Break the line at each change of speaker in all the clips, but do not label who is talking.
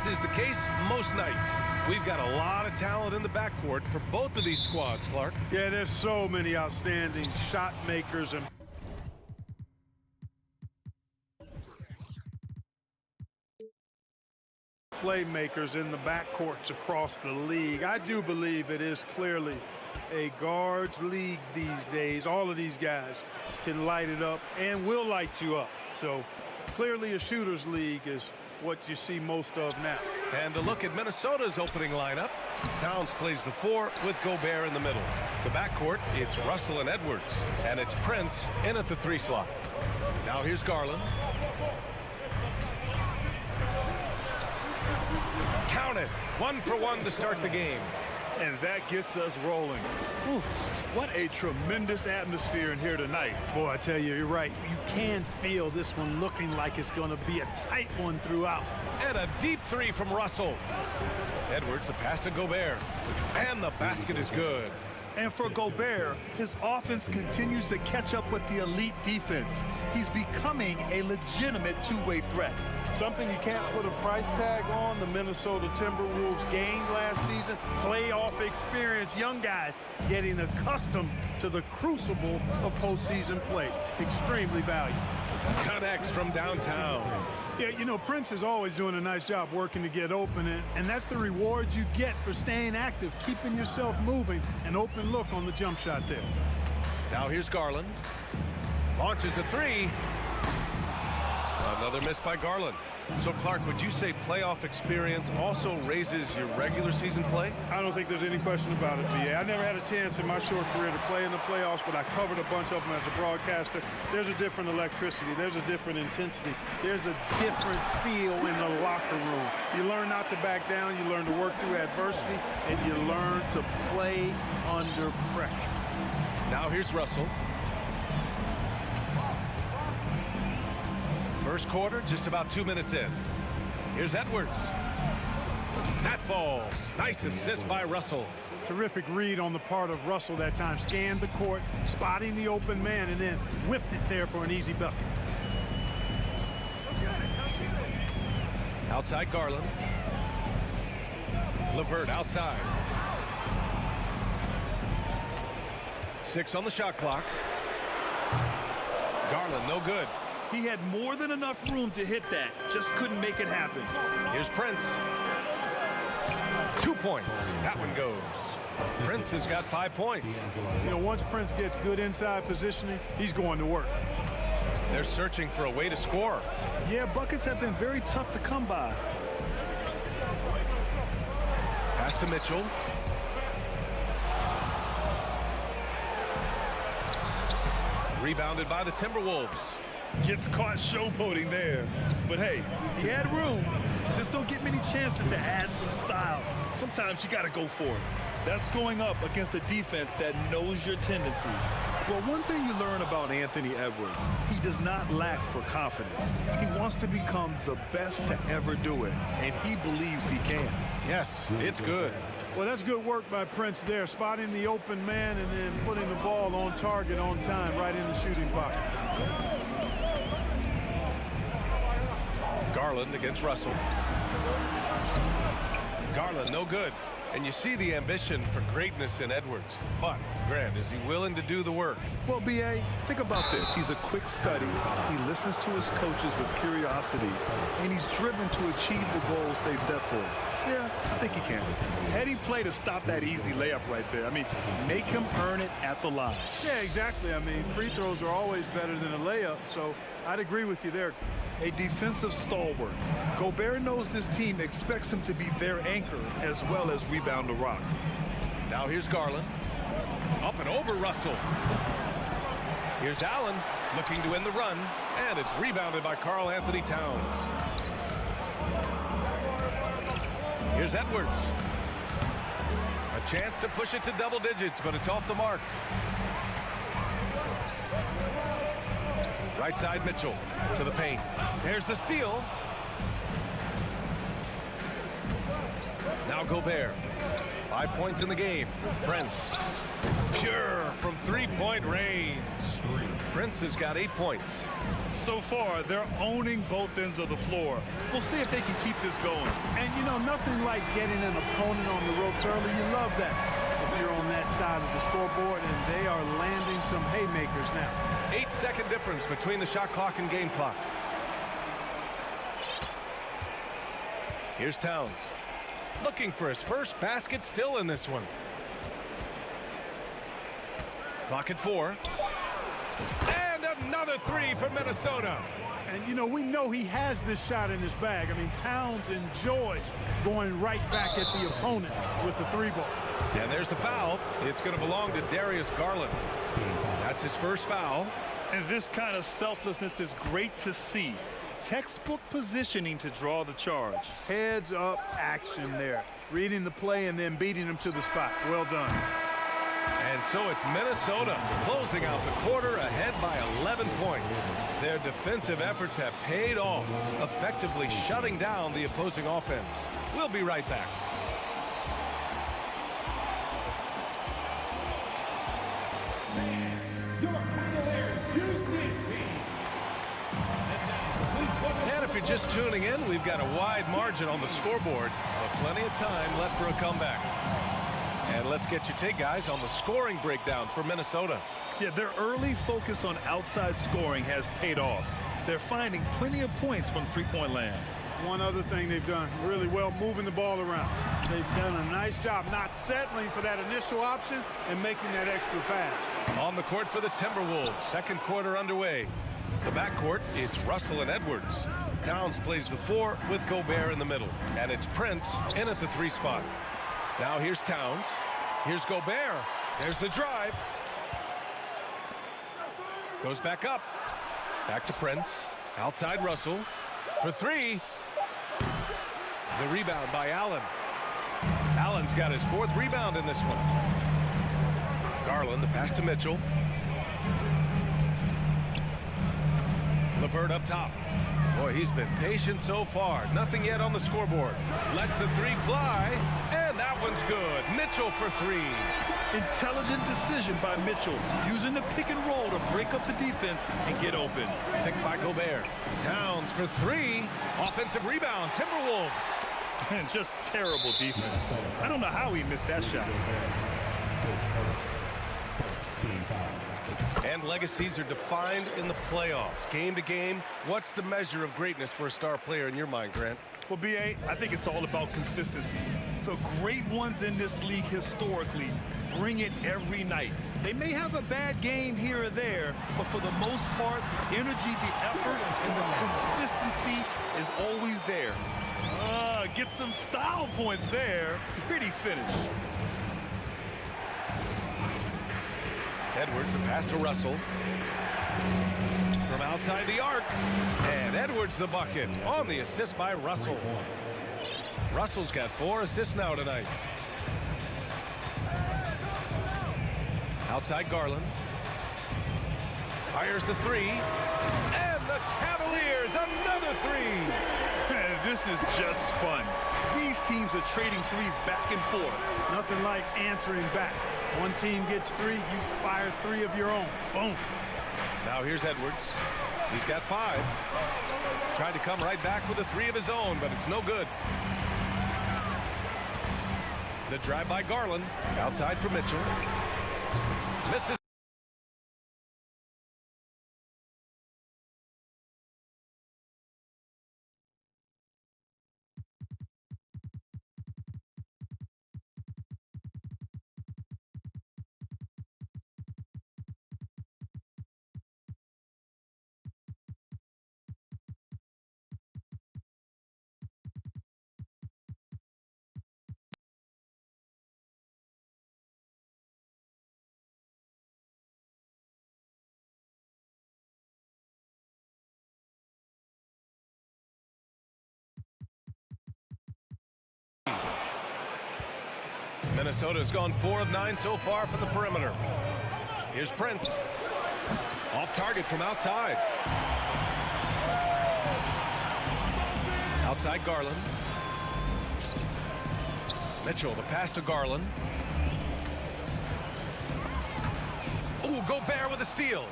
as is the case most nights. We've got a lot of talent in the backcourt for both of these squads, Clark.
Yeah, there's so many outstanding shot makers and playmakers in the backcourts across the league. I do believe it is clearly a guards league these days. All of these guys can light it up and will light you up. So clearly a shooter's league is what you see most of now.
And a look at Minnesota's opening lineup. Towns plays the 4 with Gobert in the middle. The backcourt, it's Russell and Edwards. And it's Prince in at the 3 slot. Now here's Garland. Count it. 1 for 1 to start the game.
And that gets us rolling. Ooh, what a tremendous atmosphere in here tonight.
Boy, I tell you, you're right. You can feel this one looking like it's going to be a tight one throughout.
And a deep 3 from Russell. Edwards, the pass to Gobert. And the basket is good.
And for Gobert, his offense continues to catch up with the elite defense. He's becoming a legitimate two-way threat.
Something you can't put a price tag on, the Minnesota Timberwolves gained last season. Playoff experience, young guys getting accustomed to the crucible of postseason play. Extremely valuable.
Connects from downtown.
Yeah, you know, Prince is always doing a nice job working to get open, and that's the reward you get for staying active, keeping yourself moving. An open look on the jump shot there.
Now here's Garland. Launches a 3. Another miss by Garland. So, Clark, would you say playoff experience also raises your regular season play?
I don't think there's any question about it, B.A. I never had a chance in my short career to play in the playoffs, but I covered a bunch of them as a broadcaster. There's a different electricity. There's a different intensity. There's a different feel in the locker room. You learn not to back down. You learn to work through adversity, and you learn to play under pressure.
Now here's Russell. First quarter, just about 2 minutes in. Here's Edwards. That falls. Nice assist by Russell.
Terrific read on the part of Russell that time. Scanned the court, spotting the open man, and then whipped it there for an easy bucket.
Outside Garland. LeVert outside. 6 on the shot clock. Garland, no good.
He had more than enough room to hit that. Just couldn't make it happen.
Here's Prince. 2 points. That one goes. Prince has got 5 points.
You know, once Prince gets good inside positioning, he's going to work.
They're searching for a way to score.
Yeah, buckets have been very tough to come by.
Pass to Mitchell. Rebounded by the Timberwolves.
Gets caught showboating there. But hey, he had room. Just don't get many chances to add some style. Sometimes you got to go for it. That's going up against a defense that knows your tendencies. Well, one thing you learn about Anthony Edwards, he does not lack for confidence. He wants to become the best to ever do it, and he believes he can.
Yes, it's good.
Well, that's good work by Prince there, spotting the open man and then putting the ball on target on time right in the shooting pocket.
Garland against Russell. Garland, no good. And you see the ambition for greatness in Edwards. But, Grant, is he willing to do the work?
Well, B.A., think about this. He's a quick study. He listens to his coaches with curiosity. And he's driven to achieve the goals they set for him. Yeah, I think he can. Heady play to stop that easy layup right there. I mean, make him earn it at the line.
Yeah, exactly. I mean, free throws are always better than a layup, so I'd agree with you there.
A defensive stalwart. Gobert knows this team expects him to be their anchor as well as rebound the rock.
Now here's Garland. Up and over Russell. Here's Allen looking to end the run, and it's rebounded by Karl Anthony Towns. Here's Edwards. A chance to push it to double digits, but it's off the mark. Right side Mitchell to the paint. There's the steal. Now Gobert. 5 points in the game. Prince. Pure from three-point range. Prince has got 8 points.
So far, they're owning both ends of the floor. We'll see if they can keep this going.
And, you know, nothing like getting an opponent on the ropes early. You love that if you're on that side of the scoreboard, and they are landing some haymakers now.
8-second difference between the shot clock and game clock. Here's Towns. Looking for his first basket, still in this one. Clock at 4. And another three for Minnesota.
And, you know, we know he has this shot in his bag. I mean, Towns enjoys going right back at the opponent with the three ball.
And there's the foul. It's going to belong to Darius Garland. That's his first foul.
And this kind of selflessness is great to see. Textbook positioning to draw the charge.
Heads up action there. Reading the play and then beating him to the spot. Well done.
And so it's Minnesota closing out the quarter ahead by 11 points. Their defensive efforts have paid off, effectively shutting down the opposing offense. We'll be right back. And if you're just tuning in, we've got a wide margin on the scoreboard, but plenty of time left for a comeback. And let's get your take, guys, on the scoring breakdown for Minnesota.
Yeah, their early focus on outside scoring has paid off. They're finding plenty of points from three-point land.
One other thing they've done really well, moving the ball around. They've done a nice job not settling for that initial option and making that extra pass.
On the court for the Timberwolves, second quarter underway. The backcourt, it's Russell and Edwards. Towns plays the 4 with Gobert in the middle. And it's Prince in at the 3 spot. Now here's Towns. Here's Gobert. There's the drive. Goes back up. Back to Prince. Outside Russell. For 3. The rebound by Allen. Allen's got his 4th rebound in this one. Garland, the pass to Mitchell. LeVert up top. Boy, he's been patient so far. Nothing yet on the scoreboard. Lets the 3 fly, and that one's good. Mitchell for 3.
Intelligent decision by Mitchell, using the pick and roll to break up the defense and get open.
Picked by Gobert. Towns for 3. Offensive rebound, Timberwolves.
And just terrible defense. I don't know how he missed that shot.
And legacies are defined in the playoffs. Game to game, what's the measure of greatness for a star player in your mind, Grant?
Well, B.A., I think it's all about consistency. The great ones in this league historically bring it every night. They may have a bad game here or there, but for the most part, the energy, the effort, and the consistency is always there. Get some style points there. Pretty finish.
Edwards, the pass to Russell. From outside the arc. And Edwards the bucket on the assist by Russell. Russell's got 4 assists now tonight. Outside Garland. Fires the 3. And the Cavaliers, another 3.
This is just fun. These teams are trading threes back and forth.
Nothing like answering back. One team gets 3, you fire 3 of your own. Boom.
Now here's Edwards. He's got 5. Tried to come right back with a 3 of his own, but it's no good. The drive by Garland. Outside for Mitchell. Misses. Minnesota's gone 4 of 9 so far from the perimeter. Here's Prince. Off target from outside. Outside Garland. Mitchell, the pass to Garland. Ooh, Gobert with a steal.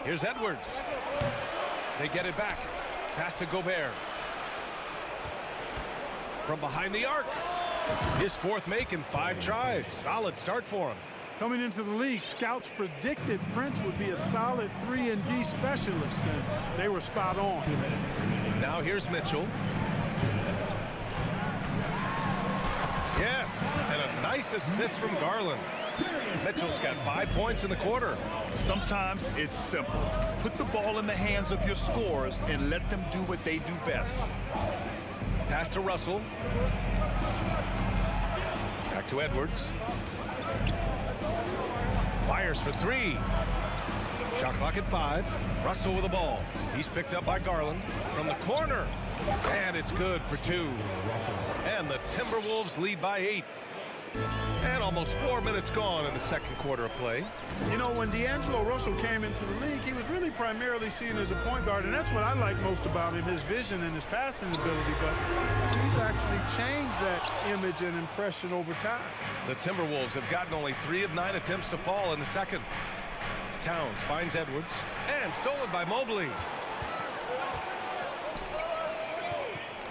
Here's Edwards. They get it back. Pass to Gobert. From behind the arc. His fourth make in 5 tries. Solid start for him.
Coming into the league, scouts predicted Prince would be a solid 3-and-D specialist, and they were spot on.
Now here's Mitchell. Yes, and a nice assist from Garland. Mitchell's got 5 points in the quarter.
Sometimes it's simple. Put the ball in the hands of your scorers and let them do what they do best.
Pass to Russell. Back to Edwards. Fires for 3. Shot clock at 5. Russell with the ball. He's picked up by Garland from the corner. And it's good for 2. And the Timberwolves lead by 8. And almost 4 minutes gone in the second quarter of play.
You know, when D'Angelo Russell came into the league, he was really primarily seen as a point guard, and that's what I like most about him, his vision and his passing ability. But he's actually changed that image and impression over time.
The Timberwolves have gotten only 3 of 9 attempts to fall in the second. Towns finds Edwards, and stolen by Mobley.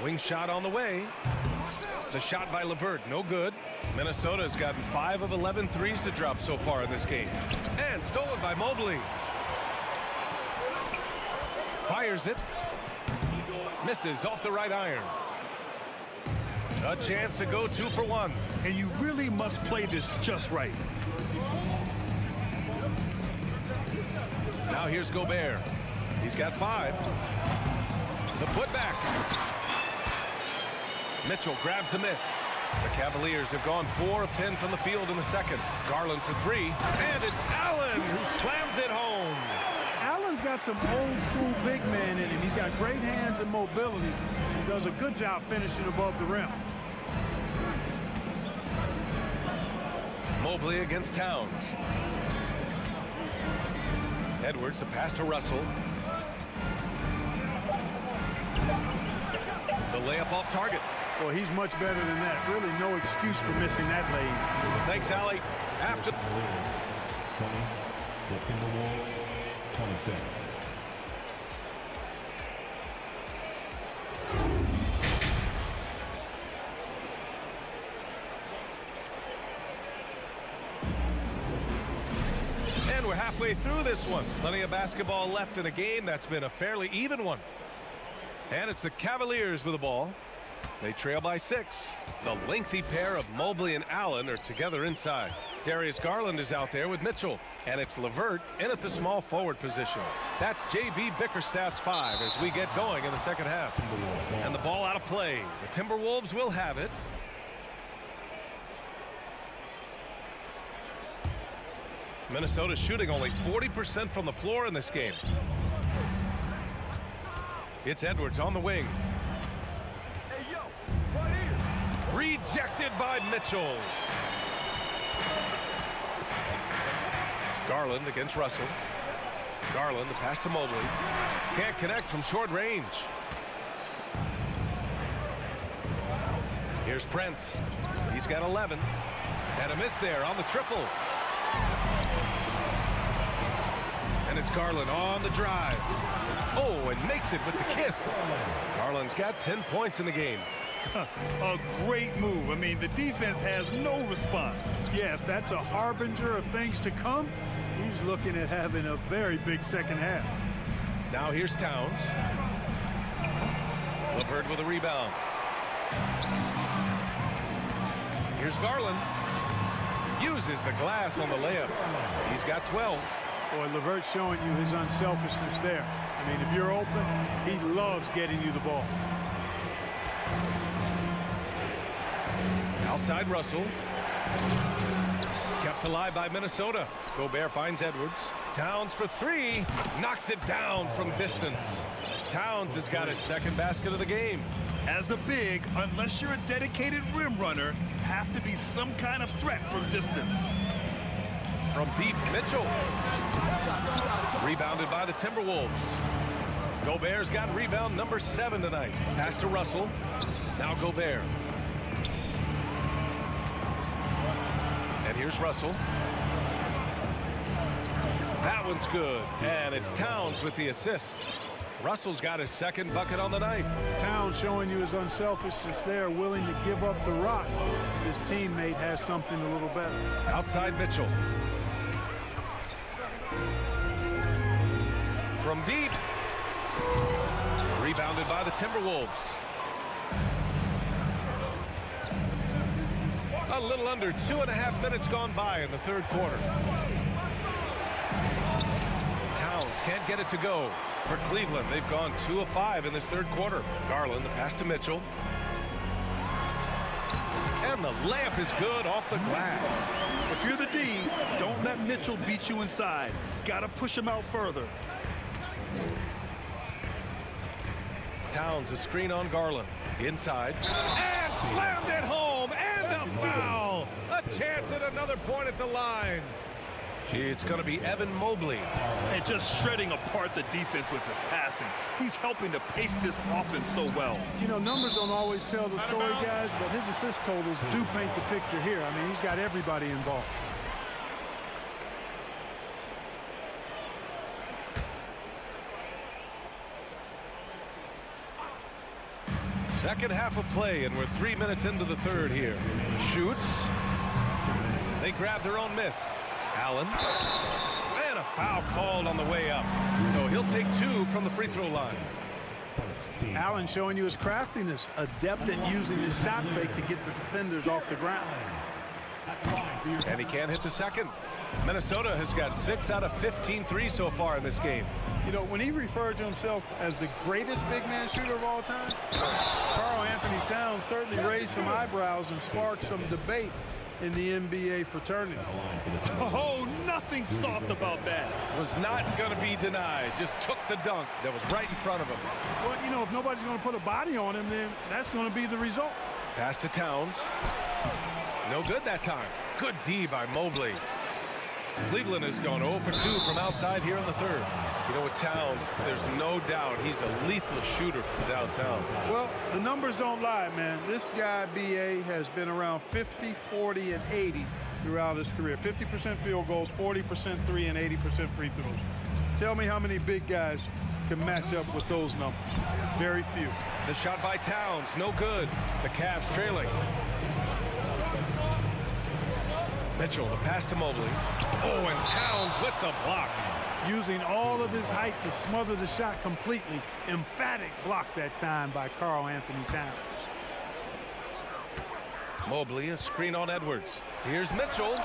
Wing shot on the way. The shot by LeVert, no good. Minnesota has gotten 5 of 11 threes to drop so far in this game. And stolen by Mobley. Fires it. Misses off the right iron. A chance to go 2 for 1.
And you really must play this just right.
Now here's Gobert. He's got 5. The putback. Mitchell grabs a miss. The Cavaliers have gone 4 of 10 from the field in the second. Garland for 3. And it's Allen who slams it home.
Allen's got some old school big man in him. He's got great hands and mobility. He does a good job finishing above the rim.
Mobley against Towns. Edwards, the pass to Russell. The layup off target.
Well, he's much better than that. Really no excuse for missing that lane.
Thanks, Allie. After
20, the Timberwolves 26.
And we're halfway through this one. Plenty of basketball left in a game that's been a fairly even one. And it's the Cavaliers with the ball. They trail by 6. The lengthy pair of Mobley and Allen are together inside. Darius Garland is out there with Mitchell. And it's LeVert in at the small forward position. That's J.B. Bickerstaff's 5 as we get going in the second half. And the ball out of play. The Timberwolves will have it. Minnesota shooting only 40% from the floor in this game. It's Edwards on the wing. Rejected by Mitchell. Garland against Russell. Garland, the pass to Mobley. Can't connect from short range. Here's Prince. He's got 11. And a miss there on the triple. And it's Garland on the drive. Oh, and makes it with the kiss. Garland's got 10 points in the game.
A great move. I mean, the defense has no response.
Yeah, if that's a harbinger of things to come, he's looking at having a very big second half.
Now here's Towns. LeVert with a rebound. Here's Garland. Uses the glass on the layup. He's got 12.
Boy, LeVert's showing you his unselfishness there. I mean, if you're open, he loves getting you the ball.
Outside Russell. Kept alive by Minnesota. Gobert finds Edwards. Towns for 3. Knocks it down from distance. Towns has got his second basket of the game.
As a big, unless you're a dedicated rim runner, have to be some kind of threat from distance.
From deep, Mitchell. Rebounded by the Timberwolves. Gobert's got rebound number 7 tonight. Pass to Russell. Now Gobert. And Here's Russell. That one's good. And it's Towns with the assist. Russell's got his second bucket on the night.
Towns showing you his unselfishness there, willing to give up the rock. His teammate has something a little better.
Outside Mitchell. From deep. Rebounded by the Timberwolves. A little under 2.5 minutes gone by in the third quarter. Towns can't get it to go. For Cleveland, they've gone 2 of 5 in this third quarter. Garland, the pass to Mitchell. And the layup is good off the glass.
If you're the D, don't let Mitchell beat you inside. Got to push him out further.
Towns, a screen on Garland. Inside. And slammed it home. And a foul. A chance at another point at the line. It's going to be Evan Mobley.
And just shredding apart the defense with his passing. He's helping to pace this offense so well.
You know, numbers don't always tell the story, guys, but his assist totals do paint the picture here. I mean, he's got everybody involved.
Second half of play, and we're 3 minutes into the third here. Shoots. They grab their own miss. Allen. And a foul called on the way up. So he'll take 2 from the free throw line.
Allen showing you his craftiness, adept at using his shot fake to get the defenders off the ground.
And he can't hit the second. Minnesota has got 6 out of 15 threes so far in this game.
You know, when he referred to himself as the greatest big man shooter of all time, Karl Anthony Towns certainly raised some eyebrows and sparked some debate in the NBA fraternity.
Oh, nothing soft about that.
Was not going to be denied. Just took the dunk that was right in front of him.
Well, you know, if nobody's going to put a body on him, then that's going to be the result.
Pass to Towns. No good that time. Good D by Mobley. Cleveland has gone 0 for 2 from outside here in the third. You know, with Towns, there's no doubt he's a lethal shooter from downtown.
Well, the numbers don't lie, man. This guy, B.A., has been around 50, 40, and 80 throughout his career. 50% field goals, 40% three, and 80% free throws. Tell me how many big guys can match up with those numbers. Very few.
The shot by Towns, no good. The Cavs trailing. Mitchell, the pass to Mobley. Oh, and Towns with the block.
Using all of his height to smother the shot completely. Emphatic block that time by Karl Anthony Towns.
Mobley, a screen on Edwards. Here's Mitchell.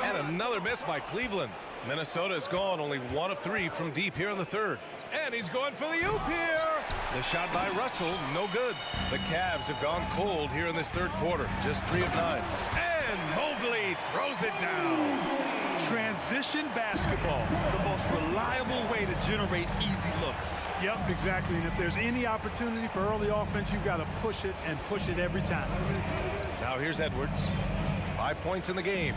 And another miss by Cleveland. Minnesota has gone only 1 of 3 from deep here in the third. And he's going for the oop here. The shot by Russell, no good. The Cavs have gone cold here in this third quarter. Just 3 of 9. And Mobley throws it down.
Transition basketball, the most reliable way to generate easy looks.
Yep, exactly. And if there's any opportunity for early offense, you've got to push it and push it every time.
Now here's Edwards. 5 points in the game.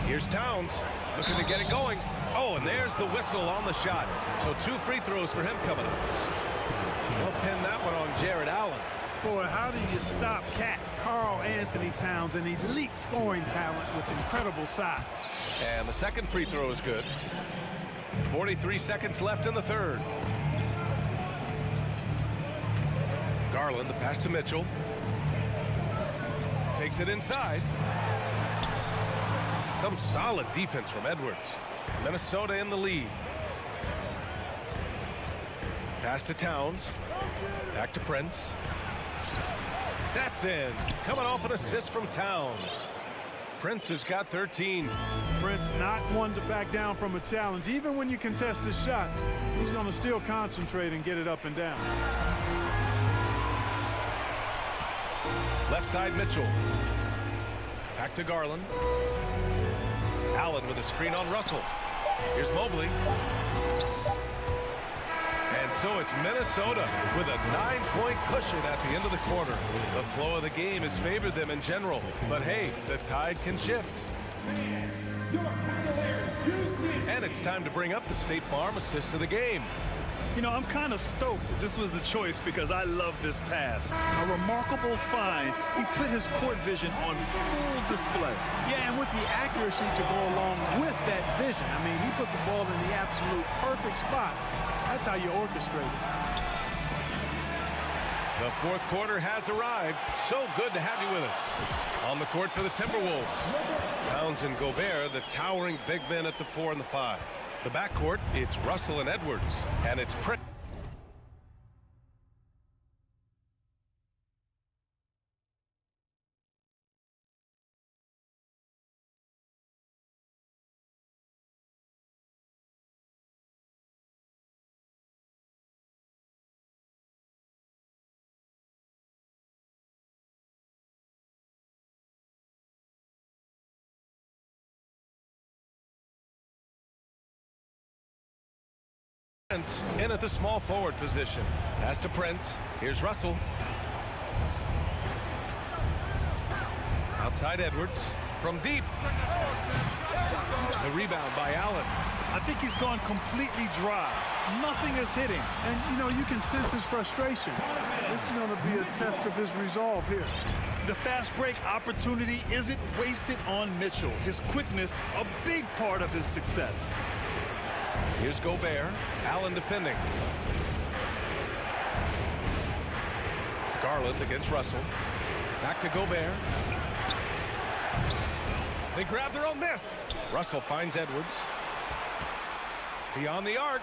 Here's Towns looking to get it going. Oh, and there's the whistle on the shot. So 2 free throws for him coming up. He'll pin that one on Jared Allen.
Boy, how do you stop Cat Karl Anthony Towns, an elite scoring talent with incredible size?
And the second free throw is good. 43 seconds left in the third. Garland, the pass to Mitchell. Takes it inside. Some solid defense from Edwards. Minnesota in the lead. Pass to Towns. Back to Prince. That's in. Coming off an assist from Towns. Prince has got 13.
Prince not one to back down from a challenge. Even when you contest his shot, he's going to still concentrate and get it up and down.
Left side Mitchell. Back to Garland. Allen with a screen on Russell. Here's Mobley. And so it's Minnesota with a 9-point cushion at the end of the quarter. The flow of the game has favored them in general. But hey, the tide can shift. And it's time to bring up the State Farm assist of the game.
You know, I'm kind of stoked that this was a choice because I love this pass. A remarkable find. He put his court vision on full display.
Yeah, and with the accuracy to go along with that vision. I mean, he put the ball in the absolute perfect spot. That's how you orchestrate it.
The fourth quarter has arrived. So good to have you with us. On the court for the Timberwolves, Towns and Gobert, the towering big men at the 4 and the 5. The backcourt, it's Russell and Edwards, and it's Prince. In at the small forward position. Pass to Prince. Here's Russell. Outside Edwards. From deep. The rebound by Allen.
I think he's gone completely dry. Nothing is hitting.
And, you know, you can sense his frustration. This is going to be a test of his resolve here.
The fast break opportunity isn't wasted on Mitchell. His quickness, a big part of his success.
Here's Gobert. Allen defending. Garland against Russell. Back to Gobert. They grab their own miss. Russell finds Edwards. Beyond the arc.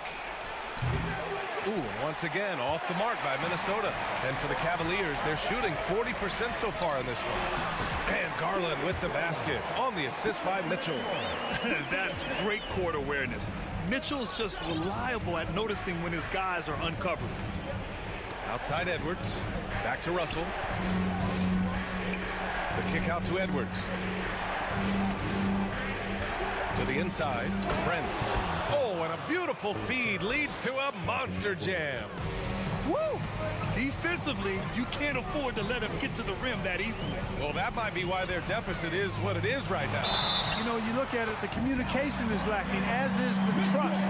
Ooh, once again, off the mark by Minnesota. And for the Cavaliers, they're shooting 40% so far in this one. And Garland with the basket on the assist by Mitchell.
That's great court awareness. Mitchell's just reliable at noticing when his guys are uncovered.
Outside Edwards. Back to Russell. The kick out to Edwards. To the inside. Prince. Oh, and a beautiful feed leads to a monster jam.
Woo! Defensively, you can't afford to let him get to the rim that easily.
Well, that might be why their deficit is what it is right now.
You know, you look at it, the communication is lacking, as is the trust.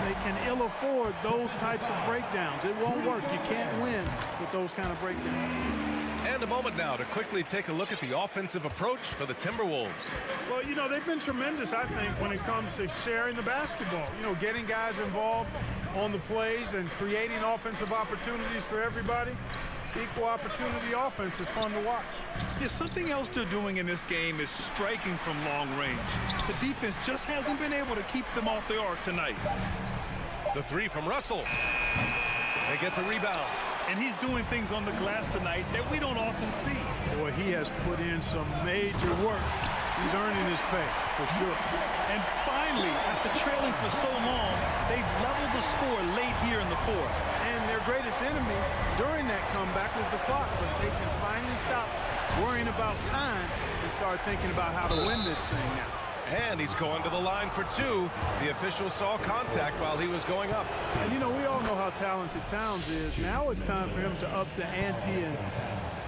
They can ill afford those types of breakdowns. It won't work. You can't win with those kind of breakdowns.
And a moment now to quickly take a look at the offensive approach for the Timberwolves.
Well, you know, they've been tremendous, I think, when it comes to sharing the basketball. You know, getting guys involved on the plays and creating offensive opportunities for everybody. Equal opportunity offense is fun to watch.
Yeah, something else they're doing in this game is striking from long range. The defense just hasn't been able to keep them off the arc tonight.
The three from Russell. They get the rebound.
And he's doing things on the glass tonight that we don't often see.
Boy, he has put in some major work. He's earning his pay, for sure.
And finally, after trailing for so long, they've leveled the score late here in the fourth.
And their greatest enemy during that comeback was the clock, but they can finally stop worrying about time and start thinking about how to win this thing now.
And he's going to the line for two. The official saw contact while he was going up.
And, you know, we all know how talented Towns is. Now it's time for him to up the ante and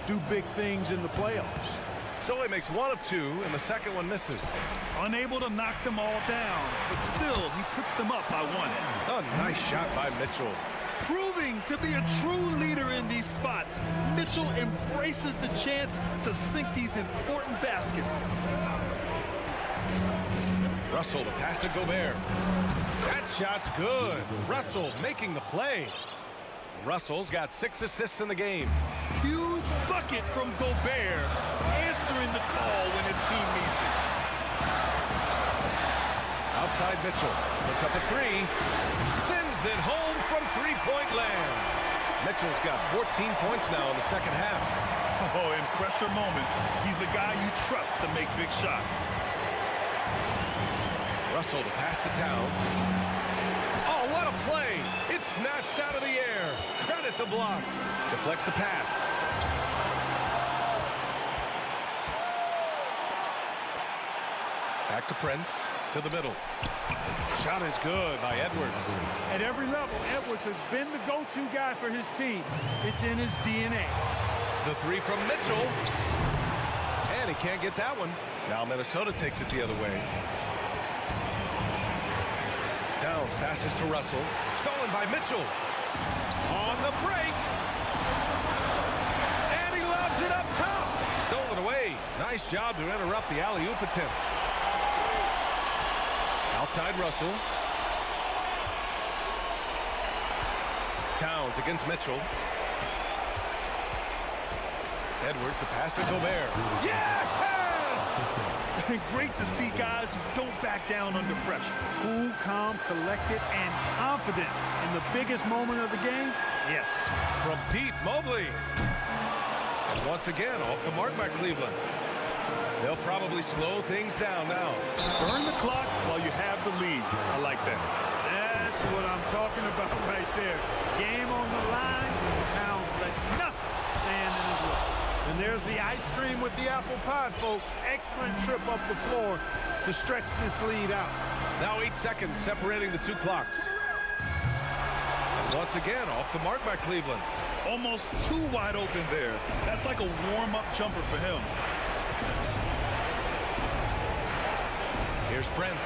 do big things in the playoffs.
So he makes one of two, and the second one misses.
Unable to knock them all down, but still, he puts them up by one.
A nice shot by Mitchell.
Proving to be a true leader in these spots, Mitchell embraces the chance to sink these important baskets.
Russell, the pass to Gobert. That shot's good. Russell making the play. Russell's got 6 assists in the game.
Huge bucket from Gobert, answering the call when his team needs it.
Outside Mitchell, puts up a three. Sends it home from three-point land. Mitchell's got 14 points now in the second half.
Oh, in pressure moments, he's a guy you trust to make big shots.
Russell, the pass to Towns. Oh, what a play! It's snatched out of the air. Credit the block. Deflects the pass. Back to Prince, to the middle. Shot is good by Edwards.
At every level, Edwards has been the go-to guy for his team. It's in his DNA.
The three from Mitchell. And he can't get that one. Now Minnesota takes it the other way. Towns passes to Russell. Stolen by Mitchell. On the break. And he lobs it up top. Stolen away. Nice job to interrupt the alley-oop attempt. Outside Russell. Towns against Mitchell. Edwards, the pass to Gobert.
Yes! Great to see guys who don't back down under pressure.
Cool, calm, collected, and confident in the biggest moment of the game. Yes.
From deep, Mobley. And once again, off the mark by Cleveland. They'll probably slow things down now.
Burn the clock while you have the lead. I like that.
That's what I'm talking about right there. Game on the line. Towns lets nothing stand in his way. And there's the ice cream with the apple pie, folks. Excellent trip up the floor to stretch this lead out.
Now 8 seconds separating the two clocks. And once again, off the mark by Cleveland.
Almost too wide open there. That's like a warm-up jumper for him.
Here's Prince.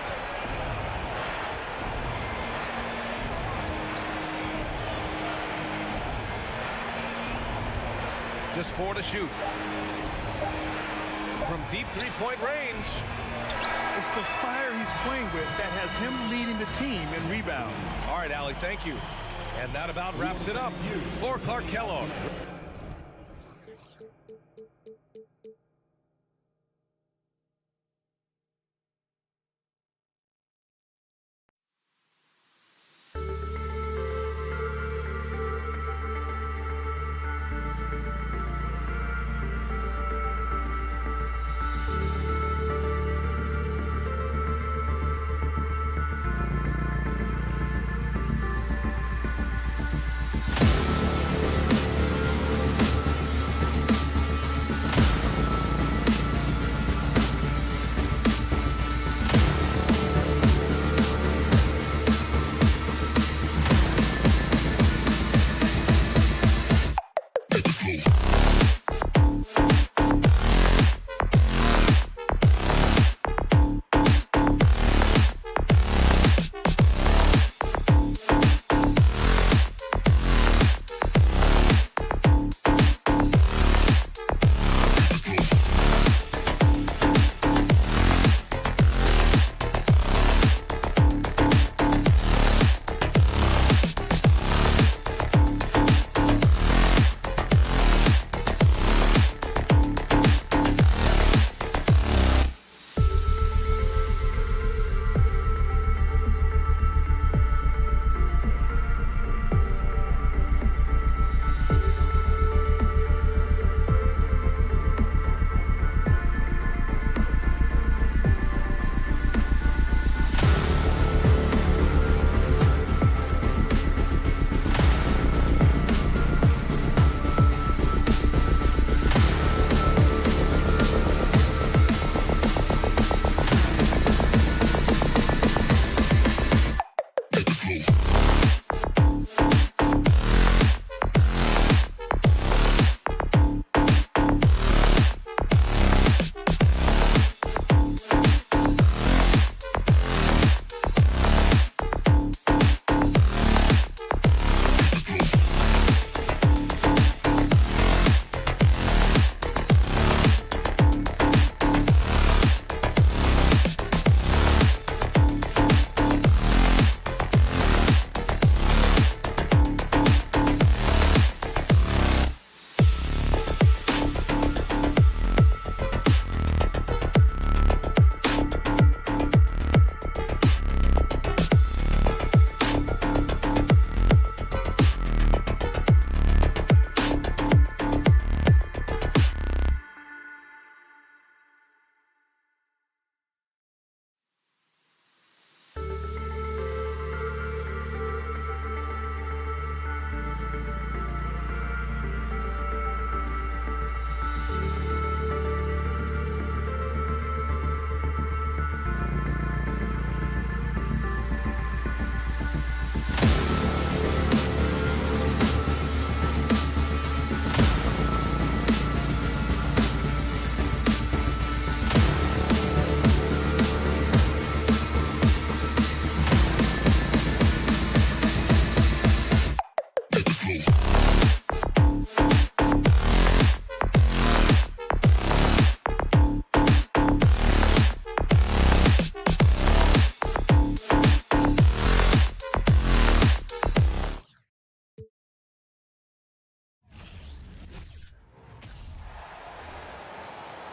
Just 4 to shoot. From deep three-point range.
It's the fire he's playing with that has him leading the team in rebounds.
All right, Allie, thank you. And that about wraps it up for Clark Kellogg.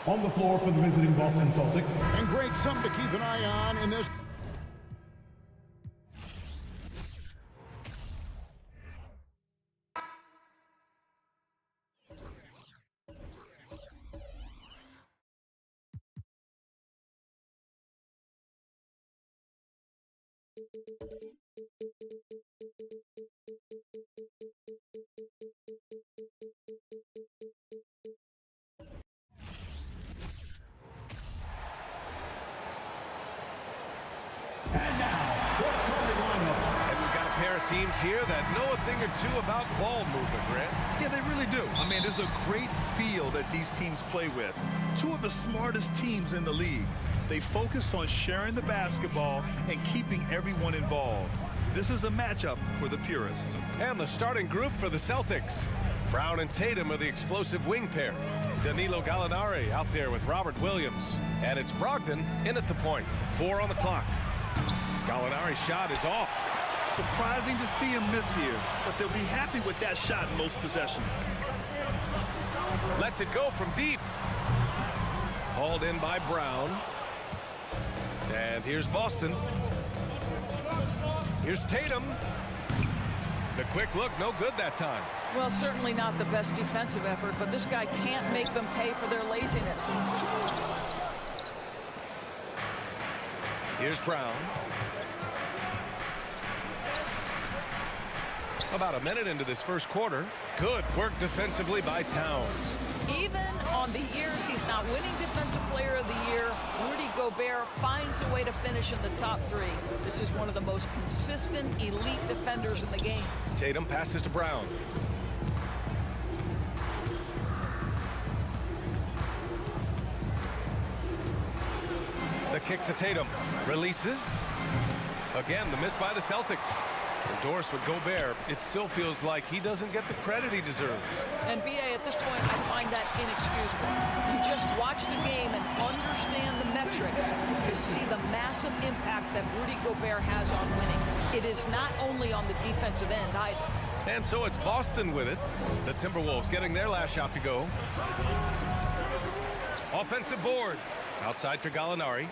On the floor for the visiting Boston Celtics.
And Greg, something to keep an eye on in this.
And now, the starting lineup.
And we've got a pair of teams here that know a thing or two about ball movement, Grant.
Yeah, they really do. I mean, there's a great feel that these teams play with. Two of the smartest teams in the league. They focus on sharing the basketball and keeping everyone involved. This is a matchup for the purist.
And the starting group for the Celtics. Brown and Tatum are the explosive wing pair. Danilo Gallinari out there with Robert Williams. And it's Brogdon in at the point. 4 on the clock. Gallinari's shot is off.
Surprising to see him miss here, but they'll be happy with that shot in most possessions.
Lets it go from deep. Hauled in by Brown. And here's Boston. Here's Tatum. The quick look, no good that time.
Well, certainly not the best defensive effort, but this guy can't make them pay for their laziness.
Here's Brown. About a minute into this first quarter. Good work defensively by Towns.
Even on the years he's not winning Defensive Player of the Year, Rudy Gobert finds a way to finish in the top 3. This is one of the most consistent, elite defenders in the game.
Tatum passes to Brown. The kick to Tatum. Releases. Again, the miss by the Celtics. Endorsed with Gobert, it still feels like he doesn't get the credit he deserves.
And BA, at this point, I find that inexcusable. You just watch the game and understand the metrics to see the massive impact that Rudy Gobert has on winning. It is not only on the defensive end either.
And so it's Boston with it. The Timberwolves getting their last shot to go. Offensive board. Outside for Gallinari.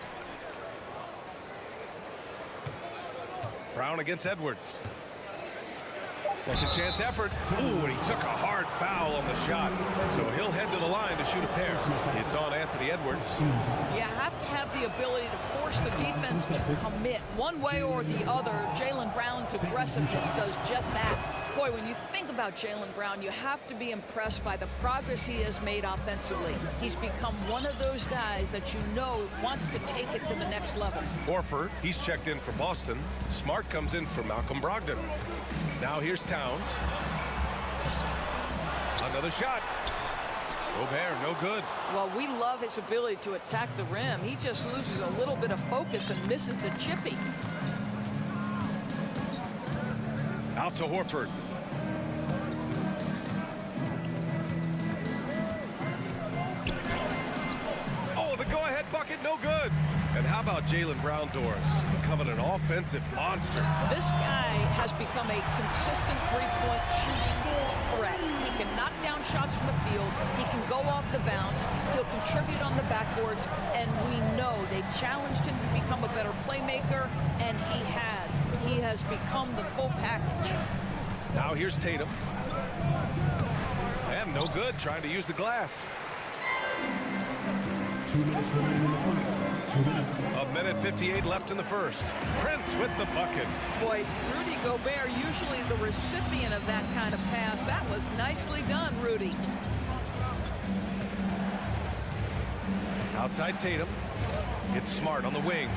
Brown against Edwards. Second chance effort. Ooh, and he took a hard foul on the shot. So he'll head to the line to shoot a pair. It's on Anthony Edwards.
You have to have the ability to force the defense to commit one way or the other. Jaylen Brown's aggressiveness does just that. Boy, when you think about Jaylen Brown, you have to be impressed by the progress he has made offensively. He's become one of those guys that you know wants to take it to the next level.
Horford, he's checked in for Boston. Smart comes in for Malcolm Brogdon. Now here's Towns. Another shot. Gobert, no good.
Well, we love his ability to attack the rim. He just loses a little bit of focus and misses the chippy.
Out to Horford. Oh, the go-ahead bucket, no good. And how about Jaylen Brown doors? Becoming an offensive monster.
This guy has become a consistent three-point shooting threat. He can knock down shots from the field. He can go off the bounce. He'll contribute on the backboards. And we know they challenged him to become a better playmaker, and he has. He has become the full package.
Now here's Tatum. And no good, trying to use the glass.
2 minutes remaining in the first. 2 minutes.
A minute 58 left in the first. Prince with the bucket.
Boy, Rudy Gobert, usually the recipient of that kind of pass. That was nicely done, Rudy.
Outside Tatum. It's Smart on the wing.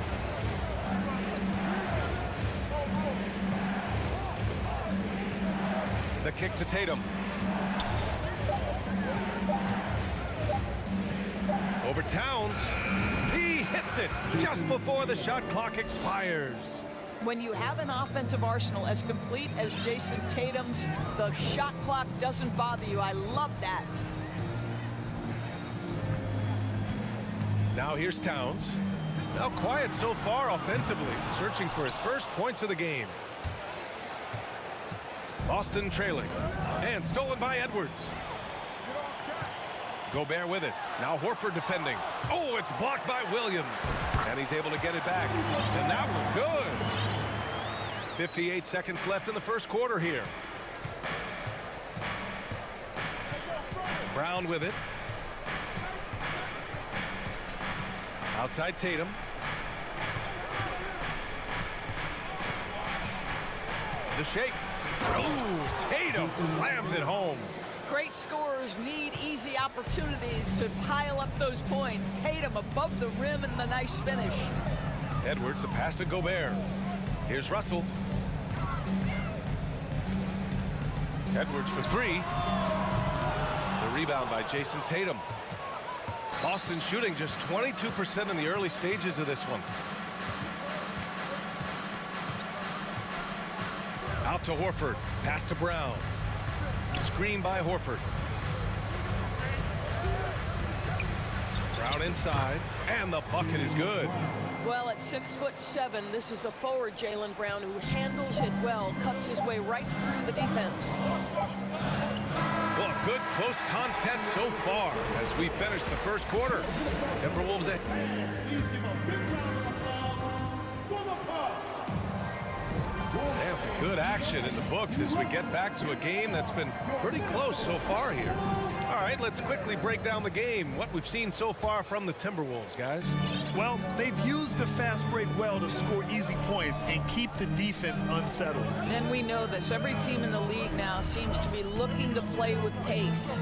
The kick to Tatum. Over Towns. He hits it just before the shot clock expires.
When you have an offensive arsenal as complete as Jason Tatum's, the shot clock doesn't bother you. I love that.
Now here's Towns. Now quiet so far offensively, searching for his first points of the game. Boston trailing, and stolen by Edwards. Gobert with it. Now Horford defending. Oh, it's blocked by Williams. And he's able to get it back. And that was good. 58 seconds left in the first quarter here. Brown with it. Outside Tatum. The shake. Oh, Tatum slams it home.
Great scorers need easy opportunities to pile up those points. Tatum above the rim and the nice finish.
Edwards, the pass to Gobert. Here's Russell. Edwards for three. The rebound by Jason Tatum. Boston shooting just 22% in the early stages of this one. Out to Horford. Pass to Brown. Screen by Horford. Brown inside. And the bucket is good.
Well, at 6'7", this is a forward, Jaylen Brown, who handles it well, cuts his way right through the defense.
Well, a good close contest so far as we finish the first quarter. Timberwolves at... And some good action in the books as we get back to a game that's been pretty close so far here. All right, let's quickly break down the game. What we've seen so far from the Timberwolves, guys.
Well, they've used the fast break well to score easy points and keep the defense unsettled.
And we know this. Every team in the league now seems to be looking to play with pace.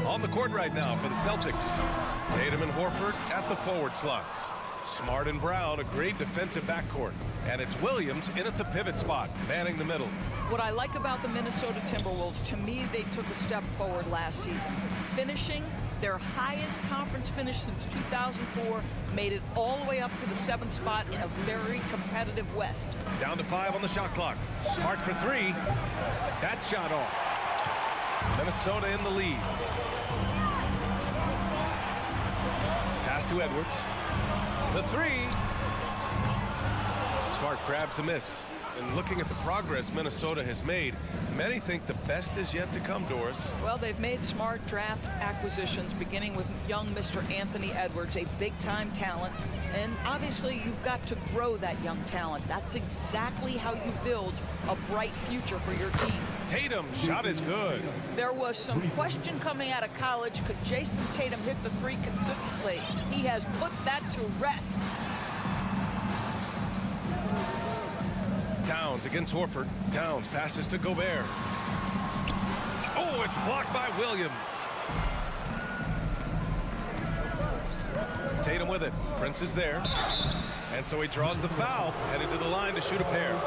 On the court right now for the Celtics. Tatum and Horford at the forward slots. Smart and Brown, a great defensive backcourt. And it's Williams in at the pivot spot, manning the middle.
What I like about the Minnesota Timberwolves, to me, they took a step forward last season. Finishing their highest conference finish since 2004, made it all the way up to the 7th spot in a very competitive West.
Down to 5 on the shot clock. Smart for three. That shot off. Minnesota in the lead. Pass to Edwards. The three. Smart grabs a miss. And looking at the progress Minnesota has made, many think the best is yet to come, Doris.
Well, they've made smart draft acquisitions, beginning with young Mr. Anthony Edwards, a big-time talent. And obviously, you've got to grow that young talent. That's exactly how you build a bright future for your team.
Tatum, shot is good.
There was some question coming out of college. Could Jason Tatum hit the three consistently? He has put that to rest.
Towns against Horford. Towns passes to Gobert. Oh, it's blocked by Williams. Tatum with it. Prince is there. And so he draws the foul, headed to the line to shoot a pair.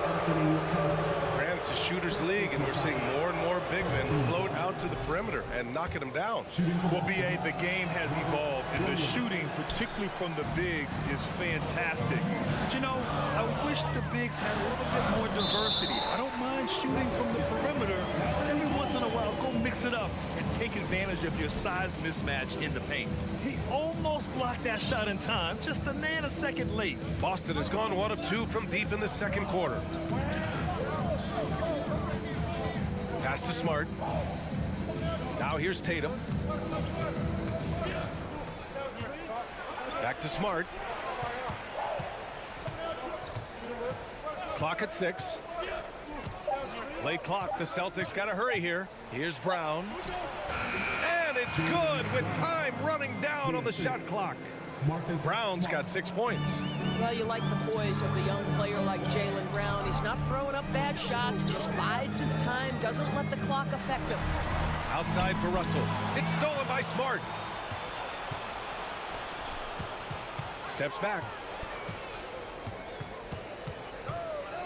Granted, it's a shooter's league, and we're seeing more and more big men float out to the perimeter and knocking them down.
Well, B.A., the game has evolved, and the shooting, particularly from the bigs, is fantastic. But, you know, I wish the bigs had a little bit more diversity. I don't mind shooting from the perimeter, but every once in a while, go mix it up and take advantage of your size mismatch in the paint. He almost blocked that shot in time, just a nanosecond late.
Boston has gone 1 of 2 from deep in the second quarter. Pass to Smart. Now here's Tatum. Back to Smart. Clock at 6. Late clock. The Celtics got to hurry here. Here's Brown. And it's good with time running down on the shot clock. Brown's got 6 points.
Well, you like the poise of the young player like Jaylen Brown. He's not throwing up bad shots, just bides his time, doesn't let the clock affect him.
Outside for Russell. It's stolen by Smart. Steps back.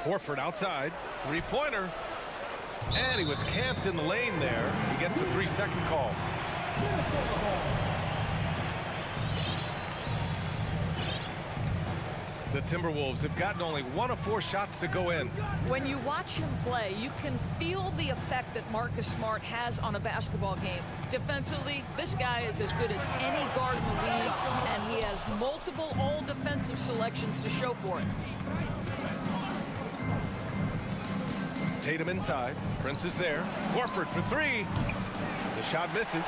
Horford outside. Three-pointer. And he was camped in the lane there. He gets a 3-second call. The Timberwolves have gotten only 1 of 4 shots to go in.
When you watch him play, you can feel the effect that Marcus Smart has on a basketball game. Defensively, this guy is as good as any guard in the league, and he has multiple all-defensive selections to show for it.
Tatum inside. Prince is there. Horford for 3. The shot misses.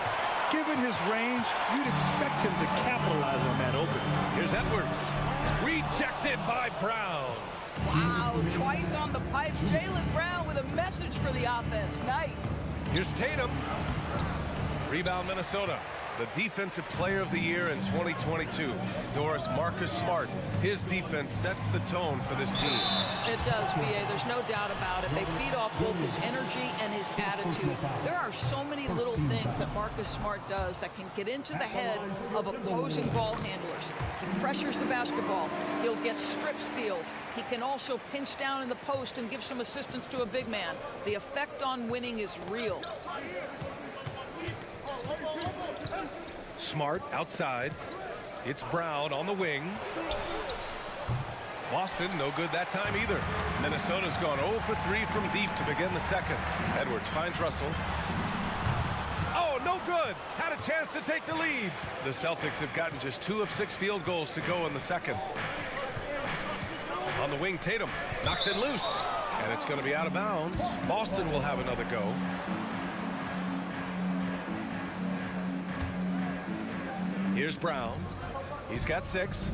Given his range, you'd expect him to capitalize on that open.
Here's Edwards. Rejected by Brown.
Wow, twice on the pipes. Jaylen Brown with a message for the offense. Nice.
Here's Tatum. Rebound Minnesota. The Defensive Player of the Year in 2022, Doris Marcus Smart. His defense sets the tone for this team.
It does, B.A. There's no doubt about it. They feed off both his energy and his attitude. There are so many little things that Marcus Smart does that can get into the head of opposing ball handlers. He pressures the basketball. He'll get strip steals. He can also pinch down in the post and give some assistance to a big man. The effect on winning is real.
Smart outside. It's Brown on the wing. Boston, no good that time either. Minnesota's gone 0 for 3 from deep to begin the second. Edwards finds Russell. Oh, no good. Had a chance to take the lead. The Celtics have gotten just 2 of 6 field goals to go in the second. On the wing, Tatum knocks it loose. And it's going to be out of bounds. Boston will have another go. Here's Brown. He's got 6.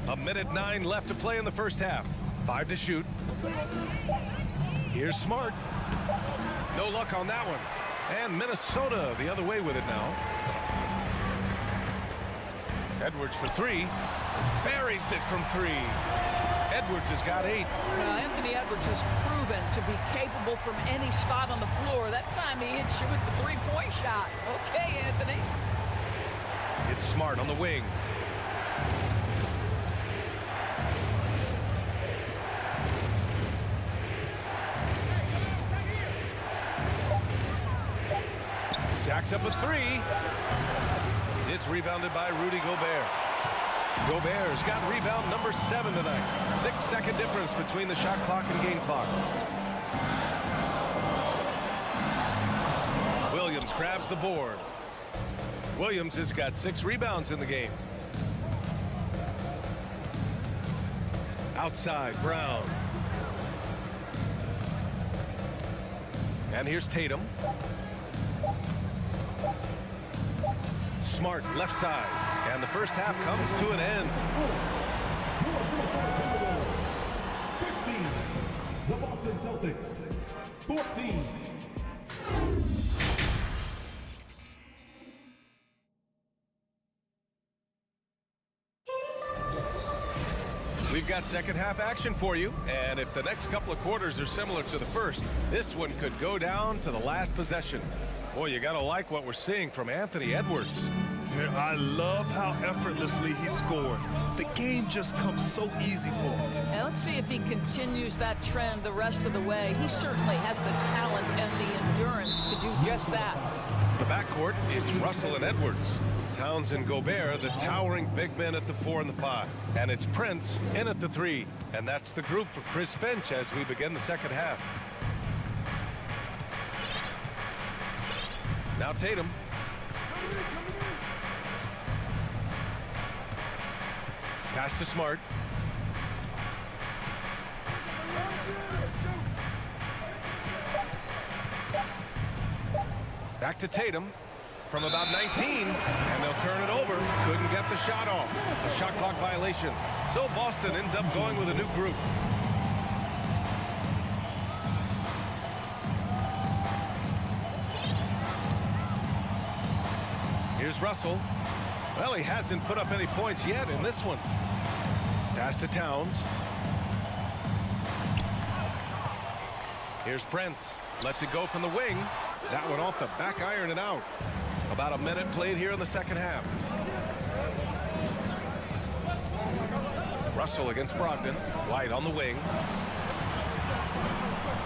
A minute 9 left to play in the first half. 5 to shoot. Here's Smart. No luck on that one. And Minnesota the other way with it now. Edwards for 3. Buries it from 3. Edwards has got 8.
Anthony Edwards has proven to be capable from any spot on the floor. That time he hit you with the three-point shot. Okay, Anthony.
It's Smart on the wing. Jacks up a 3. It's rebounded by Rudy Gobert. Gobert's got rebound number 7 tonight. 6-second difference between the shot clock and game clock. Williams grabs the board. Williams has got 6 rebounds in the game. Outside, Brown. And here's Tatum. Smart left side. And the first half comes to an end.
15. The Boston Celtics. 14.
We've got second half action for you. And if the next couple of quarters are similar to the first, this one could go down to the last possession. Boy, you gotta like what we're seeing from Anthony Edwards.
Yeah, I love how effortlessly he scored. The game just comes so easy for him.
And let's see if he continues that trend the rest of the way. He certainly has the talent and the endurance to do just that.
The backcourt, it's Russell and Edwards. Towns and Gobert, the towering big men at the 4 and the 5. And it's Prince in at the 3. And that's the group for Chris Finch as we begin the second half. Now Tatum. Pass to Smart. Back to Tatum from about 19, and they'll turn it over. Couldn't get the shot off. A shot clock violation. So Boston ends up going with a new group. Here's Russell. Well, he hasn't put up any points yet in this one. Pass to Towns. Here's Prince. Lets it go from the wing. That one off the back iron and out. About a minute played here in the second half. Russell against Brogdon. White on the wing.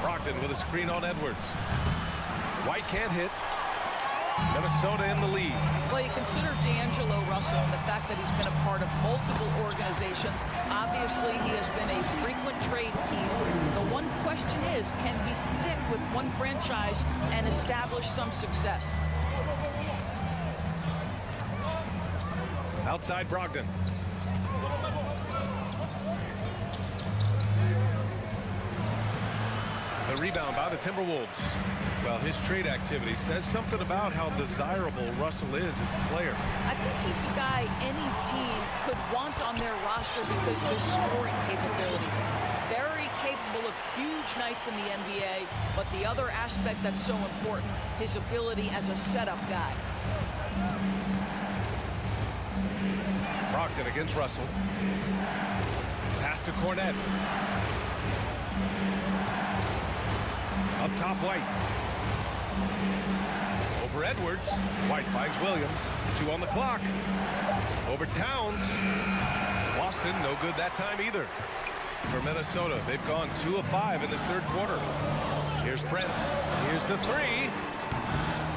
Brogdon with a screen on Edwards. White can't hit. Minnesota in the lead.
Well, you consider D'Angelo Russell and the fact that he's been a part of multiple organizations. Obviously, he has been a frequent trade piece. The one question is, can he stick with one franchise and establish some success?
Outside Brogdon. The rebound by the Timberwolves. Well, his trade activity says something about how desirable Russell is as a player.
I think he's a guy any team could want on their roster because of his scoring capabilities. Very capable of huge nights in the NBA, but the other aspect that's so important, his ability as a setup guy.
Brogdon against Russell. Pass to Cornet. Up top, White. Over Edwards. White finds Williams. 2 on the clock. Over Towns. Boston, no good that time either. For Minnesota, they've gone 2 of 5 in this third quarter. Here's Prince. Here's the 3.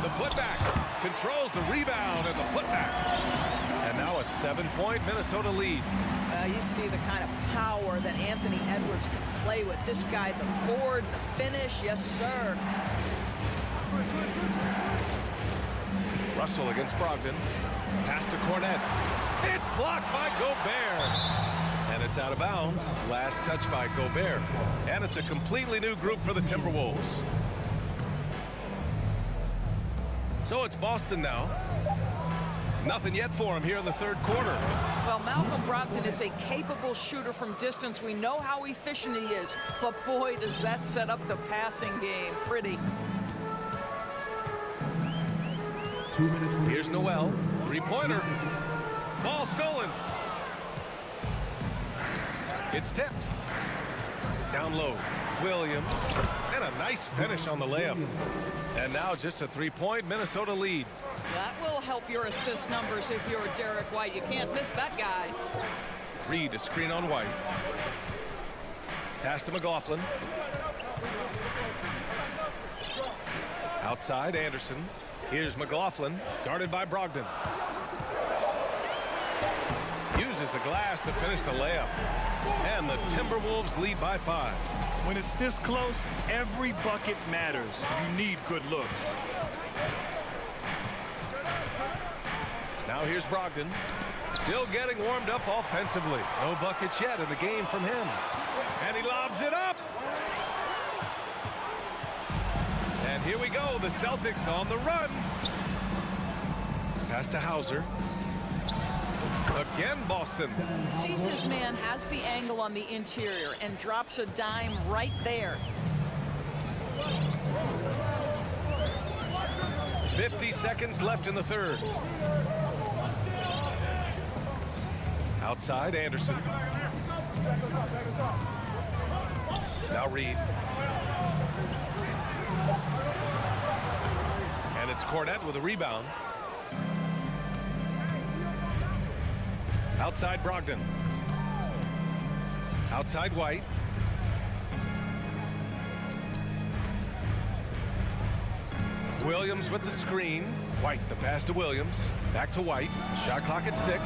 The putback. Controls the rebound and the putback. And now a 7-point Minnesota lead.
You see the kind of power that Anthony Edwards can play with. This guy, the board, the finish, yes, sir.
Russell against Brogdon. Pass to Cornet. It's blocked by Gobert. And it's out of bounds. Last touch by Gobert. And it's a completely new group for the Timberwolves. So it's Boston now. Nothing yet for him here in the third quarter.
Well, Malcolm Brogdon is a capable shooter from distance. We know how efficient he is. But boy, does that set up the passing game pretty.
2 minutes.
Here's Noel. Three-pointer. Ball stolen. It's tipped. Down low. Williams. And a nice finish on the layup. And now just a 3-point Minnesota lead.
That will help your assist numbers if you're Derek White. You can't miss that guy.
Reed, a screen on White. Pass to McLaughlin. Outside, Anderson. Here's McLaughlin, guarded by Brogdon. Uses the glass to finish the layup. And the Timberwolves lead by 5.
When it's this close, every bucket matters. You need good looks.
Now here's Brogdon. Still getting warmed up offensively. No buckets yet in the game from him. And he lobs it up. And here we go. The Celtics on the run. Pass to Hauser. Again, Boston.
Sees his man, has the angle on the interior, and drops a dime right there.
50 seconds left in the third. Outside, Anderson. Now Reed. And it's Cornet with a rebound. Outside Brogdon. Outside White. Williams with the screen. White, the pass to Williams. Back to White. Shot clock at 6.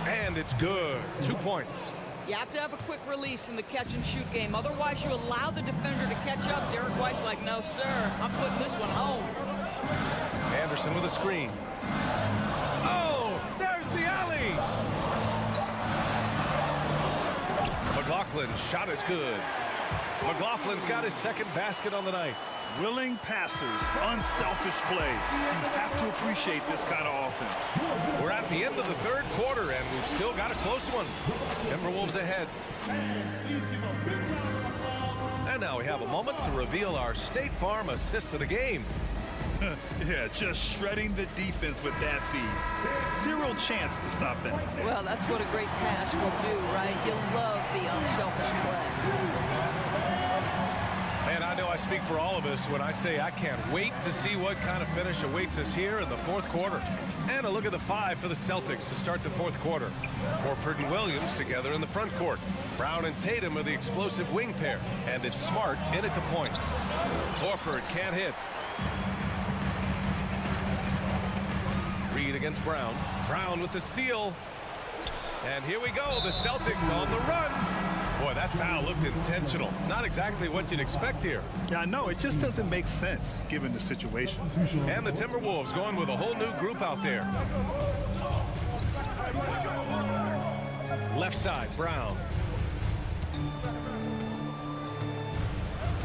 And it's good. 2 points.
You have to have a quick release in the catch-and-shoot game. Otherwise, you allow the defender to catch up. Derek White's like, no, sir. I'm putting this one home.
Anderson with a screen. Oh, there's the alley. McLaughlin's shot is good. McLaughlin's got his second basket on the night.
Willing passers, unselfish play. You have to appreciate this kind of offense.
We're at the end of the third quarter, and we've still got a close one. Timberwolves ahead. And now we have a moment to reveal our State Farm assist of the game.
Yeah, just shredding the defense with that feed. Zero chance to stop that.
Well, that's what a great pass will do, right? You love the unselfish play.
And I know I speak for all of us when I say I can't wait to see what kind of finish awaits us here in the fourth quarter. And a look at the 5 for the Celtics to start the fourth quarter. Horford and Williams together in the front court. Brown and Tatum are the explosive wing pair. And it's Smart in at the point. Horford can't hit. Reed against Brown. Brown with the steal. And here we go. The Celtics on the run. Boy, that foul looked intentional. Not exactly what you'd expect here.
Yeah, I know. It just doesn't make sense given the situation.
And the Timberwolves going with a whole new group out there. Left side, Brown.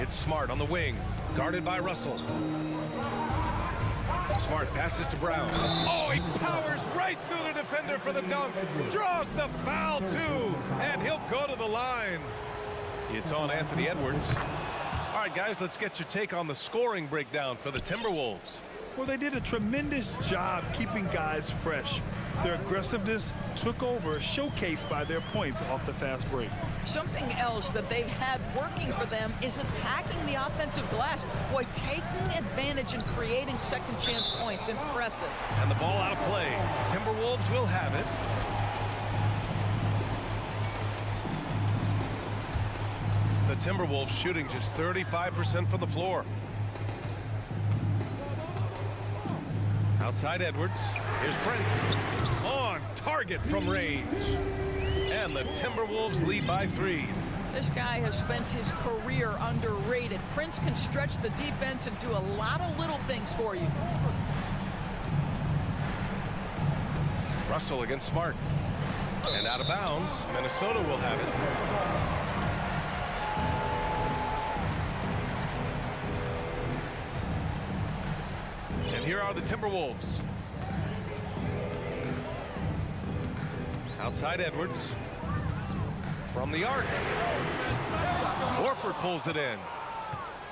It's Smart on the wing, guarded by Russell. Smart passes to Brown. Oh, he powers right through the defender for the dunk. Draws the foul, too. And he'll go to the line. It's on Anthony Edwards. All right, guys, let's get your take on the scoring breakdown for the Timberwolves.
Well, they did a tremendous job keeping guys fresh. Their aggressiveness took over, showcased by their points off the fast break.
Something else that they've had working for them is attacking the offensive glass. Boy, taking advantage and creating second chance points. Impressive.
And the ball out of play. Timberwolves will have it. The Timberwolves shooting just 35% from the floor. Outside Edwards. Here's Prince. On target from range. And the Timberwolves lead by 3.
This guy has spent his career underrated. Prince can stretch the defense and do a lot of little things for you.
Russell against Smart. And out of bounds. Minnesota will have it. And here are the Timberwolves. Outside Edwards. From the arc. Horford pulls it in.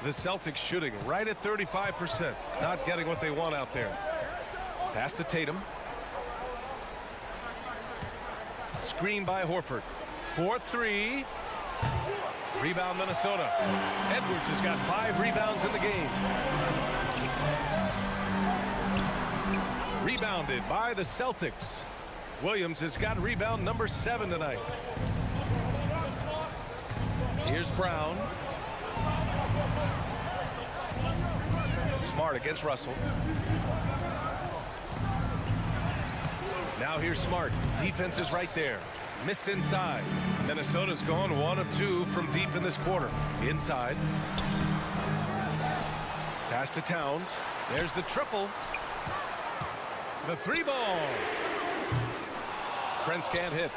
The Celtics shooting right at 35%. Not getting what they want out there. Pass to Tatum. Screen by Horford. 4-3. Rebound Minnesota. Edwards has got 5 rebounds in the game. Rebounded by the Celtics. Williams has got rebound number 7 tonight. Here's Brown. Smart against Russell. Now here's Smart. Defense is right there. Missed inside. Minnesota's gone 1 of 2 from deep in this quarter. Inside. Pass to Towns. There's the triple. The 3-ball. Prince can't hit.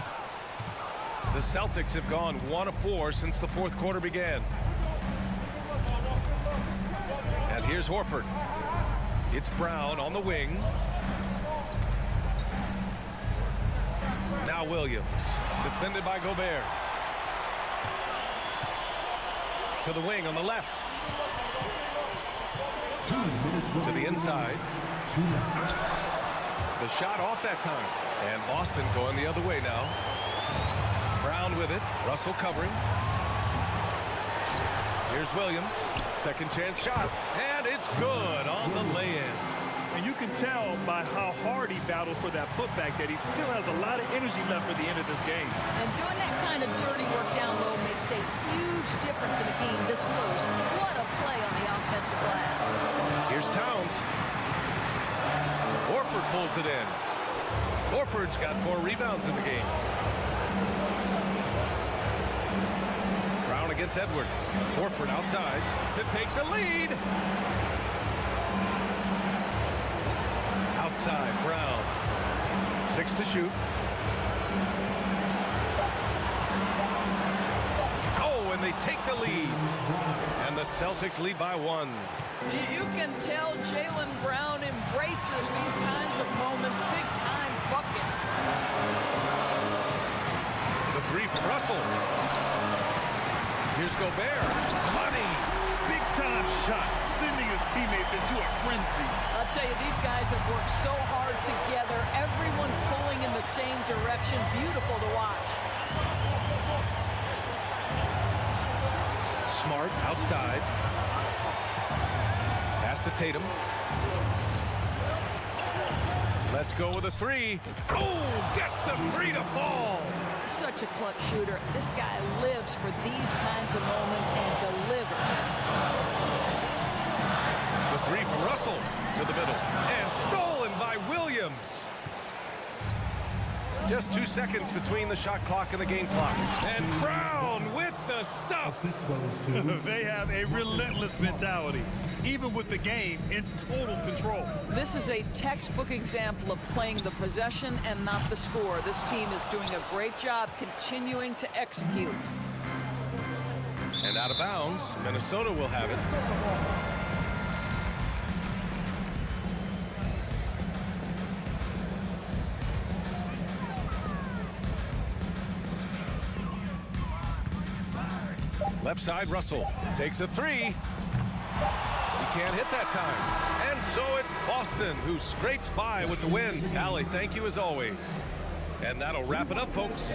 The Celtics have gone 1 of 4 since the 4th quarter began. And here's Horford. It's Brown on the wing. Now Williams, defended by Gobert. To the wing on the left. To the inside. The shot off that time. And Boston going the other way now. Brown with it. Russell covering. Here's Williams. Second chance shot. And it's good on the lay-in.
And you can tell by how hard he battled for that putback that he still has a lot of energy left for the end of this game.
And doing that kind of dirty work down low makes a huge difference in a game this close. What a play on the offensive glass.
Here's Towns. Horford pulls it in. Horford's got 4 rebounds in the game. Brown against Edwards. Horford outside to take the lead. Outside, Brown. 6 to shoot. Oh, and they take the lead. And the Celtics lead by 1.
You can tell Jaylen Brown embraces these kinds of moments. Big-time bucket.
The 3 from Russell. Here's Gobert. Money.
Big-time shot, sending his teammates into a frenzy.
I'll tell you, these guys have worked so hard together. Everyone pulling in the same direction. Beautiful to watch.
Smart outside. Pass to Tatum. Let's go with a 3. Oh, gets the 3 to fall.
Such a clutch shooter. This guy lives for these kinds of moments and delivers.
The 3 from Russell to the middle. And stolen by Williams. Just 2 seconds between the shot clock and the game clock. And Brown with the stuff.
They have a relentless mentality, even with the game in total control.
This is a textbook example of playing the possession and not the score. This team is doing a great job continuing to execute.
And out of bounds, Minnesota will have it. Left side, Russell takes a three. He can't hit that time. And so it's Boston who scrapes by with the win. Allie, thank you as always. And that'll wrap it up, folks.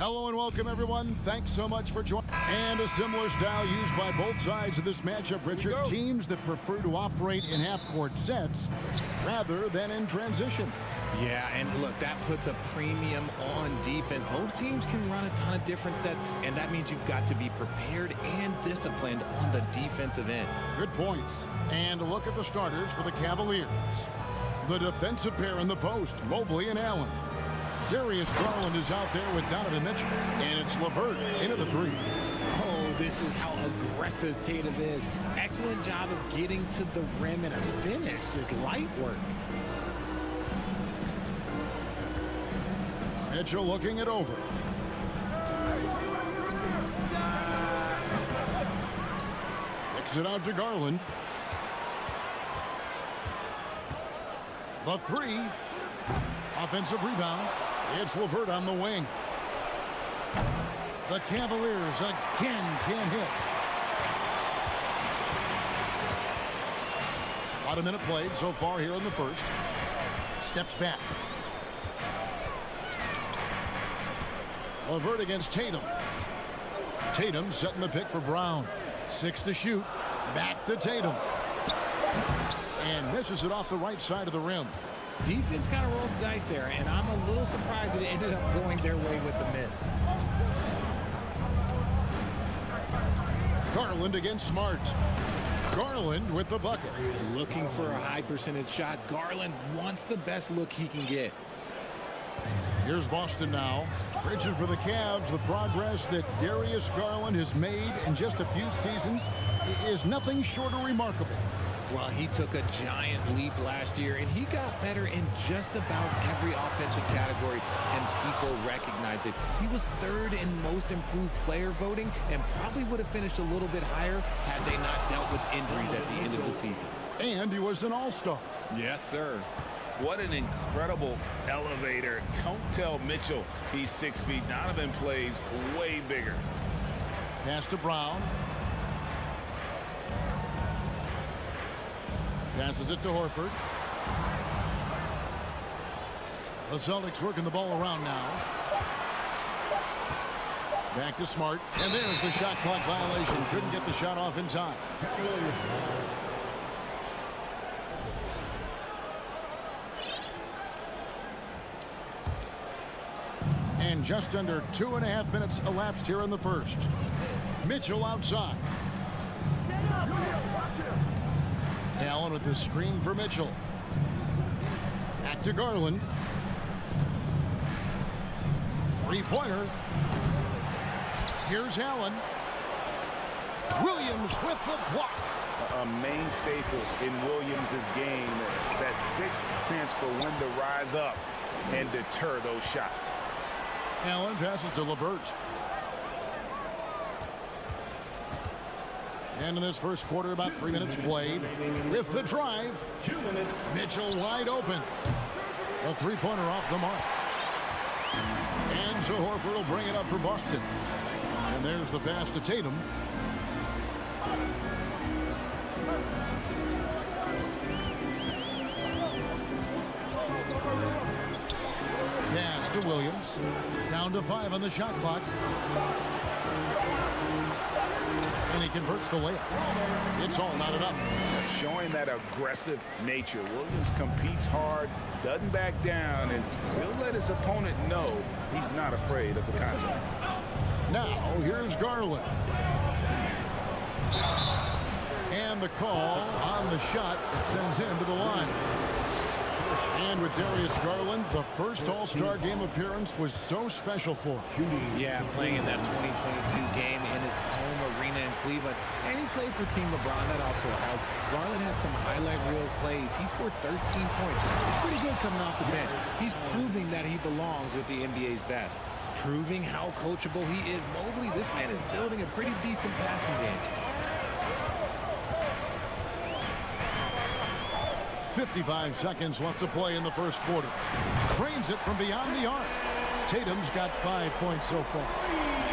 Hello and welcome, everyone. Thanks so much for joining. And a similar style used by both sides of this matchup, Richard. Teams that prefer to operate in half-court sets rather than in transition.
Yeah, and look, that puts a premium on defense. Both teams can run a ton of different sets, and that means you've got to be prepared and disciplined on the defensive end.
Good points. And a look at the starters for the Cavaliers. The defensive pair in the post, Mobley and Allen. Darius Garland is out there with Donovan Mitchell, and it's LeVert into the three.
Oh, this is how aggressive Tatum is. Excellent job of getting to the rim and a finish, just light work.
Mitchell looking it over. Kicks it out to Garland. The three. Offensive rebound. It's LeVert on the wing. The Cavaliers again can't hit. About a minute played so far here in the first. Steps back. LeVert against Tatum. Tatum setting the pick for Brown. 6 to shoot. Back to Tatum. And misses it off the right side of the rim.
Defense kind of rolled the dice there, and I'm a little surprised that it ended up going their way with the miss.
Garland against Smart. Garland with the bucket.
Looking for a high percentage shot. Garland wants the best look he can get.
Here's Boston now. Bridging for the Cavs. The progress that Darius Garland has made in just a few seasons is nothing short of remarkable.
Well, he took a giant leap last year, and he got better in just about every offensive category, and people recognized it. He was third in most improved player voting and probably would have finished a little bit higher had they not dealt with injuries at the end of the season.
And he was an all-star.
Yes, sir.
What an incredible elevator. Don't tell Mitchell he's 6 feet. Donovan plays way bigger.
Pass to Brown. Passes it to Horford. The Celtics working the ball around now. Back to Smart. And there's the shot clock violation. Couldn't get the shot off in time. And just under 2.5 minutes elapsed here in the first. Mitchell outside. Allen with the screen for Mitchell. Back to Garland. Three-pointer. Here's Allen. Williams with the block.
A main staple in Williams' game, that sixth sense for when to rise up and deter those shots.
Allen passes to LeVert. And in this first quarter, about 3 minutes played. With the drive, Mitchell wide open. A three-pointer off the mark. And so Horford will bring it up for Boston. And there's the pass to Tatum. Pass to Williams. Down to 5 on the shot clock. And he converts the layup. It's all knotted up.
Showing that aggressive nature. Williams competes hard, doesn't back down, and he'll let his opponent know he's not afraid of the contact.
Now, here's Garland. And the call on the shot that sends him to the line. And with Darius Garland, the first All-Star game appearance was so special for him.
Yeah, playing in that 2022 game in his home arena in Cleveland. And he played for Team LeBron. That also helped. Garland had some highlight reel plays. He scored 13 points. He's pretty good coming off the bench. He's proving that he belongs with the NBA's best. Proving how coachable he is. Mobley, this man is building a pretty decent passing game.
55 seconds left to play in the first quarter. Cranes it from beyond the arc. Tatum's got 5 points so far.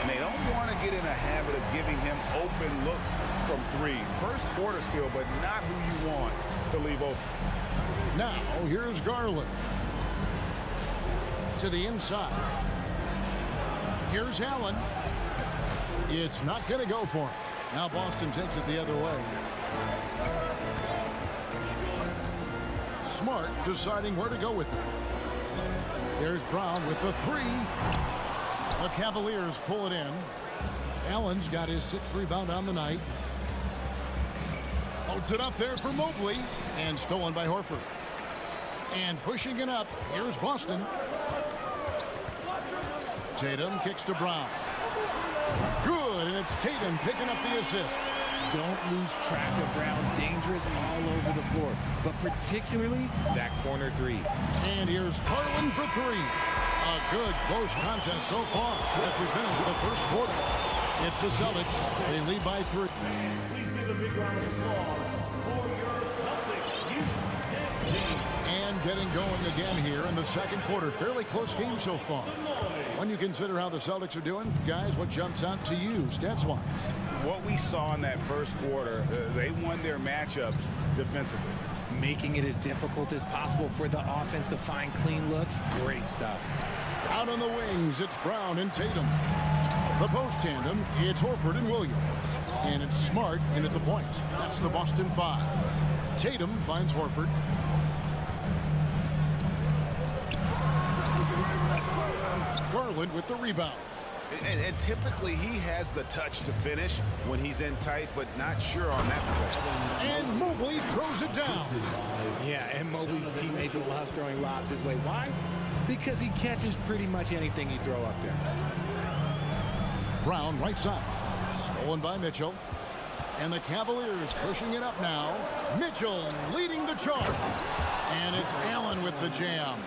And they don't want to get in a habit of giving him open looks from three. First quarter still, but not who you want to leave open.
Now, here's Garland. To the inside. Here's Allen. It's not going to go for him. Now Boston takes it the other way. Smart deciding where to go with it. There's Brown with the three. The Cavaliers pull it in. Allen's got his 6th rebound on the night. Holds it up there for Mobley. And stolen by Horford. And pushing it up, here's Boston. Tatum kicks to Brown. Good, and it's Tatum picking up the assist.
Don't lose track of Brown. Dangerous all over the floor, but particularly that corner three.
And here's Garland for three. A good close contest so far as we finish the first quarter. It's the Celtics. They lead by 3.
Please give a big round of applause for your Celtics youth team.
And getting going again here in the second quarter. Fairly close game so far. When you consider how the Celtics are doing, guys, what jumps out to you stats-wise?
What we saw in that first quarter, they won their matchups defensively.
Making it as difficult as possible for the offense to find clean looks. Great stuff.
Out on the wings, it's Brown and Tatum. The post tandem, it's Horford and Williams. And it's Smart in at the point. That's the Boston 5. Tatum finds Horford. Garland with the rebound.
And typically he has the touch to finish when he's in tight, but not sure on that possession.
And Mobley throws it down.
Yeah, and Mobley's teammates love throwing lobs his way. Why? Because he catches pretty much anything you throw up there.
Brown right side. Stolen by Mitchell. And the Cavaliers pushing it up now. Mitchell leading the charge. And it's Allen with the jam.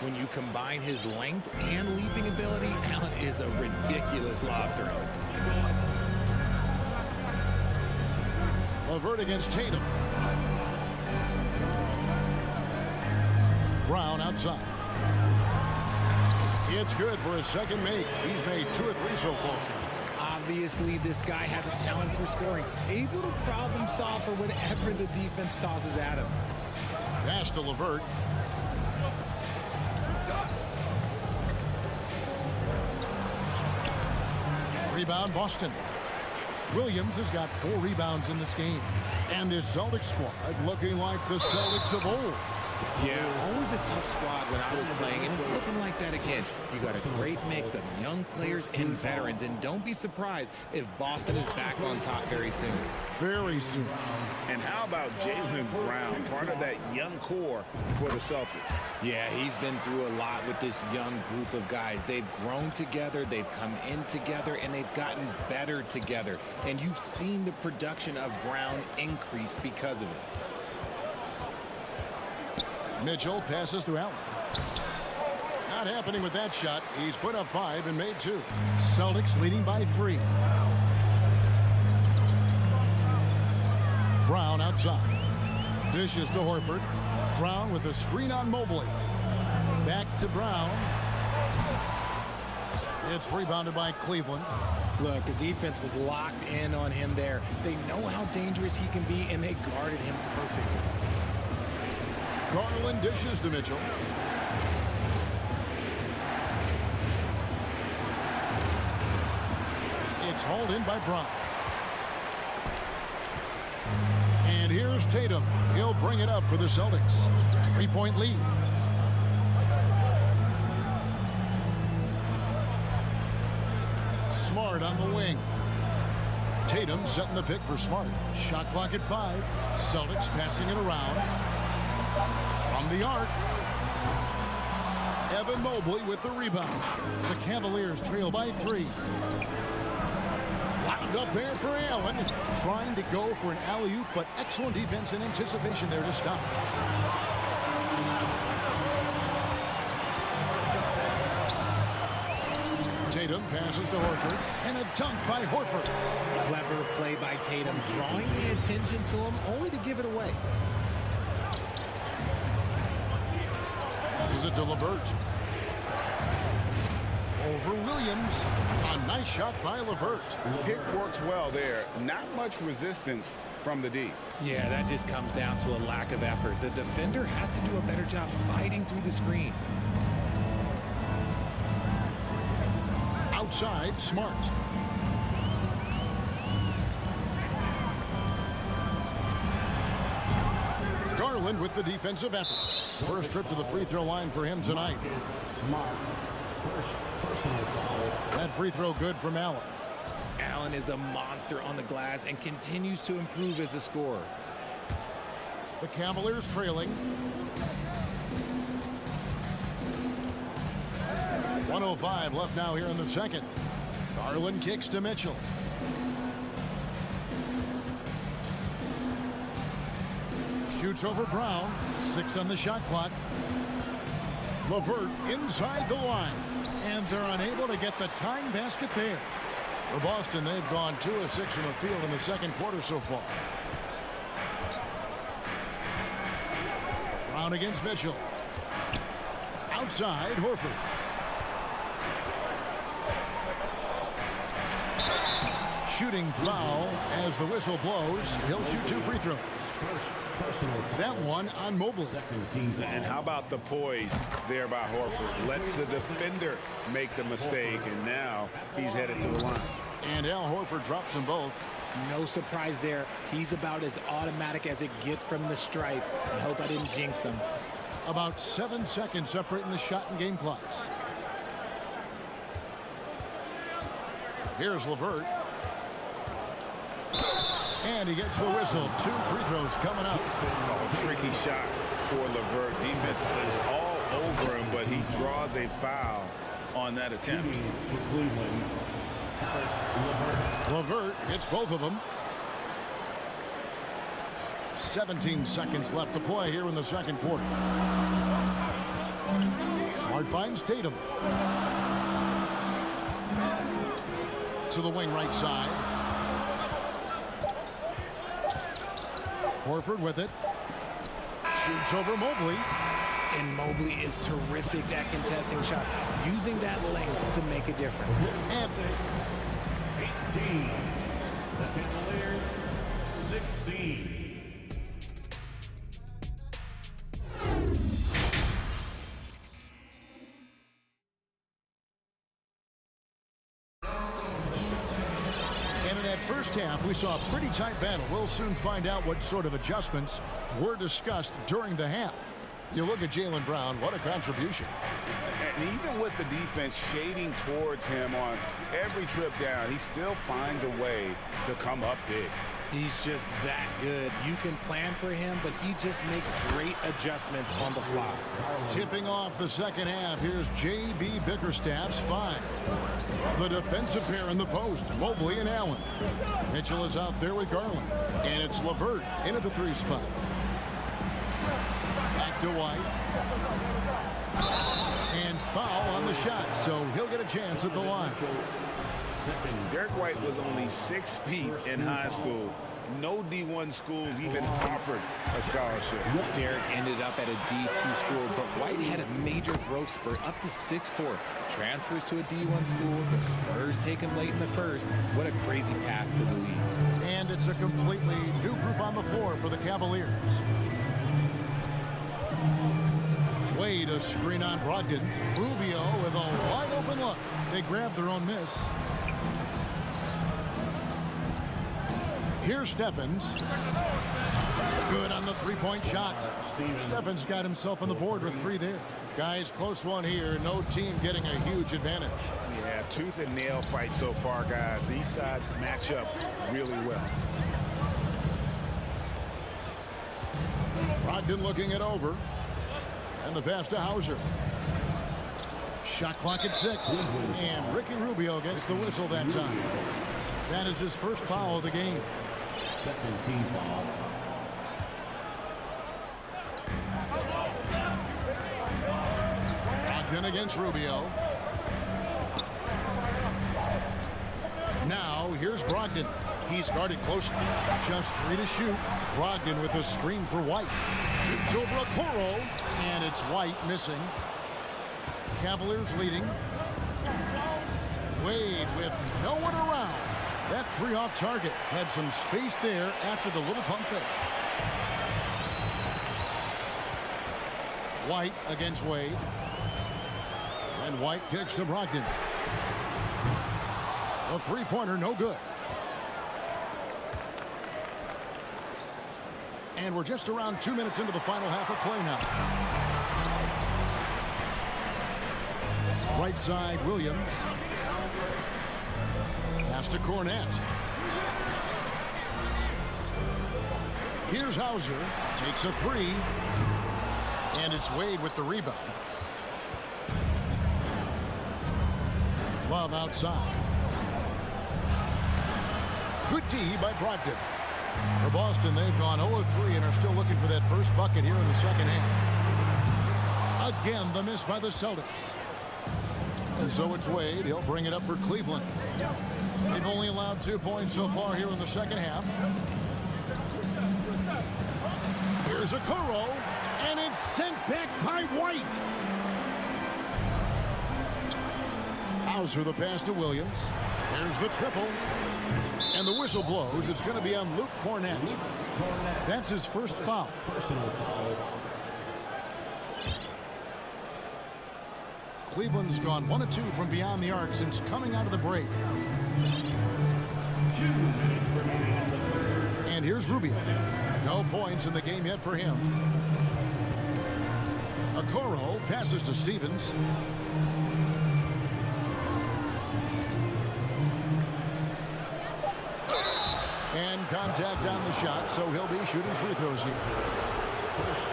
When you combine his length and leaping ability, Allen is a ridiculous lob throw.
LeVert against Tatum. Brown outside. It's good for his second make. He's made 2 or 3 so far.
Obviously, this guy has a talent for scoring. Able to problem solve for whatever the defense tosses at him.
Pass to LeVert. Rebound, Boston. Williams has got 4 rebounds in this game. And this Celtics squad looking like the Celtics of old.
Yeah, always a tough squad when I was playing, and it's looking like that again. You got a great mix of young players and veterans, and don't be surprised if Boston is back on top very soon.
Very soon.
And how about Jaylen Brown, part of that young core for the Celtics?
Yeah, he's been through a lot with this young group of guys. They've grown together, they've come in together, and they've gotten better together. And you've seen the production of Brown increase because of it.
Mitchell passes to Allen. Not happening with that shot. He's put up 5 and made 2. Celtics leading by 3. Brown outside. Dishes to Horford. Brown with a screen on Mobley. Back to Brown. It's rebounded by Cleveland.
Look, the defense was locked in on him there. They know how dangerous he can be, and they guarded him perfectly.
Garland dishes to Mitchell. It's hauled in by Brown. And here's Tatum. He'll bring it up for the Celtics. 3-point lead. Smart on the wing. Tatum setting the pick for Smart. Shot clock at 5. Celtics passing it around. From the arc. Evan Mobley with the rebound. The Cavaliers trail by 3. Wound up there for Allen. Trying to go for an alley-oop, but excellent defense and anticipation there to stop. Tatum passes to Horford. And a dunk by Horford.
Clever play by Tatum, drawing the attention to him, only to give it away.
Passes it to LeVert. Over Williams. A nice shot by LeVert.
Pick works well there. Not much resistance from the D.
Yeah, that just comes down to a lack of effort. The defender has to do a better job fighting through the screen.
outside, Smart. Garland with the defensive effort. First trip to the free throw line for him tonight.
Smart. First personal foul.
That free throw good from Allen.
Allen is a monster on the glass and continues to improve as a scorer.
The Cavaliers trailing. 1:05 left now here in the second. Garland kicks to Mitchell. Shoots over Brown. 6 on the shot clock. LeVert inside the line. And they're unable to get the tying basket there. For Boston, they've gone 2 of 6 from the field in the second quarter so far. Brown against Mitchell. Outside, Horford. Shooting foul as the whistle blows. He'll shoot 2 free throws. That one on Mobley.
And how about the poise there by Horford? Lets the defender make the mistake, and now he's headed to the line.
And Al Horford drops them both.
No surprise there. He's about as automatic as it gets from the stripe. I hope I didn't jinx him.
About 7 seconds separating the shot and game clocks. Here's LeVert. And he gets the whistle. 2 free throws coming up.
Oh, tricky shot for LeVert. Defense is all over him, but he draws a foul on that attempt.
For Cleveland.
LeVert hits both of them. 17 seconds left to play here in the second quarter. Smart finds Tatum. To the wing right side. Horford with it. Shoots over Mobley.
And Mobley is terrific at contesting shots, using that length to make a difference.
And
18. The Cavaliers, 16.
in that first half, we saw a pretty tight battle. We'll soon find out what sort of adjustments were discussed during the half. You look at Jaylen Brown, what a contribution.
And even with the defense shading towards him on every trip down, he still finds a way to come up big.
He's just that good. You can plan for him, but he just makes great adjustments on the fly.
Tipping off the second half, here's J.B. Bickerstaff's 5. The defensive pair in the post, Mobley and Allen. Mitchell is out there with Garland. And it's LeVert in at the 3 spot. Back to White. And foul on the shot, so he'll get a chance at the line.
Derek White was only 6 feet in high school. No D1 schools even offered a scholarship.
Derek ended up at a D2 school, but White had a major growth spurt up to 6'4". Transfers to a D1 school. The Spurs take him late in the first. What a crazy path to the league.
And it's a completely new group on the floor for the Cavaliers. Wade, a screen on Brogdon. Rubio with a wide open look. They grab their own miss. Here's Steffens. Good on the three-point shot. Steffens got himself on the board with 3 there. Guys, close one here. No team getting a huge advantage.
Yeah, tooth and nail fight so far, guys. These sides match up really well.
Brogdon looking it over. And the pass to Hauser. Shot clock at 6. And Ricky Rubio gets the whistle that time. That is his first foul of the game.
Second team foul.
Brogdon against Rubio. Now here's Brogdon. He's guarded closely. Just 3 to shoot. Brogdon with a screen for White. Shoots over Okoro. And it's White missing. Cavaliers leading. Wade with no one around. That 3 off target had some space there after the little pump fake. White against Wade. And White kicks to Brogdon. A three-pointer, no good. And we're just around 2 minutes into the final half of play now. Right side, Williams. Pass to Cornette. Here's Hauser. Takes a three. And it's Wade with the rebound. Love outside. Good D by Brogdon. For Boston, they've gone 0-3 and are still looking for that first bucket here in the second half. Again, the miss by the Celtics. And so it's Wade. He'll bring it up for Cleveland. They've only allowed 2 points so far here in the second half. Here's a Okoro, and it's sent back by White. Hauser the pass to Williams. There's the triple. And the whistle blows. It's going to be on Luke Cornette. That's his first foul. Cleveland's gone 1 of 2 from beyond the arc since coming out of the break. And here's Rubio. No points in the game yet for him. Okoro passes to Stevens. And contact on the shot, so he'll be shooting free throws here.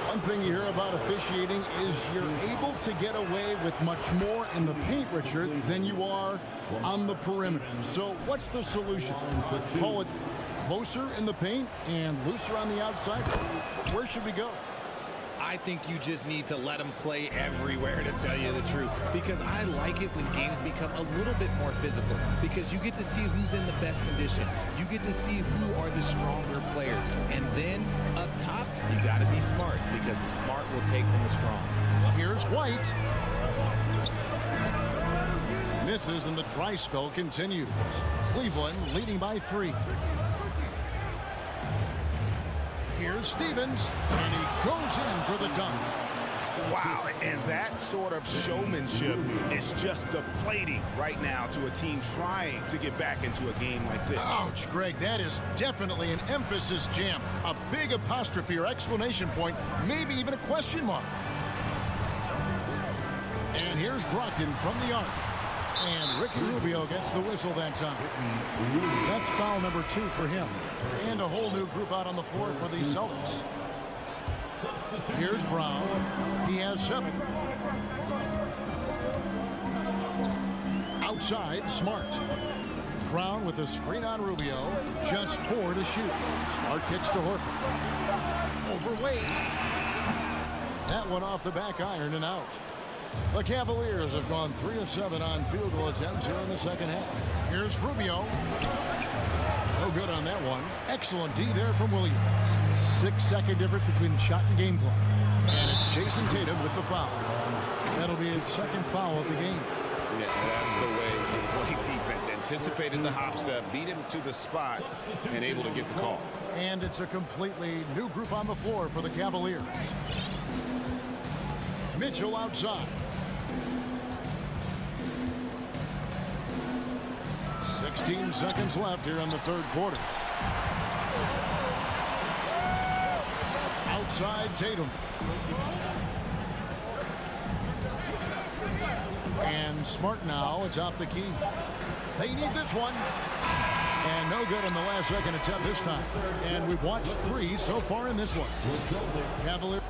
One thing you hear about officiating is you're able to get away with much more in the paint, Richard, than you are on the perimeter. So what's the solution? Call it closer in the paint and looser on the outside? Where should we go?
I think you just need to let them play everywhere, to tell you the truth, because I like it when games become a little bit more physical, because you get to see who's in the best condition. You get to see who are the stronger players. And then up top, you got to be smart, because the smart will take from the strong.
Here's White. Misses, and the dry spell continues. Cleveland leading by 3. Here's Stevens, and he goes in for the dunk.
Wow, and that sort of showmanship is just deflating right now to a team trying to get back into a game like this.
Ouch, Greg, that is definitely an emphasis jam. A big apostrophe or exclamation point, maybe even a question mark. And here's Brogdon from the arc. And Ricky Rubio gets the whistle that time. That's foul number 2 for him. And a whole new group out on the floor for the Celtics. Here's Brown. He has 7. Outside, Smart. Brown with a screen on Rubio. Just 4 to shoot. Smart kicks to Horford. Overweight. That one off the back iron and out. The Cavaliers have gone 3 of 7 on field goal attempts here in the second half. Here's Rubio. No good on that one. Excellent D there from Williams. 6-second difference between the shot and game clock. And it's Jason Tatum with the foul. That'll be his second foul of the game.
Yeah, that's the way he played defense. Anticipated the hop step, beat him to the spot, and able to get the call.
And it's a completely new group on the floor for the Cavaliers. Mitchell outside. 16 seconds left here in the third quarter. Outside Tatum. And Smart now atop the key. They need this one. And no good on the last second attempt this time. And we've watched 3 so far in this one. Cavaliers.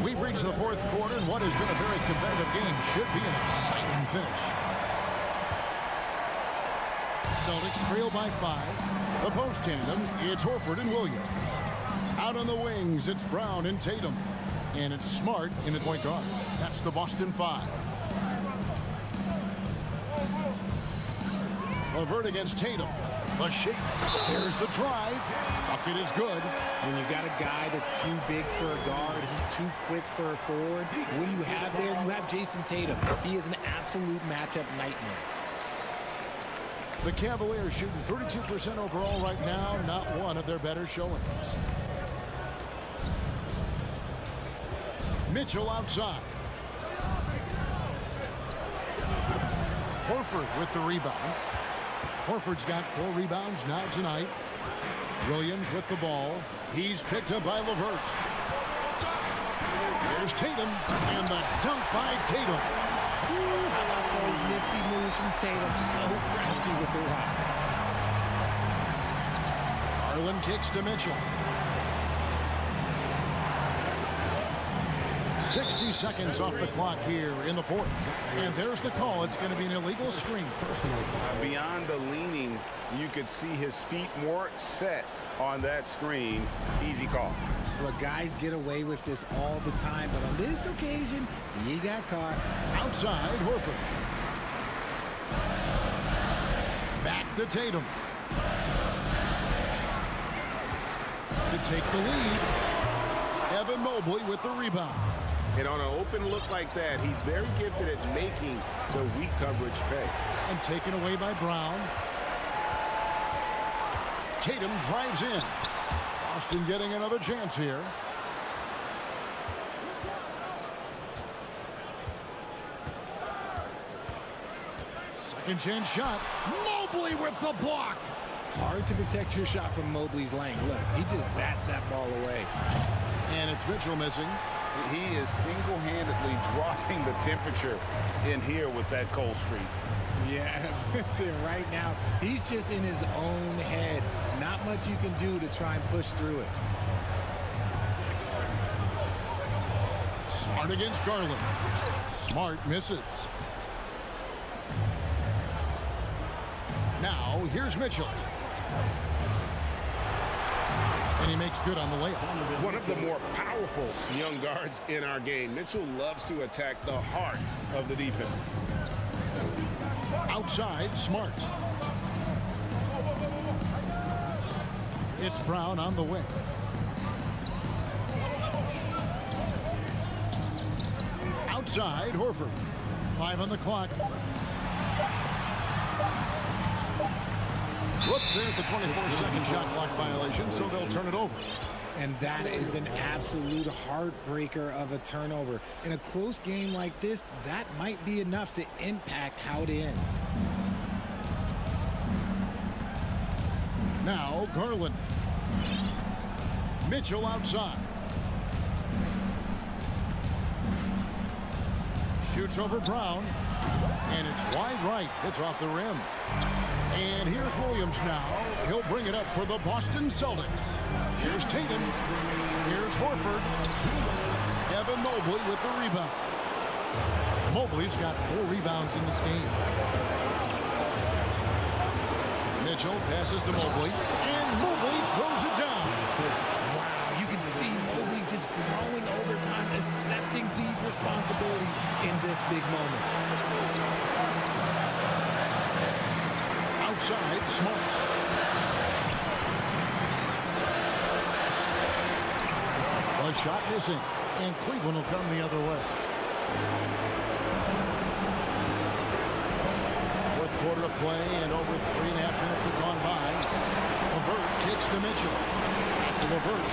We've reached the fourth quarter, and what has been a very competitive game should be an exciting finish. Celtics trail by 5. The post tandem, it's Horford and Williams. Out on the wings, it's Brown and Tatum. And it's Smart in the point guard. That's the Boston 5. Levert against Tatum. The shake. There's the drive. Bucket is good.
When you got a guy that's too big for a guard, he's too quick for a forward, what do you have there? You have Jason Tatum. He is an absolute matchup nightmare.
The Cavaliers shooting 32% overall right now. Not one of their better showings. Mitchell outside. Horford with the rebound. Horford's got 4 rebounds now tonight. Williams with the ball. He's picked up by LeVert. Here's Tatum, and the dunk by Tatum.
Ooh, how about those nifty moves from Tatum? So crafty with the rock.
Garland kicks to Mitchell. 60 seconds off the clock here in the fourth. And there's the call. It's going to be an illegal screen.
Beyond the leaning, you could see his feet more set on that screen. Easy call.
Look, guys get away with this all the time, but on this occasion, he got caught.
Outside, Horford. Back to Tatum. To take the lead, Evan Mobley with the rebound.
And on an open look like that, he's very gifted at making the weak coverage pay.
And taken away by Brown. Tatum drives in. Boston getting another chance here. Second chance shot. Mobley with the block.
Hard to protect your shot from Mobley's length. Look, he just bats that ball away.
And it's Mitchell missing.
He is single-handedly dropping the temperature in here with that cold streak.
Yeah, right now, he's just in his own head. Not much you can do to try and push through it.
Smart against Garland. Smart misses. Now, here's Mitchell. And he makes good on the layup.
One of the more powerful young guards in our game. Mitchell loves to attack the heart of the defense.
Outside, Smart. It's Brown on the way. Outside, Horford. 5 on the clock. Whoops, there's the 24-second shot clock violation, so they'll turn it over.
And that is an absolute heartbreaker of a turnover. In a close game like this, that might be enough to impact how it ends.
Now, Garland. Mitchell outside. Shoots over Brown. And it's wide right. It's off the rim. And here's Williams now. He'll bring it up for the Boston Celtics. Here's Tatum. Here's Horford. Evan Mobley with the rebound. Mobley's got 4 rebounds in this game. Mitchell passes to Mobley. And Mobley throws it down.
Wow, you can see Mobley just growing over time, accepting these responsibilities in this big moment.
Outside, Smart. A shot missing, and Cleveland will come the other way. Fourth quarter of play, and over 3.5 minutes have gone by. LeVert kicks to Mitchell. After LeVert,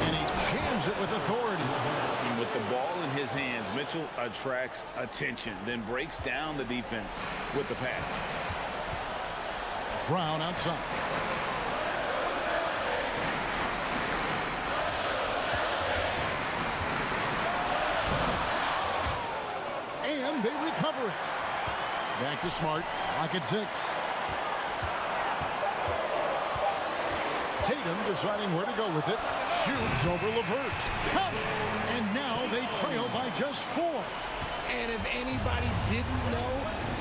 and he jams it with authority.
And with the ball in his hands, Mitchell attracts attention, then breaks down the defense with the pass.
Brown outside. And they recover it. Back to Smart. Lock at 6. Tatum deciding where to go with it. Shoots over LeVert. Cut! And now they trail by just 4.
And if anybody didn't know,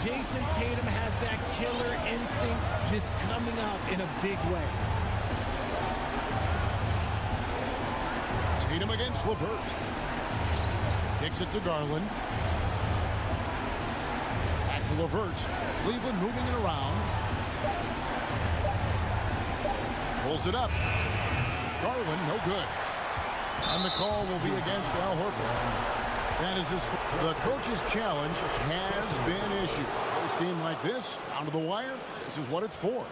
Jason Tatum has that killer instinct just coming out in a big way.
Tatum against LeVert. Kicks it to Garland. Back to LeVert. Cleveland moving it around. Pulls it up. Garland, no good. And the call will be against Al Horford. That is the coach's challenge has been issued. This game like this, down to the wire, this is what it's for.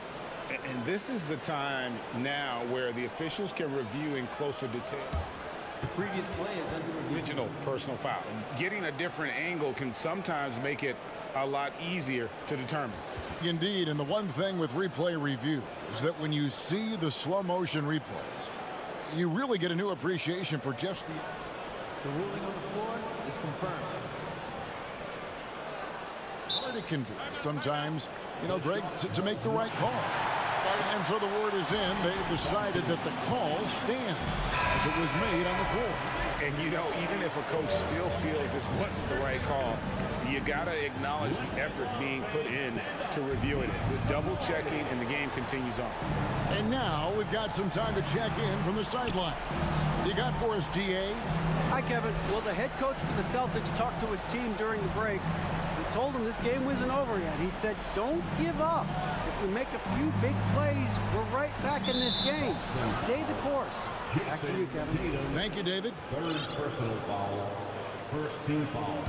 And this is the time now where the officials can review in closer detail.
The previous play is under review.
Original personal foul. Getting a different angle can sometimes make it a lot easier to determine.
Indeed, and the one thing with replay review is that when you see the slow motion replays, you really get a new appreciation for just
The ruling on the floor is confirmed.
hard it can be sometimes, Greg, to make the right call. And so the word is in. They've decided that the call stands as it was made on the floor.
And, even if a coach still feels this wasn't the right call, you got to acknowledge the effort being put in to reviewing it. With double checking, and the game continues on.
And now we've got some time to check in from the sidelines. You got for us, DA?
Hi, Kevin. Well, the head coach for the Celtics talked to his team during the break. He told them this game wasn't over yet. He said, don't give up. If we make a few big plays, we're right back in this game. Stay the course. Back to you, Kevin.
Thank you, David.
Third personal foul. First team foul.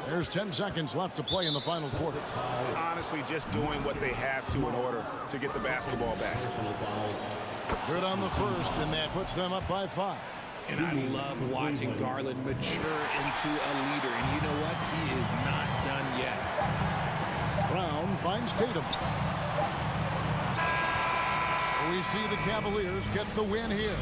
There's 10 seconds left to play in the final quarter.
Honestly, just doing what they have to in order to get the basketball back.
Good on the first, and that puts them up by 5.
And I love watching Garland mature into a leader. And you know what? He is not done yet.
Brown finds Tatum. So we see the Cavaliers get the win here.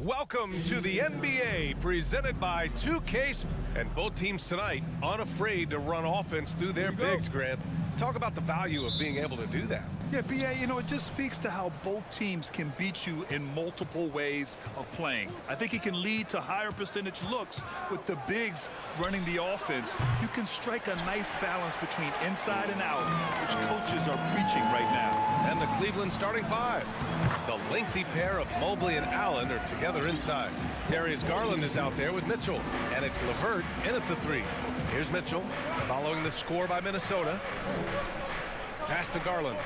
Welcome to the NBA, presented by 2K. And both teams tonight unafraid to run offense through their bigs, Grant. Talk about the value of being able to do that.
Yeah, BA, you know, it just speaks to how both teams can beat you in multiple ways of playing. I think it can lead to higher percentage looks with the bigs running the offense. You can strike a nice balance between inside and out, which coaches are preaching right now.
And the Cleveland starting five. The lengthy pair of Mobley and Allen are together inside. Darius Garland is out there with Mitchell, and it's LeVert in at the three. Here's Mitchell, following the score by Minnesota. Pass to Garland.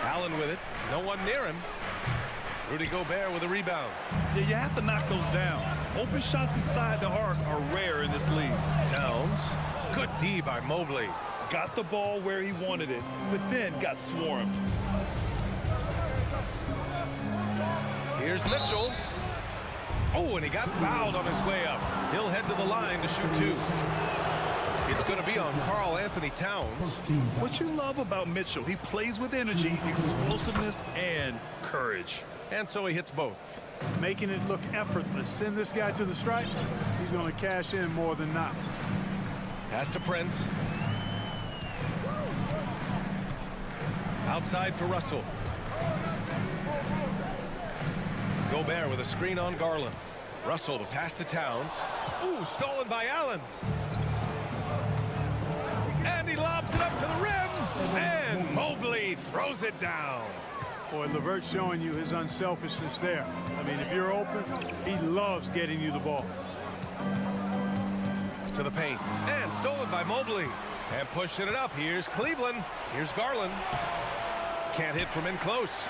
Allen with it. No one near him. Rudy Gobert with a rebound.
Yeah, you have to knock those down. Open shots inside the arc are rare in this league.
Towns. Good D by Mobley.
Got the ball where he wanted it, but then got swarmed.
Here's Mitchell. Oh, and he got fouled on his way up. He'll head to the line to shoot two. It's going to be on Karl Anthony Towns.
What you love about Mitchell, he plays with energy, explosiveness, and courage.
And so he hits both.
Making it look effortless. Send this guy to the stripe. He's going to cash in more than not.
Pass to Prince. Outside for Russell. Gobert with a screen on Garland. Russell to pass to Towns. Ooh, stolen by Allen. And he lobs it up to the rim. And Mobley throws it down.
Boy, LeVert's showing you his unselfishness there. I mean, if you're open, he loves getting you the ball.
To the paint. And stolen by Mobley. And pushing it up. Here's Cleveland. Here's Garland. Can't hit from in close.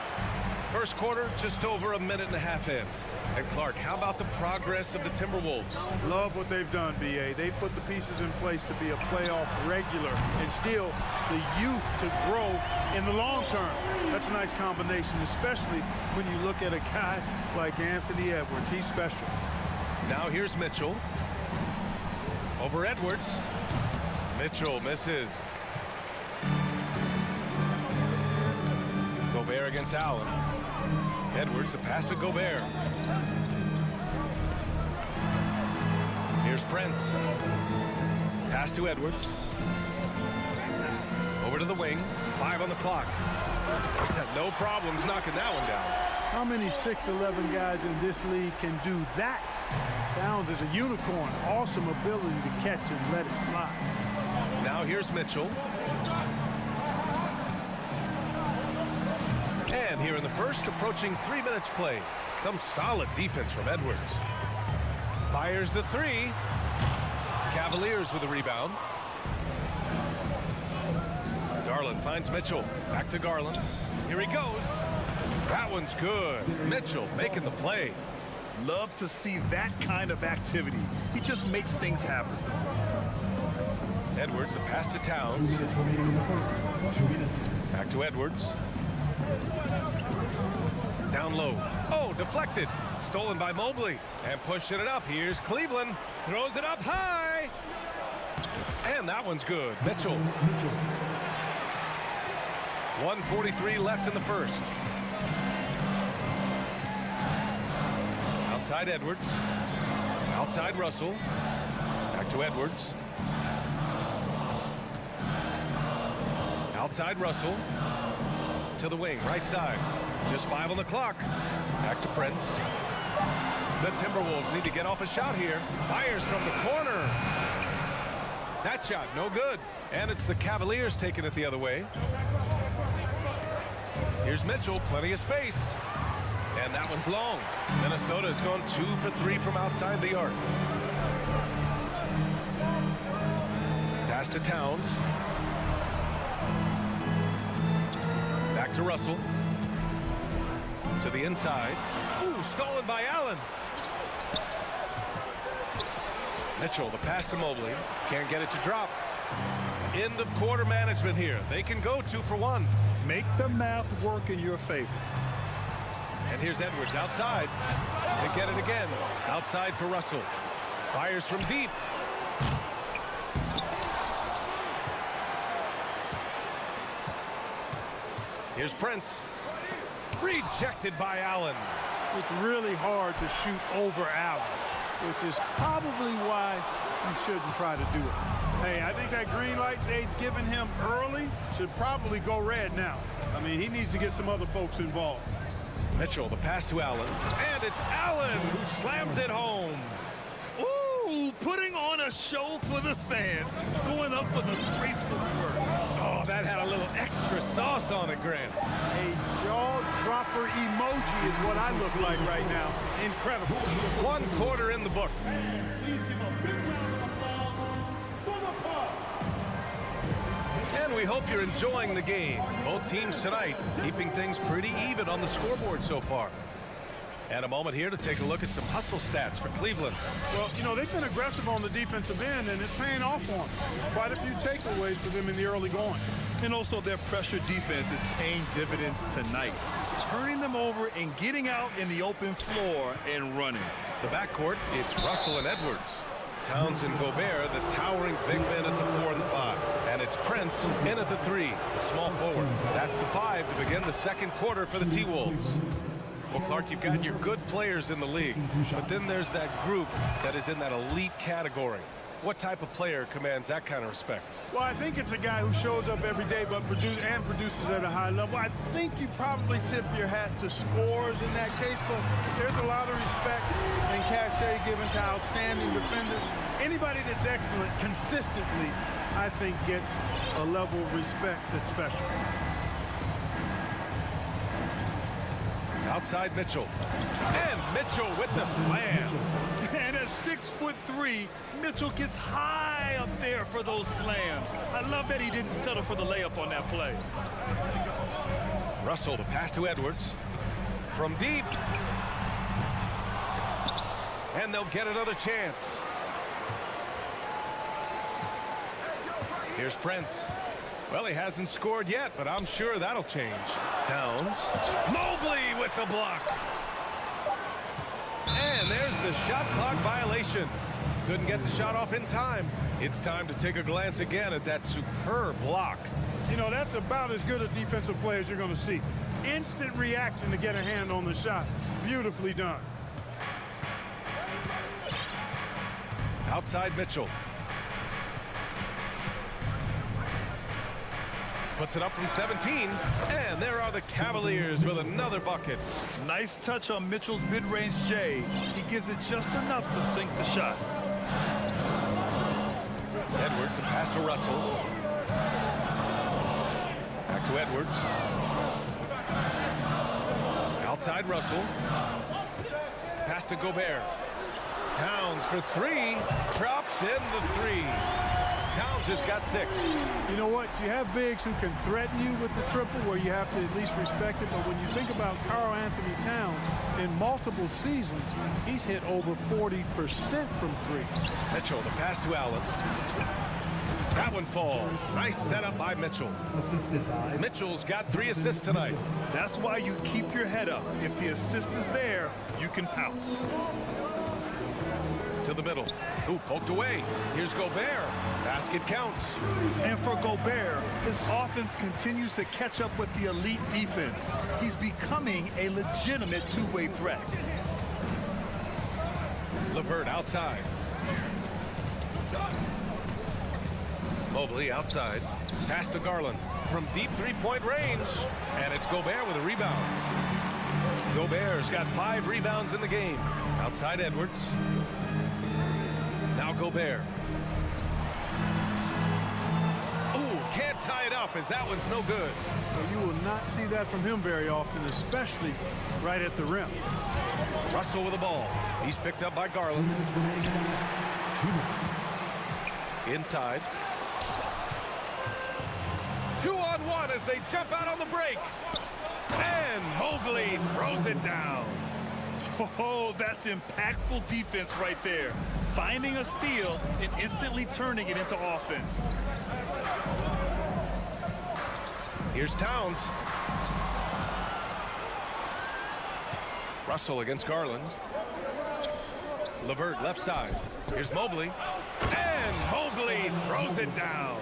First quarter, just over a minute and a half in. And Clark, how about the progress of the Timberwolves?
Love what they've done, BA. They've put the pieces in place to be a playoff regular and still the youth to grow in the long term. That's a nice combination, especially when you look at a guy like Anthony Edwards. He's special.
Now here's Mitchell. Over Edwards. Mitchell misses. Gobert against Allen. Edwards, the pass to Gobert. Here's Prince. Pass to Edwards. Over to the wing. 5 on the clock. No problems knocking that one down.
How many 6'11" guys in this league can do that? Towns is a unicorn. Awesome ability to catch and let it fly.
Now here's Mitchell. And here in the first, approaching 3 minutes played. Some solid defense from Edwards. Fires the three. Cavaliers with a rebound. Garland finds Mitchell. Back to Garland. Here he goes. That one's good. Mitchell making the play.
Love to see that kind of activity. He just makes things happen.
Edwards, the pass to Towns. Back to Edwards. Down low. Oh, deflected. Stolen by Mobley. And pushing it up. Here's Cleveland. Throws it up high. And that one's good. Mitchell. 1:43 left in the first. Outside Edwards. Outside Russell. Back to Edwards. Outside Russell. To the wing, right side. Just 5 on the clock. Back to Prince. The Timberwolves need to get off a shot here. Fires from the corner. That shot, no good. And it's the Cavaliers taking it the other way. Here's Mitchell, plenty of space. And that one's long. Minnesota has gone 2 for 3 from outside the arc. Pass to Towns. Back to Russell. To the inside. Ooh, stolen by Allen. Mitchell, the pass to Mobley. Can't get it to drop. End of quarter management here. They can go 2 for 1.
Make the math work in your favor.
And here's Edwards outside. They get it again. Outside for Russell. Fires from deep. Here's Prince. Rejected by Allen.
It's really hard to shoot over Allen, which is probably why you shouldn't try to do it. Hey, I think that green light they'd given him early should probably go red now. I mean, he needs to get some other folks involved.
Mitchell, the pass to Allen. And it's Allen who slams it home.
Ooh, putting on a show for the fans. Going up for the graceful first.
Oh, that had a little extra sauce on it, Grant.
A jaw-dropper emoji is what I look like right now. Incredible.
1 quarter in the book. And we hope you're enjoying the game. Both teams tonight keeping things pretty even on the scoreboard so far. And a moment here to take a look at some hustle stats for Cleveland.
Well, you know, they've been aggressive on the defensive end, and it's paying off for them. Quite a few takeaways for them in the early going.
And also their pressure defense is paying dividends tonight. Turning them over and getting out in the open floor and running.
The backcourt, it's Russell and Edwards. Towns and Gobert, the towering big men at the 4 and the 5. And it's Prince in at the 3, the small forward. That's the 5 to begin the second quarter for the T-Wolves. Well, Clark, you've got your good players in the league, but then there's that group that is in that elite category. What type of player commands that kind of respect?
Well, I think it's a guy who shows up every day but produces at a high level. I think you probably tip your hat to scores in that case, but there's a lot of respect and cachet given to outstanding defenders. Anybody that's excellent consistently, I think, gets a level of respect that's special.
Outside Mitchell. And Mitchell with the slam.
And at 6'3", Mitchell gets high up there for those slams. I love that he didn't settle for the layup on that play.
Russell, the pass to Edwards. From deep. And they'll get another chance. Here's Prince. Well, he hasn't scored yet, but I'm sure that'll change. Towns. Mobley with the block. And there's the shot clock violation. Couldn't get the shot off in time. It's time to take a glance again at that superb block.
You know, that's about as good a defensive play as you're going to see. Instant reaction to get a hand on the shot. Beautifully done.
Outside Mitchell. Puts it up from 17, and there are the Cavaliers with another bucket.
Nice touch on Mitchell's mid-range J. He gives it just enough to sink the shot.
Edwards, a pass to Russell. Back to Edwards. Outside Russell. Pass to Gobert. Towns for 3. Drops in the 3. Towns has got 6.
You know what? You have bigs who can threaten you with the triple where you have to at least respect it. But when you think about Karl Anthony Towns, in multiple seasons, he's hit over 40% from 3.
Mitchell, the pass to Allen. That one falls. Nice setup by Mitchell. Mitchell's got 3 assists tonight.
That's why you keep your head up. If the assist is there, you can pounce.
To the middle. Ooh, poked away. Here's Gobert. Basket counts.
And for Gobert, his offense continues to catch up with the elite defense. He's becoming a legitimate two-way threat.
LeVert outside. Mobley outside. Pass to Garland from deep three-point range. And it's Gobert with a rebound. Gobert's got 5 rebounds in the game. Outside Edwards. Now Gobert. Ooh, can't tie it up as that one's no good.
Well, you will not see that from him very often, especially right at the rim.
Russell with the ball. He's picked up by Garland. Inside. 2-on-1 as they jump out on the break. And Mobley throws it down.
Oh, that's impactful defense right there. Finding a steal and instantly turning it into offense.
Here's Towns. Russell against Garland. LeVert left side. Here's Mobley. And Mobley throws it down.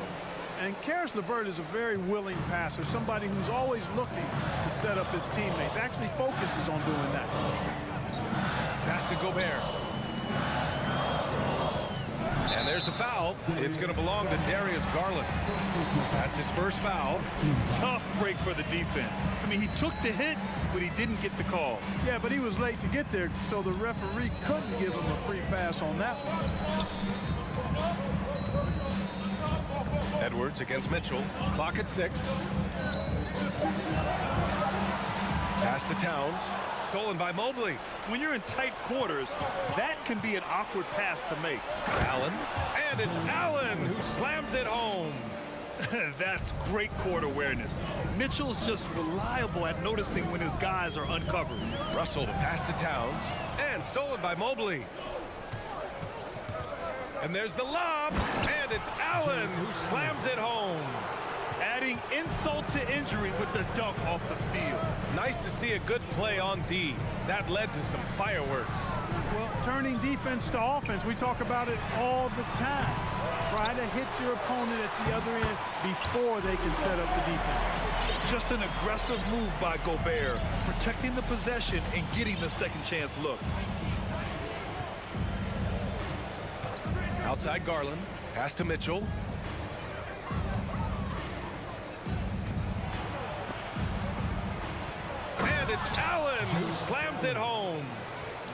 And Karis LeVert is a very willing passer, somebody who's always looking to set up his teammates, actually focuses on doing that.
Pass to Gobert. And there's the foul. It's going to belong to Darius Garland. That's his first foul.
Tough break for the defense. I mean, he took the hit, but he didn't get the call.
Yeah, but he was late to get there, so the referee couldn't give him a free pass on that one.
Edwards against Mitchell. Clock at 6. Pass to Towns. Stolen by Mobley.
When you're in tight quarters, that can be an awkward pass to make.
Allen. And it's Allen who slams it home.
That's great court awareness. Mitchell's just reliable at noticing when his guys are uncovered.
Russell to pass to Towns. And stolen by Mobley. And there's the lob. And it's Allen who slams it home.
Adding insult to injury with the dunk off the steal.
Nice to see a good play on D. That led to some fireworks.
Well, turning defense to offense, we talk about it all the time. Try to hit your opponent at the other end before they can set up the defense.
Just an aggressive move by Gobert, protecting the possession and getting the second chance look.
Outside Garland. Pass to Mitchell. And it's Allen who slams it home.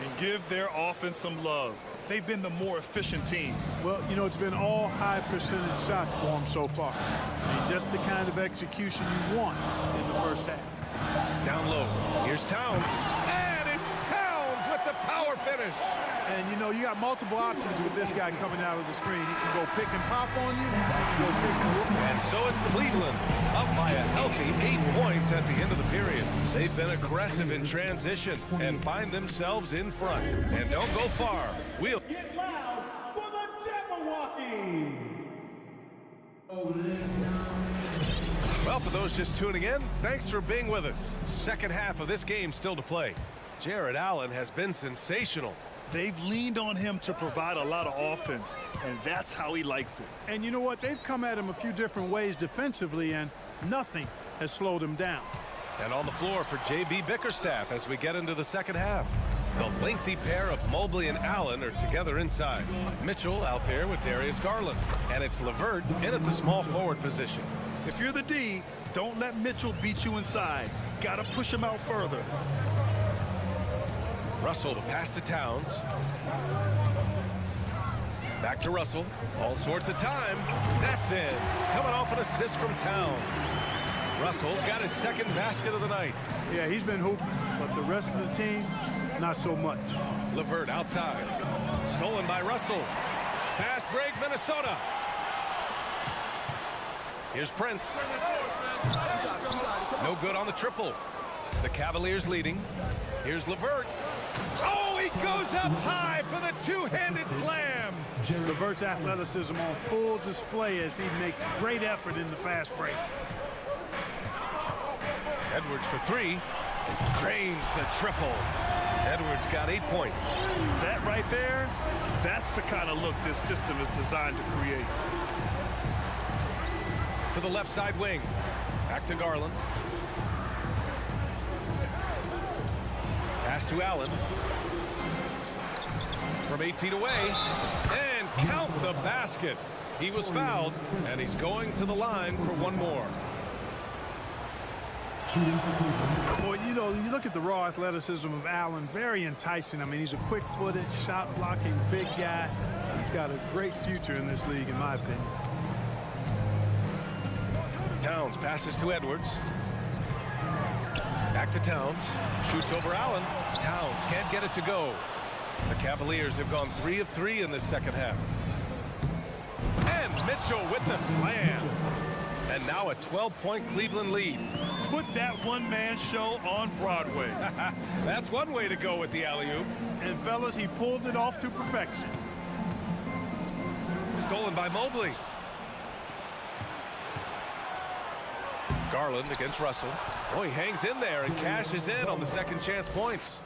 And give their offense some love. They've been the more efficient team.
Well, you know, it's been all high percentage shots for them so far. I mean, just the kind of execution you want in the first half.
Down low. Here's Towns. And it's Towns with the power finish.
And, you know, you got multiple options with this guy coming out of the screen. He can go pick and pop on you. He can go pick and whoop.
And so it's Cleveland, up by a healthy 8 points at the end of the period. They've been aggressive in transition and find themselves in front. And don't go far. We'll
Get loud for the Jabberwockies!
Well, for those just tuning in, thanks for being with us. Second half of this game still to play. Jared Allen has been sensational.
They've leaned on him to provide a lot of offense, and that's how he likes it.
And you know what? They've come at him a few different ways defensively, and nothing has slowed him down.
And on the floor for J.B. Bickerstaff as we get into the second half. The lengthy pair of Mobley and Allen are together inside. Mitchell out there with Darius Garland. And it's LeVert in at the small forward position.
If you're the D, don't let Mitchell beat you inside. Got to push him out further.
Russell to pass to Towns. Back to Russell. All sorts of time. That's in. Coming off an assist from Towns. Russell's got his second basket of the night.
Yeah, he's been hooping, but the rest of the team, not so much.
LeVert outside. Stolen by Russell. Fast break, Minnesota. Here's Prince. No good on the triple. The Cavaliers leading. Here's LeVert. Oh, he goes up high for the two-handed slam.
LeVert's athleticism on full display as he makes great effort in the fast break.
Edwards for three. Drains the triple. Edwards got 8 points.
That right there, that's the kind of look this system is designed to create.
To the left side wing. Back to Garland. Pass to Allen. From 8 feet away. And count the basket. He was fouled, and he's going to the line for one more.
Well, you know, you look at the raw athleticism of Allen, very enticing. I mean, he's a quick-footed, shot-blocking, big guy. He's got a great future in this league, in my opinion.
Towns passes to Edwards. Back to Towns. Shoots over Allen. Towns can't get it to go. The Cavaliers have gone 3 of 3 in this second half. And Mitchell with the slam. And now a 12-point Cleveland lead.
Put that one-man show on Broadway.
That's one way to go with the alley-oop.
And, fellas, he pulled it off to perfection.
Stolen by Mobley. Garland against Russell. Oh, he hangs in there and cashes in on the second chance points.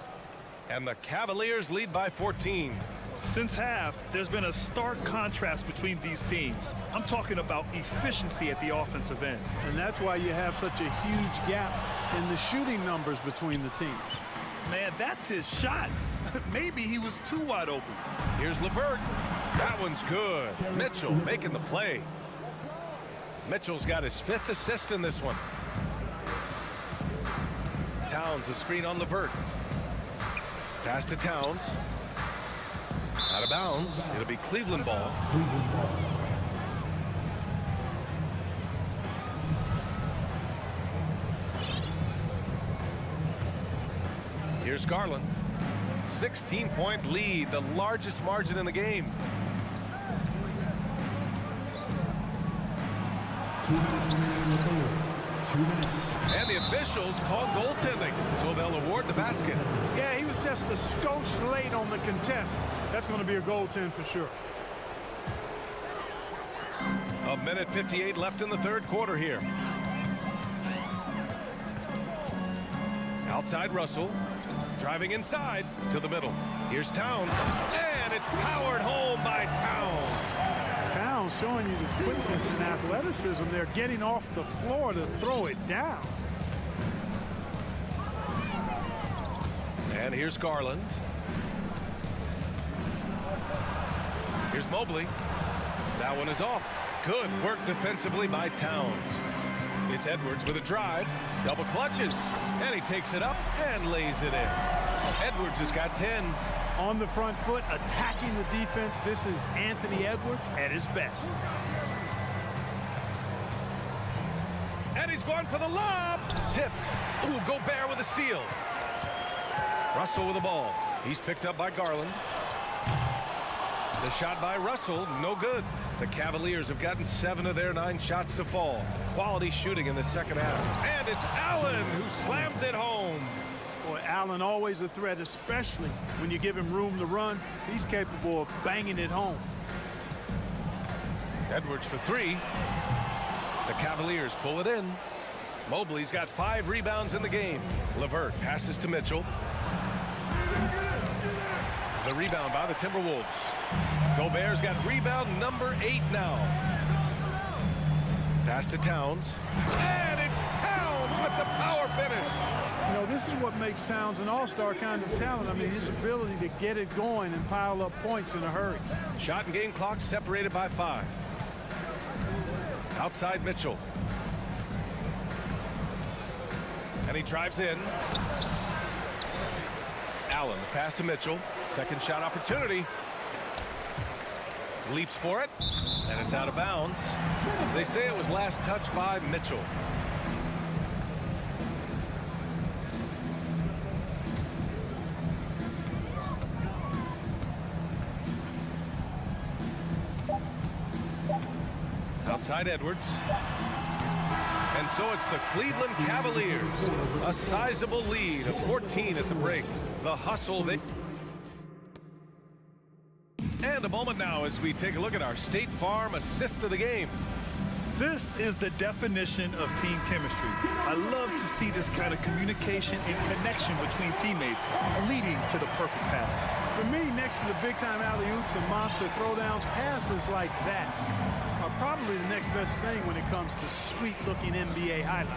And the Cavaliers lead by 14.
Since half, there's been a stark contrast between these teams. I'm talking about efficiency at the offensive end.
And that's why you have such a huge gap in the shooting numbers between the teams.
Man, that's his shot. Maybe he was too wide open.
Here's LeVert. That one's good. Mitchell making the play. Mitchell's got his 5th assist in this one. Towns, a screen on LeVert. Pass to Towns. Out of bounds. It'll be Cleveland ball. Here's Garland. 16-point lead, the largest margin in the game. And the officials call goaltending, so they'll award the basket.
Yeah, he was just a skosh late on the contest. That's going to be a goaltend for sure.
A minute 58 left in the third quarter here. Outside Russell. Driving inside to the middle. Here's Towns. And it's powered home by Towns.
Towns showing you the quickness and athleticism. They're getting off the floor to throw it down.
And here's Garland. Here's Mobley. That one is off. Good work defensively by Towns. It's Edwards with a drive. Double clutches. And he takes it up and lays it in. Edwards has got 10.
On the front foot, attacking the defense. This is Anthony Edwards at his best.
And he's going for the lob. Tipped. Ooh, Gobert with a steal. Russell with the ball. He's picked up by Garland. The shot by Russell, no good. The Cavaliers have gotten 7 of their 9 shots to fall. Quality shooting in the second half. And it's Allen who slams it home.
Boy, Allen always a threat, especially when you give him room to run. He's capable of banging it home.
Edwards for 3. The Cavaliers pull it in. Mobley's got 5 rebounds in the game. LeVert passes to Mitchell. The rebound by the Timberwolves. Gobert's got rebound number 8 now. Pass to Towns. And it's Towns with the power finish.
You know, this is what makes Towns an all-star kind of talent. I mean, his ability to get it going and pile up points in a hurry.
Shot and game clock separated by 5. Outside Mitchell. And he drives in. Allen, the pass to Mitchell. Second shot opportunity. Leaps for it, and it's out of bounds. They say it was last touched by Mitchell. Outside Edwards. And so it's the Cleveland Cavaliers. A sizable lead of 14 at the break. The hustle they... And a moment now as we take a look at our State Farm assist of the game.
This is the definition of team chemistry. I love to see this kind of communication and connection between teammates leading to the perfect pass.
For me, next to the big-time alley-oops and monster throwdowns, passes like that are probably the next best thing when it comes to sweet-looking NBA highlights.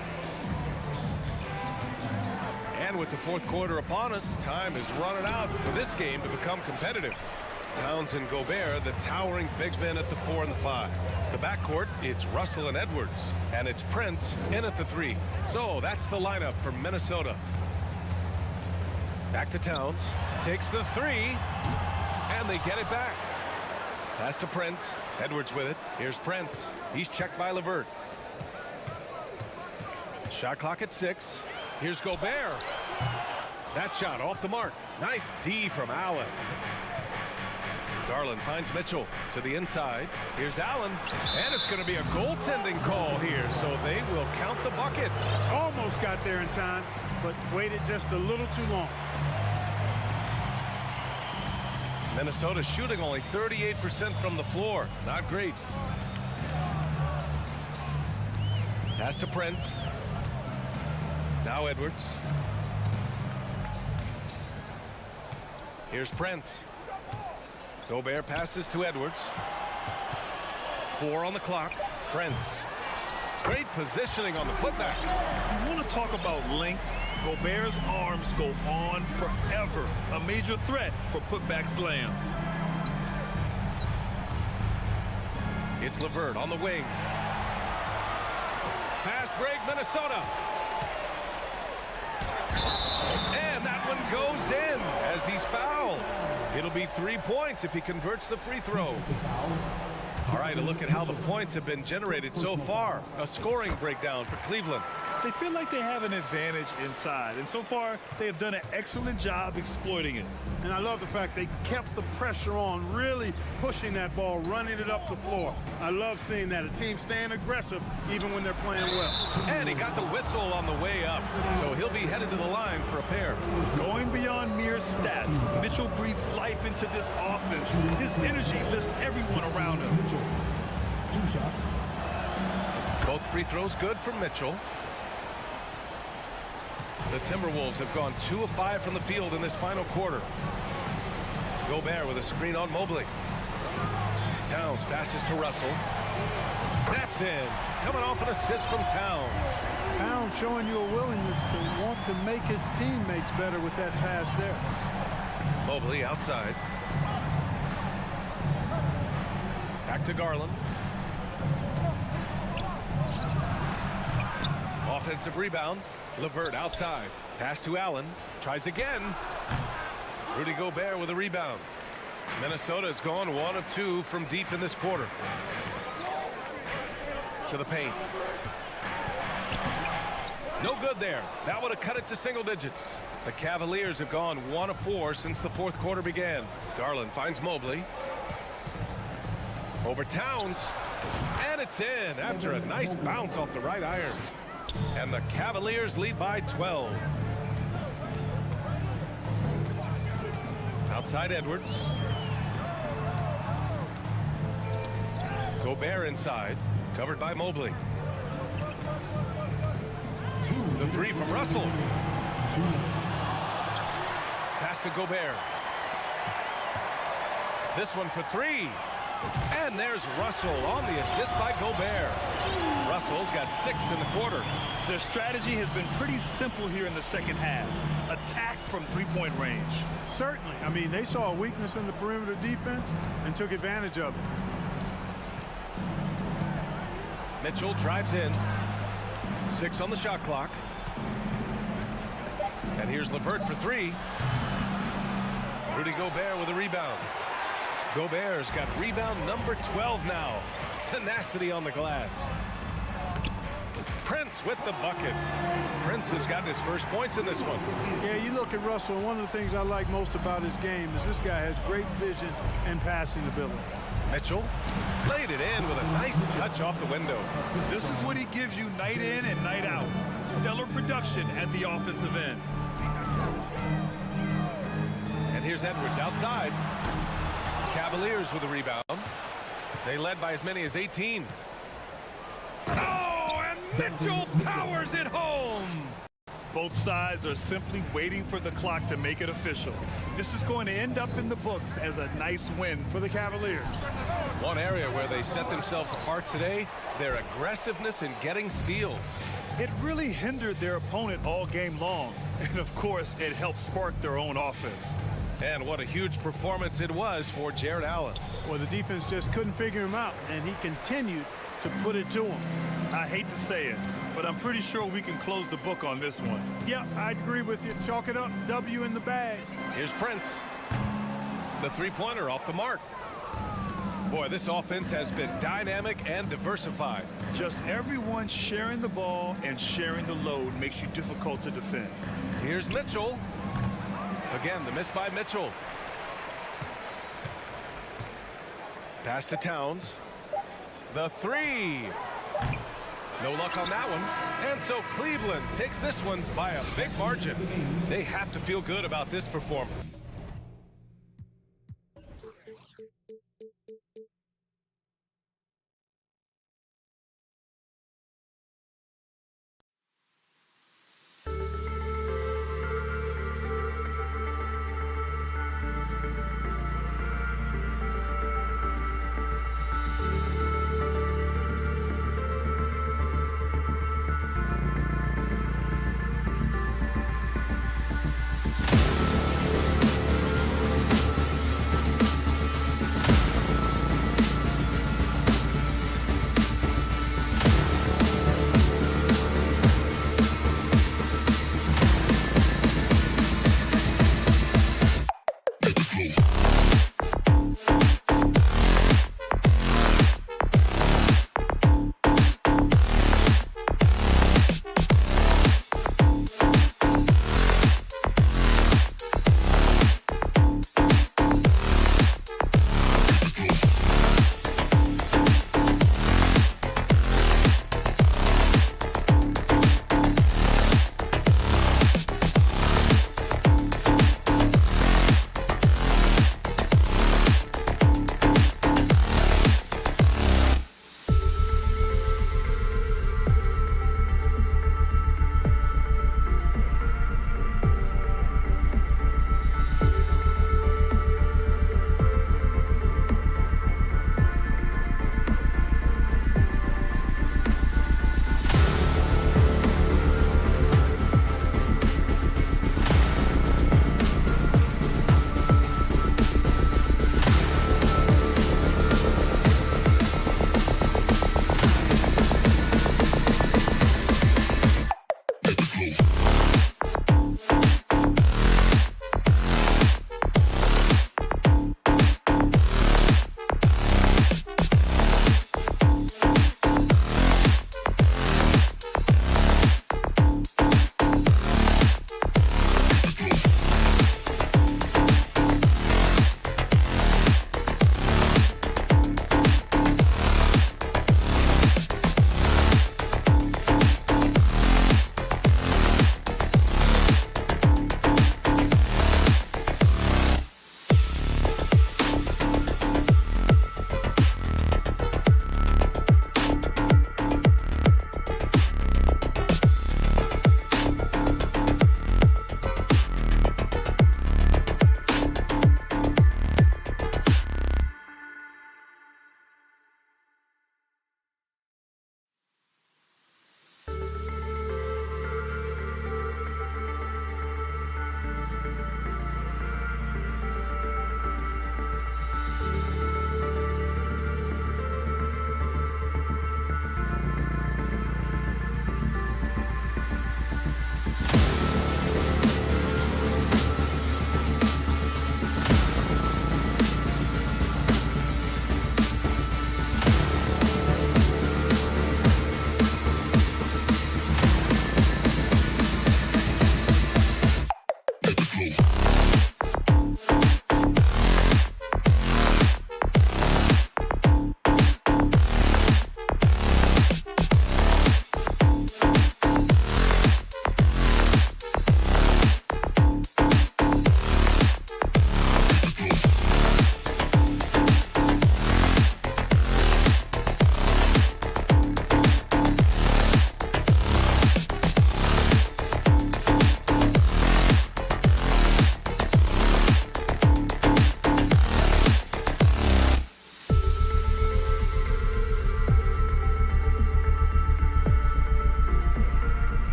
And with the fourth quarter upon us, time is running out for this game to become competitive. Towns and Gobert, the towering big men at the 4 and the 5. The backcourt, it's Russell and Edwards. And it's Prince in at the 3. So that's the lineup for Minnesota. Back to Towns. Takes the 3. And they get it back. Pass to Prince. Edwards with it. Here's Prince. He's checked by LeVert. Shot clock at 6. Here's Gobert. That shot off the mark. Nice D from Allen. Garland finds Mitchell to the inside. Here's Allen, and it's going to be a goaltending call here, so they will count the bucket.
Almost got there in time, but waited just a little too long.
Minnesota shooting only 38% from the floor. Not great. Pass to Prince. Now Edwards. Gobert passes to Edwards. 4 on the clock. Prince. Great positioning on the putback.
You want to talk about length? Gobert's arms go on forever. A major threat for putback slams.
It's LeVert on the wing. Fast break, Minnesota. And that one goes in as he's fouled. It'll be 3 points if he converts the free throw. All right, a look at how the points have been generated so far. A scoring breakdown for Cleveland.
They feel like they have an advantage inside, and so far they have done an excellent job exploiting it.
And I love the fact they kept the pressure on, really pushing that ball, running it up the floor. I love seeing that. A team staying aggressive even when they're playing well.
And he got the whistle on the way up, so he'll be headed to the line for a pair.
Going beyond mere stats, Mitchell breathes life into this offense. His energy lifts everyone around him.
Both free throws good from Mitchell. The Timberwolves have gone 2 of 5 from the field in this final quarter. Gobert with a screen on Mobley. Towns passes to Russell. That's in. Coming off an assist from Towns.
Towns showing you a willingness to want to make his teammates better with that pass there.
Mobley outside. Back to Garland. Offensive rebound. LeVert outside. Pass to Allen. Tries again. Rudy Gobert with a rebound. Minnesota's gone 1 of 2 from deep in this quarter. To the paint. No good there. That would have cut it to single digits. The Cavaliers have gone 1 of 4 since the fourth quarter began. Garland finds Mobley. Over Towns. And it's in after a nice bounce off the right iron. And the Cavaliers lead by 12. Outside Edwards. Gobert inside. Covered by Mobley. The 3 from Russell. Pass to Gobert. This one for 3. And there's Russell on the assist by Gobert. Russell's got 6 in the quarter.
Their strategy has been pretty simple here in the second half. Attack from three-point range.
Certainly. I mean, they saw a weakness in the perimeter defense and took advantage of it.
Mitchell drives in. 6 on the shot clock. And here's LeVert for 3. Rudy Gobert with a rebound. Gobert's got rebound number 12 now. Tenacity on the glass. Prince with the bucket. Prince has got his first points in this one.
Yeah, you look at Russell, and one of the things I like most about his game is this guy has great vision and passing ability.
Mitchell laid it in with a nice touch off the window.
This is what he gives you night in and night out. Stellar production at the offensive end.
And here's Edwards outside. Cavaliers with a rebound. They led by as many as 18. Oh, and Mitchell powers it home.
Both sides are simply waiting for the clock to make it official. This is going to end up in the books as a nice win for the Cavaliers.
One area where they set themselves apart today, their aggressiveness in getting steals.
It really hindered their opponent all game long. And of course, it helped spark their own offense.
And what a huge performance it was for Jared Allen.
Well, the defense just couldn't figure him out, and he continued to put it to him.
I hate to say it, but I'm pretty sure we can close the book on this one.
Yeah, I agree with you. Chalk it up. W in the bag.
Here's Prince. The three-pointer off the mark. Boy, this offense has been dynamic and diversified.
Just everyone sharing the ball and sharing the load makes you difficult to defend.
Here's Mitchell. Again, the miss by Mitchell. Pass to Towns. The 3. No luck on that one. And so Cleveland takes this one by a big margin. They have to feel good about this performance.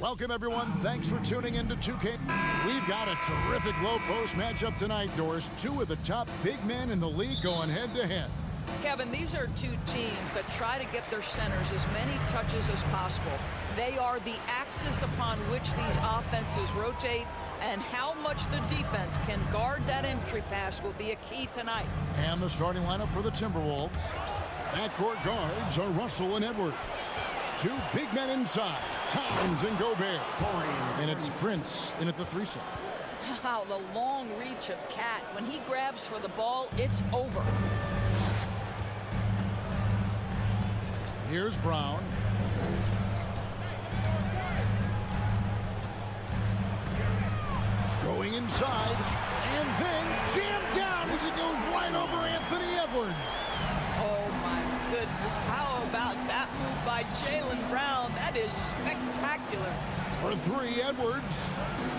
Welcome, everyone. Thanks for tuning in to 2K. We've got a terrific low post matchup tonight, Doris. Two of the top big men in the league going head-to-head.
Kevin, these are two teams that try to get their centers as many touches as possible. They are the axis upon which these offenses rotate, and how much the defense can guard that entry pass will be a key tonight.
And the starting lineup for the Timberwolves. Backcourt guards are Russell and Edwards. Two big men inside, Towns and Gobert. And it's Prince in at the 3 slot.
Wow, the long reach of Cat. When he grabs for the ball, it's over.
Here's Brown. Going inside, and then jammed down as it goes right over Anthony Edwards.
Oh, my goodness. How about that move by Jaylen Brown? That is spectacular.
For 3, Edwards.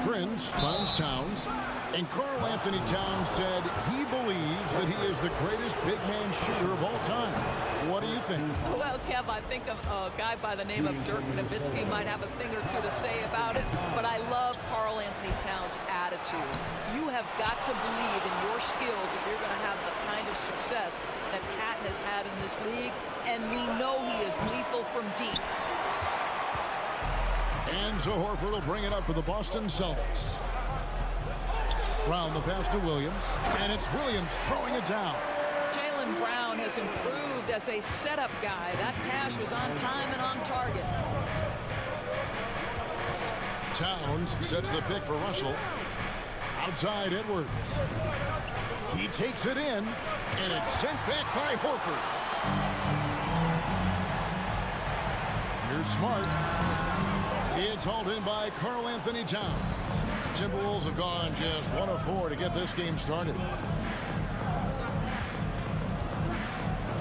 Prince finds Towns. And Karl Anthony Towns said he believes that he is the greatest big man shooter of all time. What do you think?
Well, Kev, I think a guy by the name of Dirk Nowitzki might have a thing or two to say about it, but I love Karl Anthony Towns' attitude. You have got to believe in your skills if you're going to have the kind of success that Cat has had in this league, and we know he is lethal from deep.
And so Horford will bring it up for the Boston Celtics. Brown the pass to Williams, and it's Williams throwing it down.
Jaylen Brown has improved as a setup guy. That pass was on time and on target.
Towns sets the pick for Russell. Outside Edwards. He takes it in, and it's sent back by Horford. Here's Smart. It's hauled in by Karl Anthony Towns. Timberwolves have gone just 1 of 4 to get this game started.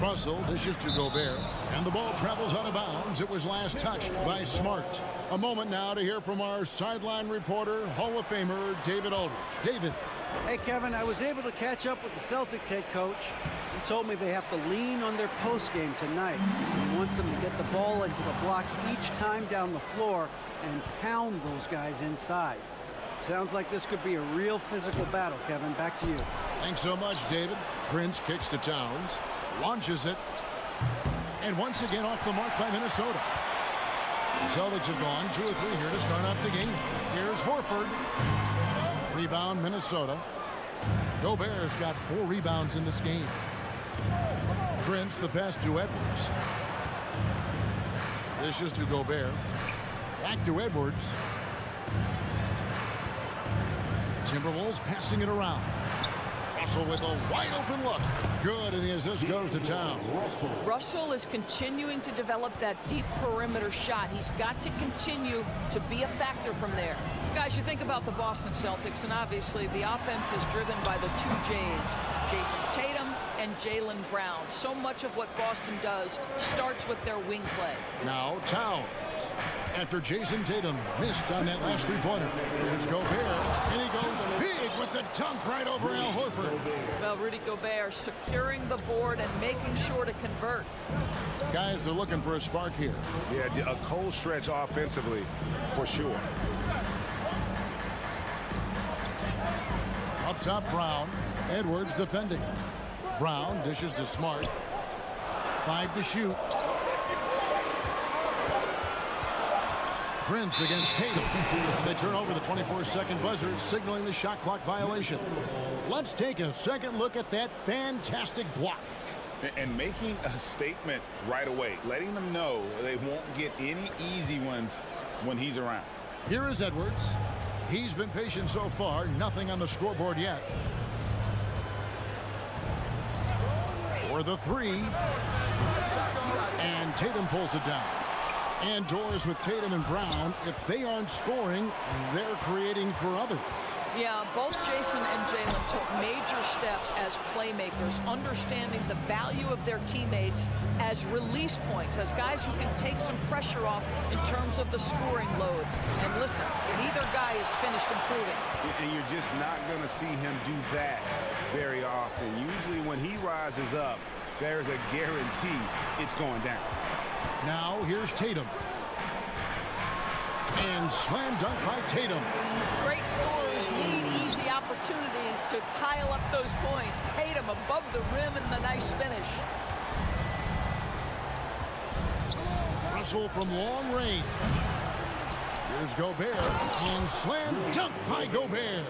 Russell dishes to Gobert, and the ball travels out of bounds. It was last touched by Smart. A moment now to hear from our sideline reporter, Hall of Famer David Aldridge. David.
Hey, Kevin, I was able to catch up with the Celtics head coach. He told me they have to lean on their post game tonight. He wants them to get the ball into the block each time down the floor and pound those guys inside. Sounds like this could be a real physical battle, Kevin. Back to you.
Thanks so much, David. Prince kicks to Towns, launches it, and once again off the mark by Minnesota. The Celtics have gone 2 or 3 here to start out the game. Here's Horford. Rebound, Minnesota. Gobert's got 4 rebounds in this game. Prince, the pass to Edwards. Dishes to Gobert. Back to Edwards. Timberwolves passing it around. Russell with a wide open look. Good, and the assist goes to Town.
Russell is continuing to develop that deep perimeter shot. He's got to continue to be a factor from there. Guys, you think about the Boston Celtics, and obviously the offense is driven by the 2 J's, Jason Tatum and Jaylen Brown. So much of what Boston does starts with their wing play.
Now Towns. After Jason Tatum missed on that last 3-pointer. Here's Gobert, and he goes big with the dunk right over Al Horford.
Well, Rudy Gobert securing the board and making sure to convert.
Guys are looking for a spark here.
Yeah, a cold stretch offensively, for sure.
Up top, Brown. Edwards defending. Brown dishes to Smart. 5 to shoot. Prince against Tatum. They turn over the 24-second buzzer, signaling the shot clock violation. Let's take a second look at that fantastic block.
And making a statement right away, letting them know they won't get any easy ones when he's around.
Here is Edwards. He's been patient so far, nothing on the scoreboard yet. For the 3. And Tatum pulls it down. And Doris with Tatum and Brown, if they aren't scoring, they're creating for others.
Yeah, both Jason and Jaylen took major steps as playmakers, understanding the value of their teammates as release points, as guys who can take some pressure off in terms of the scoring load. And listen, neither guy is finished improving.
And you're just not going to see him do that very often. Usually when he rises up, there's a guarantee it's going down.
Now here's Tatum. And slam dunk by Tatum.
Great scorers need easy opportunities to pile up those points. Tatum above the rim and the nice finish.
Russell from long range. Here's Gobert. And slam dunk by Gobert.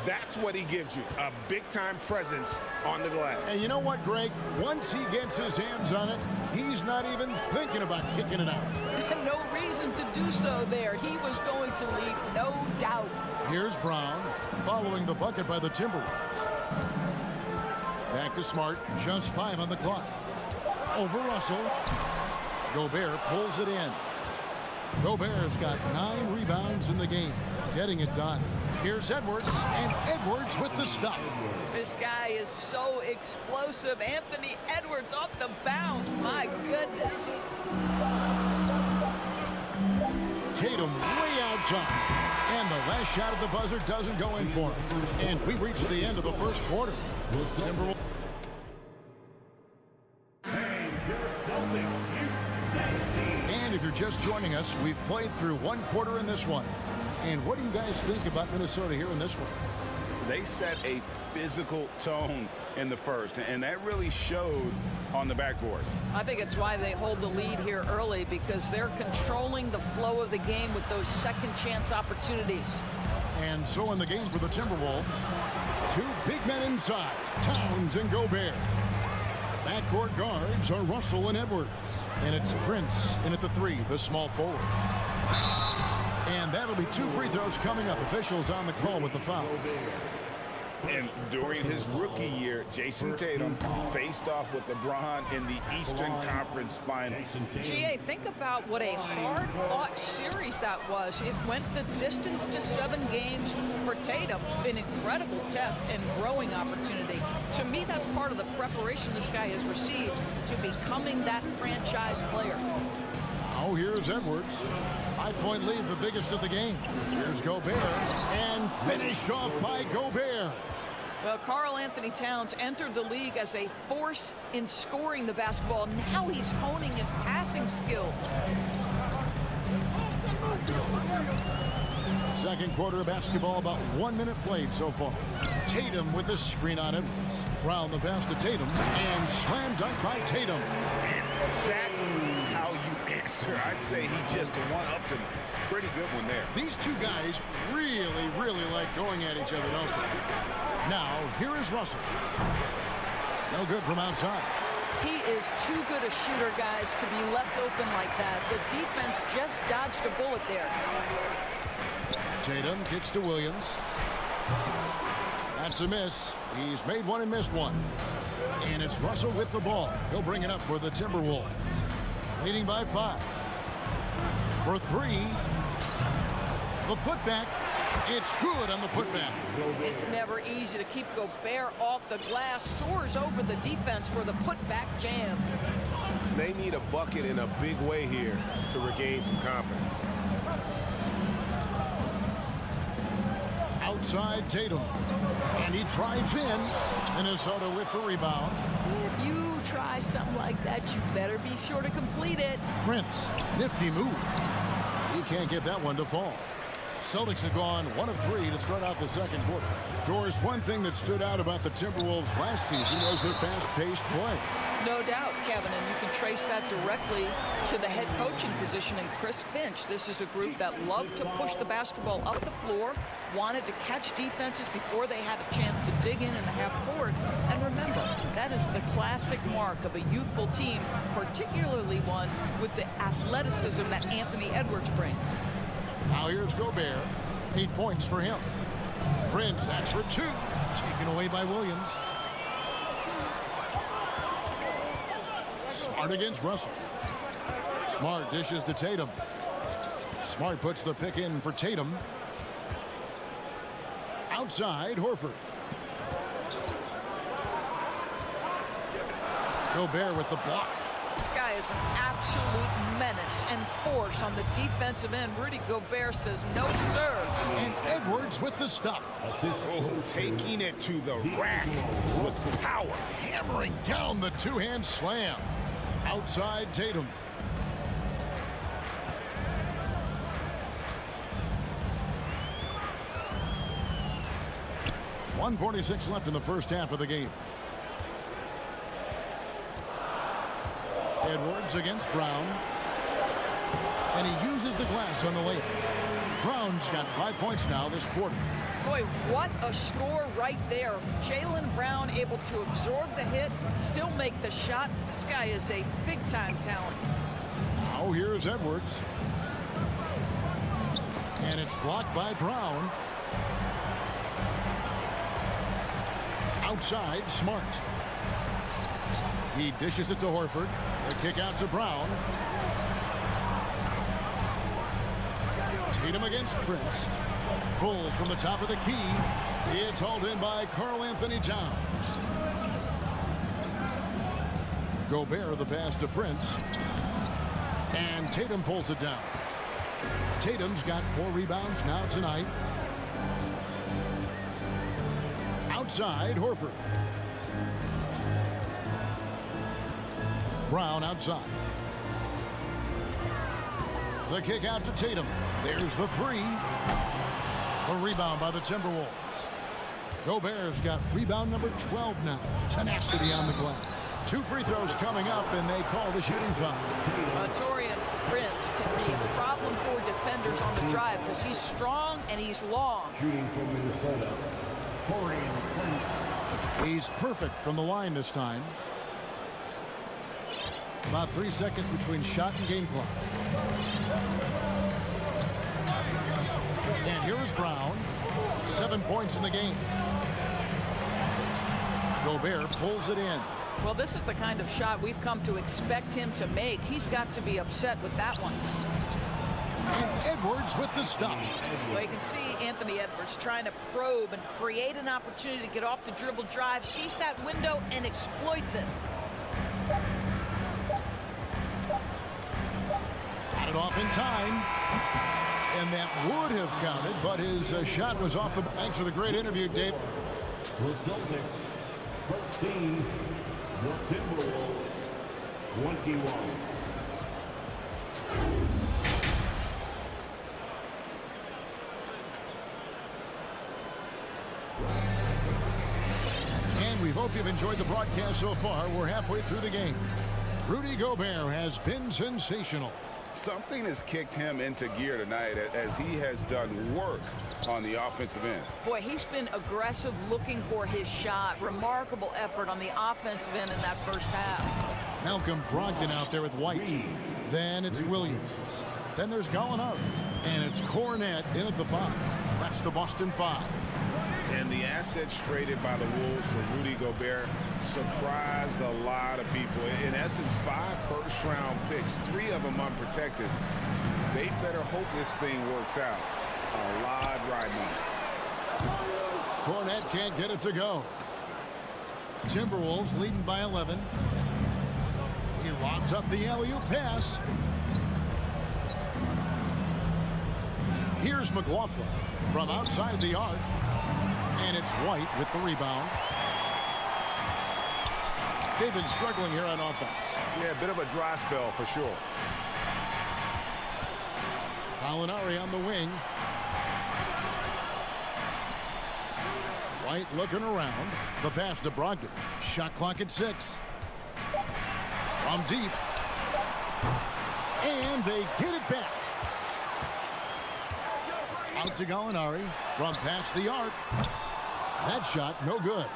That's what he gives you, a big-time presence on the glass.
And you know what, Greg? Once he gets his hands on it, he's not even thinking about kicking it out.
No reason to do so there. He was going to lead, no doubt.
Here's Brown, following the bucket by the Timberwolves. Back to Smart, just 5 on the clock. Over Russell. Gobert pulls it in. Gobert's got 9 rebounds in the game, getting it done. Here's Edwards, and Edwards with the stuff.
This guy is so explosive. Anthony Edwards off the bounce. My goodness.
Tatum way outside. And the last shot at the buzzer doesn't go in for him. And we reach the end of the first quarter. Timberwolves. And if you're just joining us, we've played through one quarter in this one. And what do you guys think about Minnesota here in this one?
They set a physical tone in the first, and that really showed on the backboard.
I think it's why they hold the lead here early, because they're controlling the flow of the game with those second chance opportunities.
And so in the game for the Timberwolves, 2 big men inside, Towns and Gobert. Backcourt guards are Russell and Edwards. And it's Prince in at the 3, the small forward. And that'll be 2 free throws coming up. Officials on the call with the foul.
And during his rookie year, Jason Tatum faced off with LeBron in the Eastern Conference Finals.
GA, think about what a hard-fought series that was. It went the distance to 7 games for Tatum. An incredible test and growing opportunity. To me, that's part of the preparation this guy has received to becoming that franchise player.
Now here's Edwards. 5-point lead, the biggest of the game. Here's Gobert. And finished off by Gobert.
Well, Karl Anthony Towns entered the league as a force in scoring the basketball. Now he's honing his passing skills.
Second quarter of basketball, about 1 minute played so far. Tatum with the screen on Edwards. Brown the pass to Tatum. And slam dunk by Tatum.
That's how you answer. I'd say he just one-upped him. Pretty good one there.
These 2 guys really like going at each other, don't they? Now, here is Russell. No good from outside.
He is too good a shooter, guys, to be left open like that. The defense just dodged a bullet there.
Tatum kicks to Williams. That's a miss. He's made one and missed one. And it's Russell with the ball. He'll bring it up for the Timberwolves. Leading by 5. For 3. The putback. It's good on the putback.
It's never easy to keep Gobert off the glass. Soars over the defense for the putback jam.
They need a bucket in a big way here to regain some confidence.
Outside Tatum. And he drives in. Minnesota with the rebound.
If you try something like that, you better be sure to complete it.
Prince, nifty move. He can't get that one to fall. Celtics have gone 1 of 3 to start out the second quarter. Doris, one thing that stood out about the Timberwolves last season was their fast-paced play.
No doubt, Kevin, and you can trace that directly to the head coaching position in Chris Finch. This is a group that loved to push the basketball up the floor, wanted to catch defenses before they had a chance to dig in the half court. And remember, that is the classic mark of a youthful team, particularly one with the athleticism that Anthony Edwards brings.
Now here's Gobert. 8 points for him. Prince, that's for 2. Taken away by Williams. Smart against Russell. Smart dishes to Tatum. Smart puts the pick in for Tatum. Outside, Horford. Gobert with the block.
This guy is an absolute menace and force on the defensive end. Rudy Gobert says no, sir.
And Edwards with the stuff.
Oh, taking it to the rack with power.
Hammering down the 2-hand slam. Outside Tatum. 1:46 left in the first half of the game. Edwards against Brown. And he uses the glass on the layup. Brown's got 5 points now this quarter.
Boy, what a score right there. Jaylen Brown able to absorb the hit, still make the shot. This guy is a big-time talent.
Now here's Edwards. And it's blocked by Brown. Outside, Smart. He dishes it to Horford. The kick out to Brown. Tatum against Prince. Pulls from the top of the key. It's hauled in by Karl-Anthony Towns. Gobert the pass to Prince. And Tatum pulls it down. Tatum's got 4 rebounds now tonight. Outside, Horford. Brown outside. The kick out to Tatum. There's the 3. A rebound by the Timberwolves. Gobert's got rebound number 12 now. Tenacity on the glass. 2 free throws coming up, and they call the shooting foul.
Taurean Prince can be a problem for defenders on the drive because he's strong and he's long.
Shooting from Minnesota, Taurean Prince.
He's perfect from the line this time. About 3 seconds between shot and game clock. And here is Brown. 7 points in the game. Gobert pulls it in.
Well, this is the kind of shot we've come to expect him to make. He's got to be upset with that one.
And Edwards with the stop.
Well, you can see Anthony Edwards trying to probe and create an opportunity to get off the dribble drive, sees that window and exploits it.
Got it off in time. And that would have counted, but his shot was off the... Thanks for the great interview, Dave.
The Celtics 13, the Timberwolves 21.
And we hope you've enjoyed the broadcast so far. We're halfway through the game. Rudy Gobert has been sensational.
Something has kicked him into gear tonight as he has done work on the offensive end.
Boy, he's been aggressive looking for his shot. Remarkable effort on the offensive end in that first half.
Malcolm Brogdon out there with White. Then it's Williams. Then there's Gallinari. And it's Cornette in at the 5. That's the Boston 5.
And the assets traded by the Wolves for Rudy Gobert surprised a lot of people. In essence, 5 first-round picks, 3 of them unprotected. They better hope this thing works out. A lot riding on it.
Cornette can't get it to go. Timberwolves leading by 11. He lobs up the alley-oop pass. Here's McLaughlin from outside the arc. And it's White with the rebound. They've been struggling here on offense.
Yeah, a bit of a dry spell for sure.
Gallinari on the wing. White looking around. The pass to Brogdon. Shot clock at 6. From deep. And they get it back. Out to Gallinari from past the arc. That shot no good.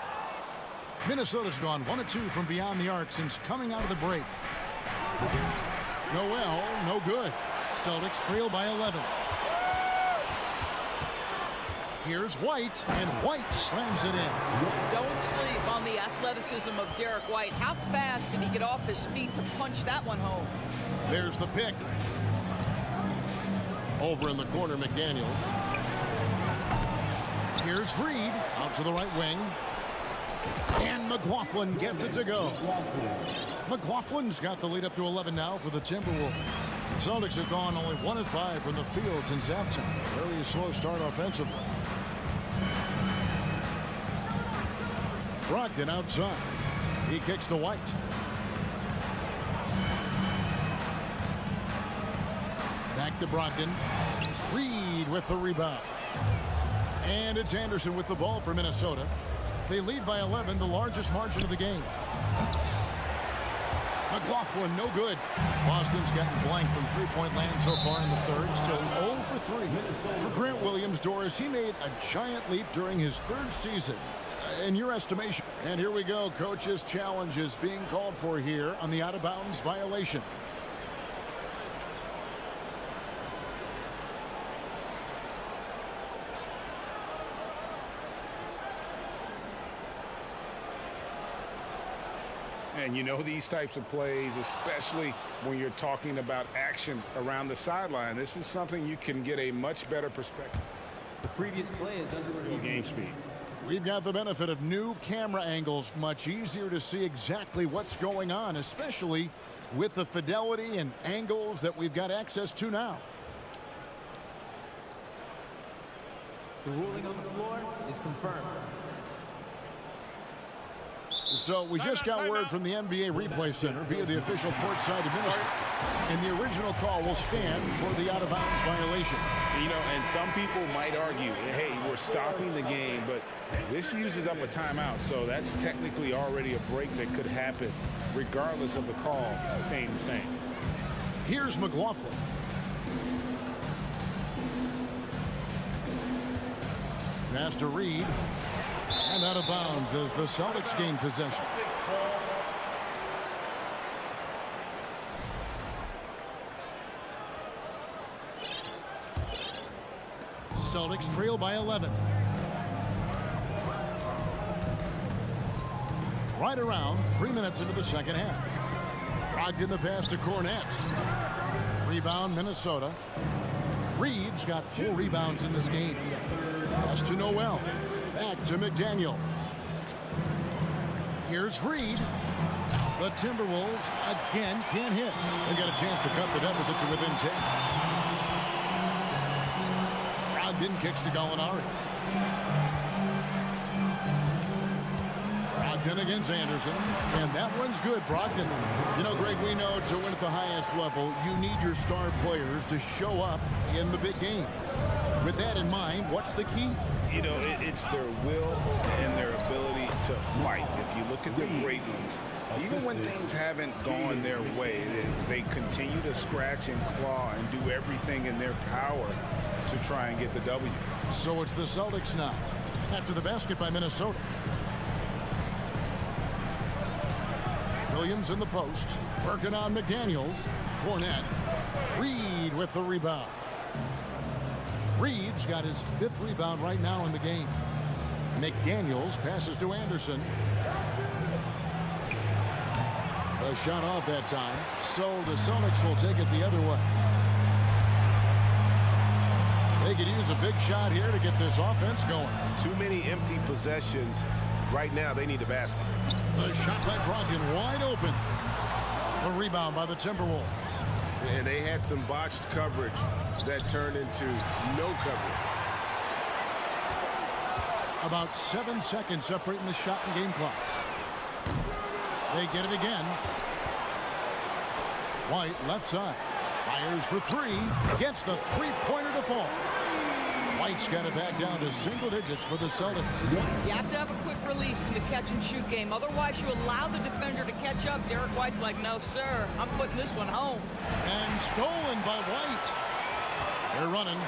Minnesota's gone 1 of 2 from beyond the arc since coming out of the break. Noel, no good. Celtics trail by 11. Here's White, and White slams it in.
Don't sleep on the athleticism of Derek White. How fast did he get off his feet to punch that one home?
There's the pick. Over in the corner, McDaniels. Here's Reed, out to the right wing. And McLaughlin gets it to go. McLaughlin's got the lead up to 11 now for the Timberwolves. The Celtics have gone only 1 of 5 from the field since halftime. Really a slow start offensively. Brogdon outside. He kicks to White. Back to Brogdon. Reed with the rebound. And it's Anderson with the ball for Minnesota. They lead by 11, the largest margin of the game. McLaughlin, no good. Boston's gotten blank from three-point land so far in the third. Still 0 for 3. For Grant Williams, Doris, he made a giant leap during his third season. In your estimation. And here we go. Coach's challenge is being called for here on the out-of-bounds violation.
And you know these types of plays, especially when you're talking about action around the sideline, this is something you can get a much better perspective.
The previous play is under review.
Game speed.
We've got the benefit of new camera angles. Much easier to see exactly what's going on, especially with the fidelity and angles that we've got access to now.
The ruling on the floor is confirmed.
So we just got word from the NBA Replay Center via the official courtside administrator. And the original call will stand for the out-of-bounds violation.
You know, and some people might argue, hey, we're stopping the game, but this uses up a timeout, so that's technically already a break that could happen regardless of the call staying the same.
Here's McLaughlin. Pass to Reed. And out of bounds as the Celtics gain possession. Celtics trail by 11. Right around 3 minutes into the second half. Brogdon the pass to Cornette. Rebound Minnesota. Reed's got 4 rebounds in this game. Pass to Noel. Back to McDaniels. Here's Reed. The Timberwolves again can't hit. They got a chance to cut the deficit to within 10. Brogdon kicks to Gallinari. Brogdon against Anderson. And that one's good, Brogdon. You know, Greg, we know to win at the highest level, you need your star players to show up in the big games. With that in mind, what's the key?
You know, it's their will and their ability to fight. If you look at the great ones, even when things haven't gone their way, they continue to scratch and claw and do everything in their power to try and get the W.
So it's the Celtics now, after the basket by Minnesota. Williams in the post, working on McDaniels. Cornette. Reed with the rebound. Reed's got his 5th rebound right now in the game. McDaniels passes to Anderson. A shot off that time, so the Celtics will take it the other way. They could use a big shot here to get this offense going.
Too many empty possessions. Right now, they need a basket.
The shot by Brogdon wide open. A rebound by the Timberwolves.
And they had some botched coverage that turned into no coverage.
About 7 seconds separating the shot and game clocks. They get it again. White left side. Fires for 3. Gets the three-pointer to fall. White's got it back down to single digits for the Celtics.
You have to have a quick release in the catch-and-shoot game. Otherwise, you allow the defender to catch up. Derek White's like, no, sir. I'm putting this one home.
And stolen by White. They're running.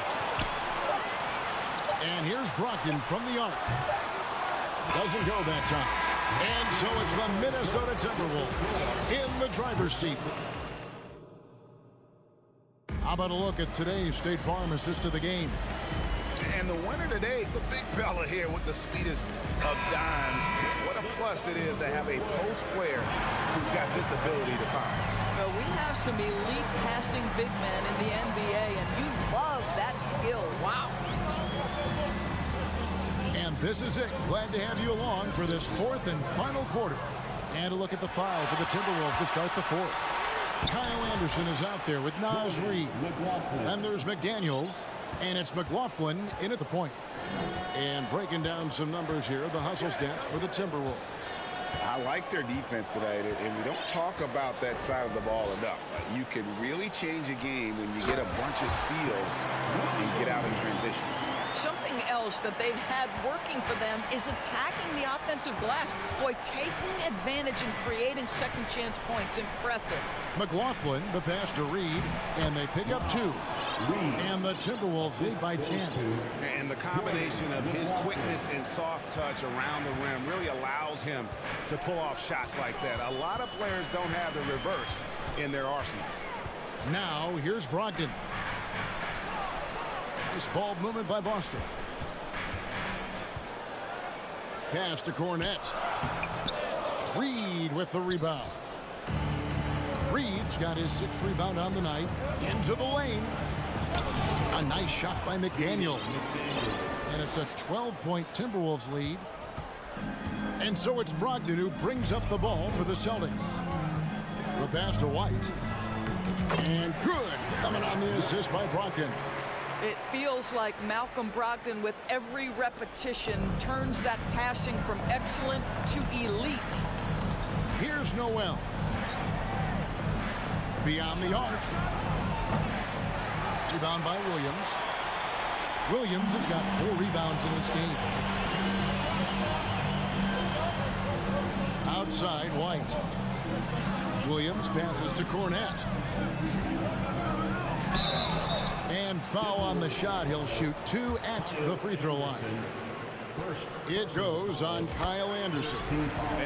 And here's Brogdon from the arc. Doesn't go that time. And so it's the Minnesota Timberwolves in the driver's seat. How about a look at today's State Farm assist of the game?
And the winner today, the big fella here with the speedest of dimes. What a plus it is to have a post player who's got this ability to find.
Well, we have some elite passing big men in the NBA, and you love that skill. Wow.
And this is it. Glad to have you along for this 4th and final quarter. And a look at the 5 for the Timberwolves to start the 4th. Kyle Anderson is out there with Naz Reid. And there's McDaniels. And it's McLaughlin in at the point. And breaking down some numbers here, the hustle stats for the Timberwolves.
I like their defense today, and we don't talk about that side of the ball enough. You can really change a game when you get a bunch of steals and get out in transition.
Something something else that they've had working for them is attacking the offensive glass. Boy, taking advantage and creating second chance points. Impressive.
McLaughlin, the pass to Reed, and they pick up 2. And the Timberwolves lead by 10.
And the combination of his quickness and soft touch around the rim really allows him to pull off shots like that. A lot of players don't have the reverse in their arsenal.
Now, here's Brogdon. Nice ball movement by Boston. Pass to Cornette. Reed with the rebound. Reed's got his 6th rebound on the night. Into the lane. A nice shot by McDaniel. And it's a 12-point Timberwolves lead. And so it's Brogdon who brings up the ball for the Celtics. The pass to White. And good. Coming on the assist by Brogdon.
It feels like Malcolm Brogdon, with every repetition, turns that passing from excellent to elite.
Here's Noel. Beyond the arc. Rebound by Williams. Williams has got 4 rebounds in this game. Outside, White. Williams passes to Cornette. And foul on the shot. He'll shoot 2 at the free throw line. It goes on Kyle Anderson.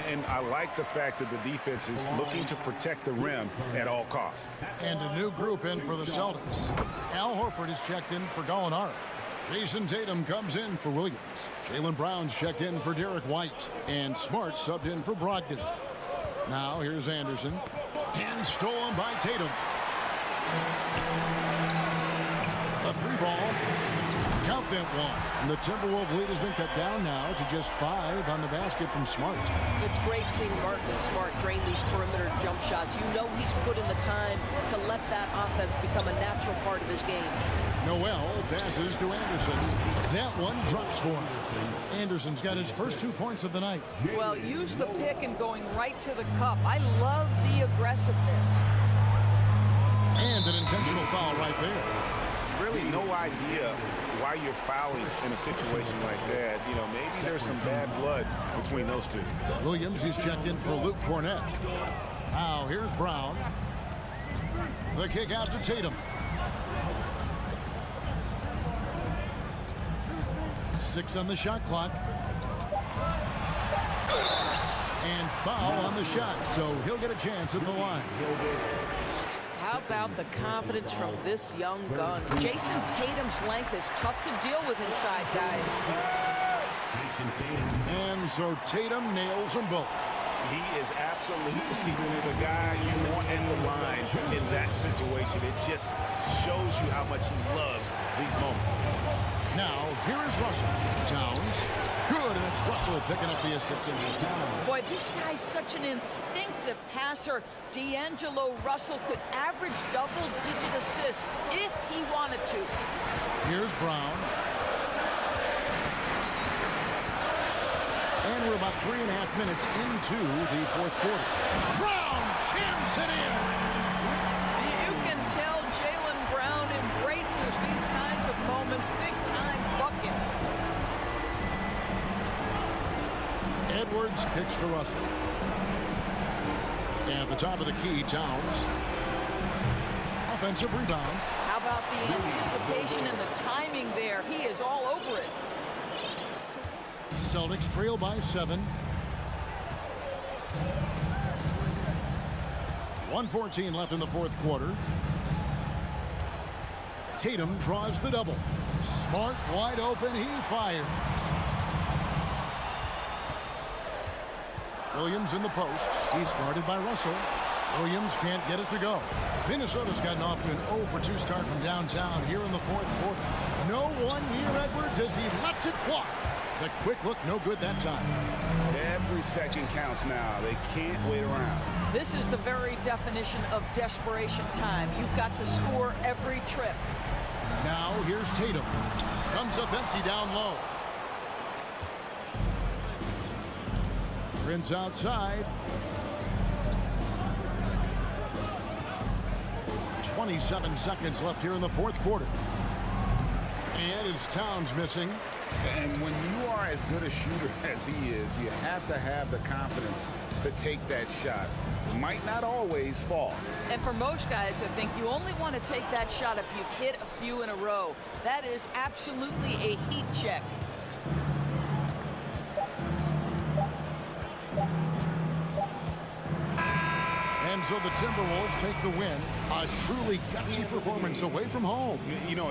And I like the fact that the defense is looking to protect the rim at all costs.
And a new group in for the Celtics. Al Horford is checked in for Gallinari. Jason Tatum comes in for Williams. Jaylen Brown's checked in for Derek White. And Smart subbed in for Brogdon. Now here's Anderson. And stolen by Tatum. A 3-ball. Count that one. And the Timberwolves lead has been cut down now to just 5 on the basket from Smart.
It's great seeing Marcus Smart drain these perimeter jump shots. You know he's put in the time to let that offense become a natural part of his game.
Noel passes to Anderson. That one drops for him. Anderson's got his first 2 points of the night.
Well, use the pick and going right to the cup. I love the aggressiveness.
And an intentional foul right there.
Really no idea why you're fouling in a situation like that. You know, maybe there's some bad blood between those two.
Williams is checked in for Luke Cornette. Now here's Brown. The kick out to Tatum. 6 on the shot clock. And foul on the shot, so he'll get a chance at the line.
How about the confidence from this young gun? Jason Tatum's length is tough to deal with inside, guys.
And so Tatum nails them both.
He is absolutely the guy you want in the line in that situation. It just shows you how much he loves these moments.
Now, here is Russell. Towns. Good, and it's Russell picking up the assist.
Boy, this guy's such an instinctive passer. D'Angelo Russell could average double-digit assists if he wanted to.
Here's Brown. And we're about 3.5 minutes into the 4th quarter. Brown jams it in.
You can tell Jaylen Brown embraces these kinds of moments. Big-time bucket.
Edwards kicks to Russell. And at the top of the key, Towns. Offensive rebound.
How about the anticipation and the timing there? He is all over it.
Celtics trail by 7. 1:14 left in the 4th quarter. Tatum draws the double. Smart wide open. He fires. Williams in the post. He's guarded by Russell. Williams can't get it to go. Minnesota's gotten off to an 0-for-2 start from downtown here in the 4th quarter. No one near Edwards as he lets it fly. The quick look, no good that time.
Every second counts now. They can't wait around.
This is the very definition of desperation time. You've got to score every trip.
Now here's Tatum. Comes up empty down low. Prince outside. 27 seconds left here in the 4th quarter. And it's Towns missing.
And when you are as good a shooter as he is, you have to have the confidence to take that shot. Might not always fall.
And for most guys, I think you only want to take that shot if you've hit a few in a row. That is absolutely a heat check.
And so the Timberwolves take the win. A truly gutsy performance away from home.
You know,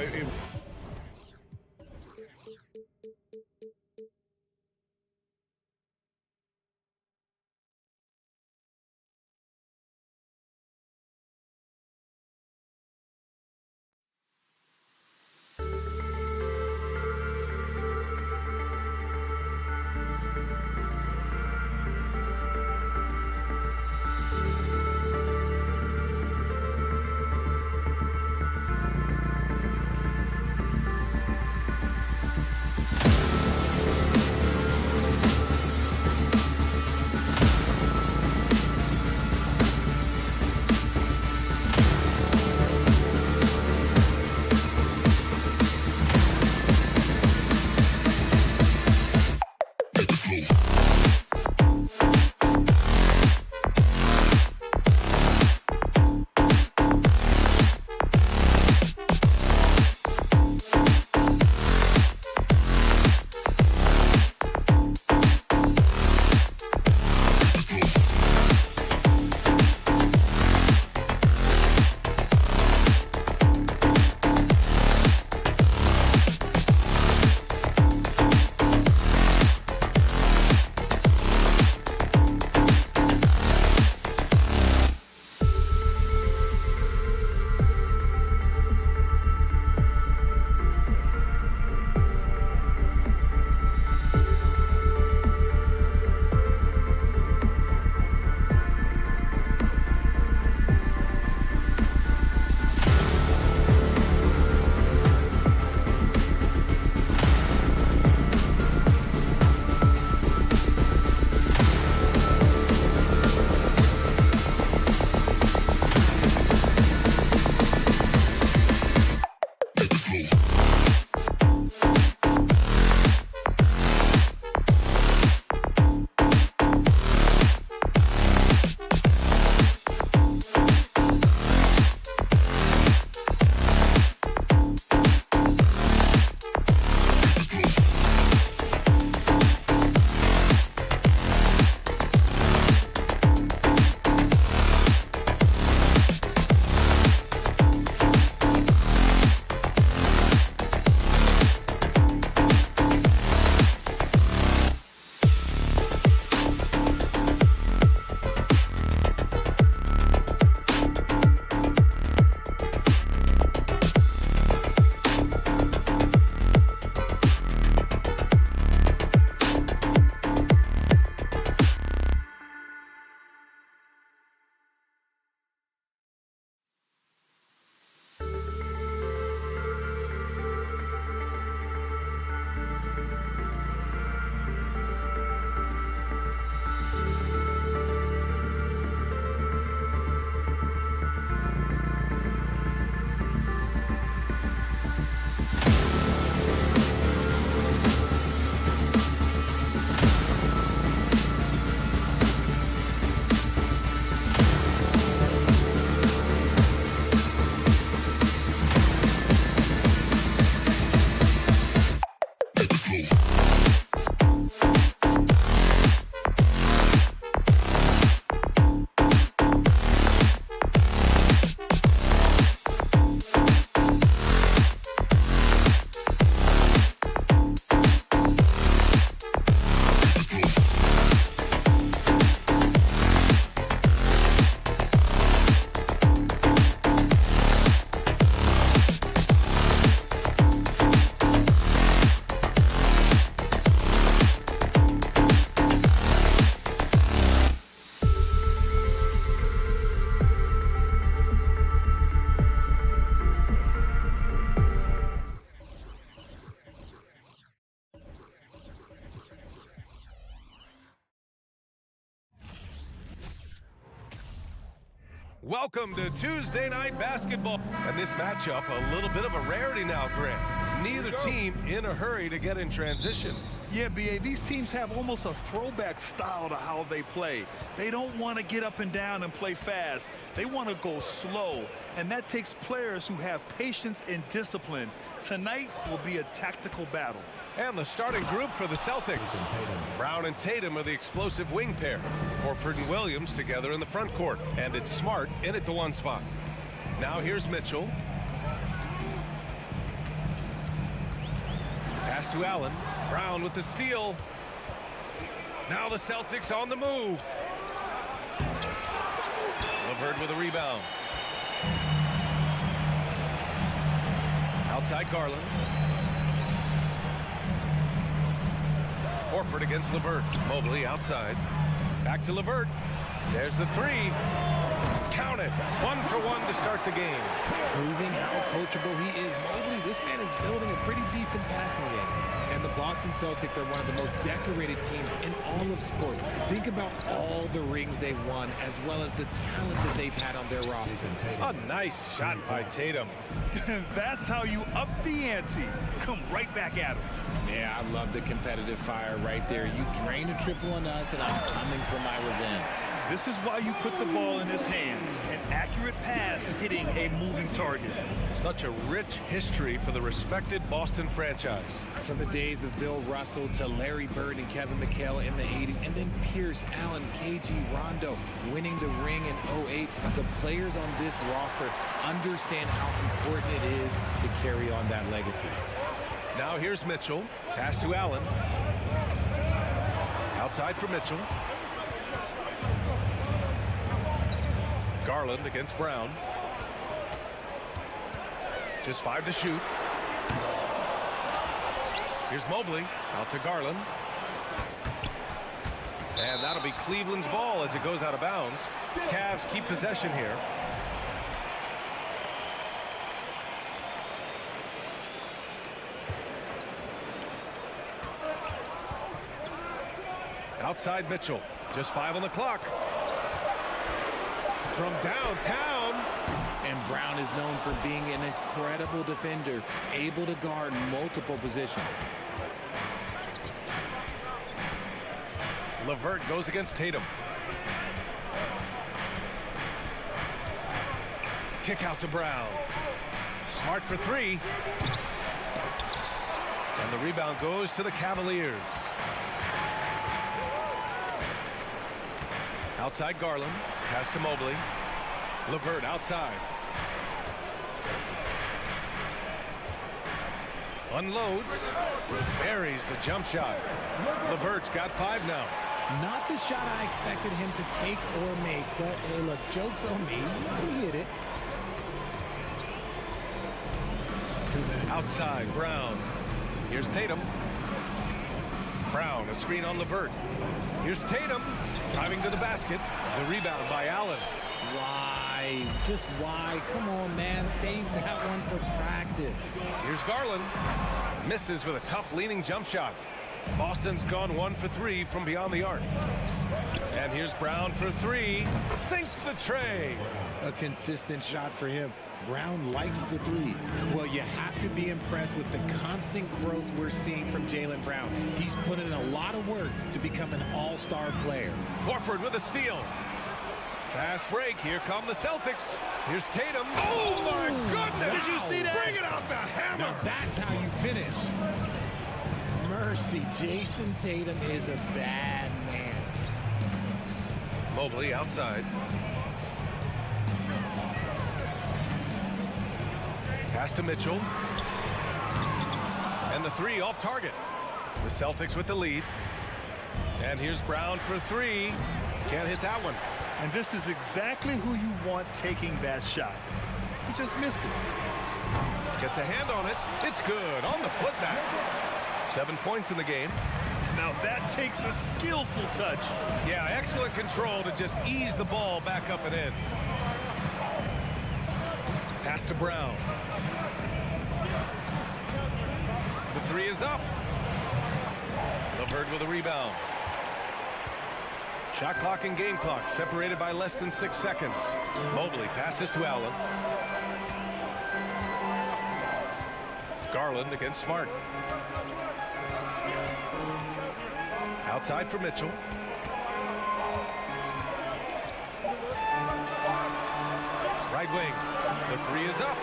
Welcome to Tuesday Night Basketball. And this matchup, a little bit of a rarity now, Grant. neither team in a hurry to get in transition.
Yeah, B.A., these teams have almost a throwback style to how they play. They don't want to get up and down and play fast. They want to go slow, and that takes players who have patience and discipline. Tonight will be a tactical battle.
And the starting group for the Celtics. Brown and Tatum are the explosive wing pair. Horford and Williams together in the front court. And it's Smart in at the 1 spot. Now here's Mitchell. Pass to Allen. Brown with the steal. Now the Celtics on the move. LeVert with a rebound. Outside Garland. Horford against LeVert. Mobley outside. Back to LeVert. There's the 3. Count it. 1 for 1 to start the game.
Proving how coachable he is. Mobley, this man is building a pretty decent passing game. And the Boston Celtics are one of the most decorated teams in all of sport. Think about all the rings they've won, as well as the talent that they've had on their roster.
A nice shot by Tatum.
That's how you up the ante. Come right back at him.
Yeah, I love the competitive fire right there. You drain a triple on us, and I'm coming for my revenge.
This is why you put the ball in his hands. An accurate pass hitting a moving target.
Such a rich history for the respected Boston franchise.
From the days of Bill Russell to Larry Bird and Kevin McHale in the 80s, and then Pierce, Allen, KG, Rondo winning the ring in 08. The players on this roster understand how important it is to carry on that legacy.
Now here's Mitchell. Pass to Allen. Outside for Mitchell. Garland against Brown. Just 5 to shoot. Here's Mobley. Out to Garland. And that'll be Cleveland's ball as it goes out of bounds. Cavs keep possession here. Outside Mitchell. Just 5 on the clock. From downtown.
And Brown is known for being an incredible defender, able to guard multiple positions.
LeVert goes against Tatum. Kick out to Brown. Smart for 3. And the rebound goes to the Cavaliers. Outside Garland. Pass to Mobley. LeVert outside. Unloads. Buries the jump shot. LeVert's got 5 now.
Not the shot I expected him to take or make, but hey, look, joke's on me. He hit it.
Outside, Brown. Here's Tatum. Brown, a screen on LeVert. Here's Tatum, driving to the basket. The rebound by Allen.
Why? Just why? Come on, man. Save that one for practice.
Here's Garland. Misses with a tough leaning jump shot. Boston's gone 1 for 3 from beyond the arc. And here's Brown for 3. Sinks the tray.
A consistent shot for him. Brown likes the 3. Well, you have to be impressed with the constant growth we're seeing from Jaylen Brown. He's put in a lot of work to become an all-star player.
Horford with a steal. Fast break. Here come the Celtics. Here's Tatum. Oh, my goodness.
Did you see that?
Bring it out the hammer.
Now that's how you finish. Mercy, Jason Tatum is a bad man.
Mobley outside. Pass to Mitchell. And the 3 off target. The Celtics with the lead. And here's Brown for 3. Can't hit that one.
And this is exactly who you want taking that shot. He just missed it.
Gets a hand on it. It's good on the putback. 7 points in the game.
Now that takes a skillful touch.
Yeah, excellent control to just ease the ball back up and in. Pass to Brown. The 3 is up. LeVert with a rebound. Shot clock and game clock separated by less than 6 seconds. Mobley passes to Allen. Garland against Smart. Outside for Mitchell. Right wing. The three is up.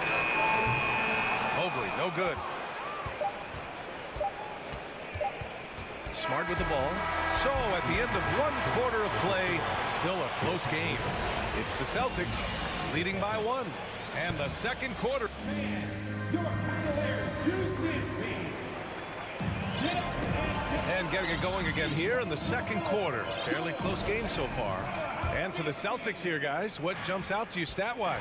Mobley, no good. Smart with the ball. So at the end of 1 quarter of play, still a close game. It's the Celtics leading by 1. And the second quarter. And getting it going again here in the second quarter. Fairly close game so far. And for the Celtics here, guys, what jumps out to you stat-wise?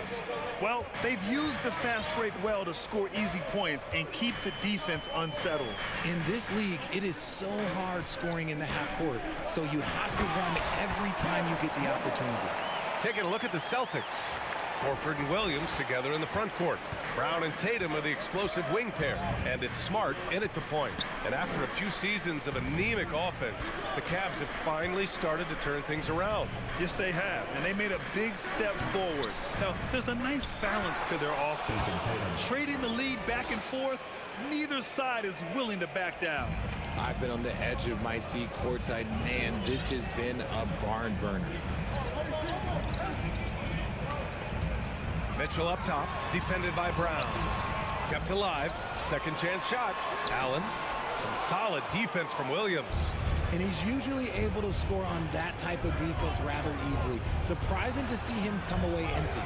Well, they've used the fast break well to score easy points and keep the defense unsettled.
In this league, it is so hard scoring in the half court, so you have to run every time you get the opportunity.
Taking a look at the Celtics. Horford and Williams together in the front court. Brown and Tatum are the explosive wing pair. And it's Smart in at the point. And after a few seasons of anemic offense, the Cavs have finally started to turn things around.
Yes, they have. And they made a big step forward. Now, there's a nice balance to their offense. Trading the lead back and forth, neither side is willing to back down.
I've been on the edge of my seat courtside. Man, this has been a barn burner.
Mitchell up top, defended by Brown. Kept alive. Second chance shot. Allen. Some solid defense from Williams.
And he's usually able to score on that type of defense rather easily. Surprising to see him come away empty.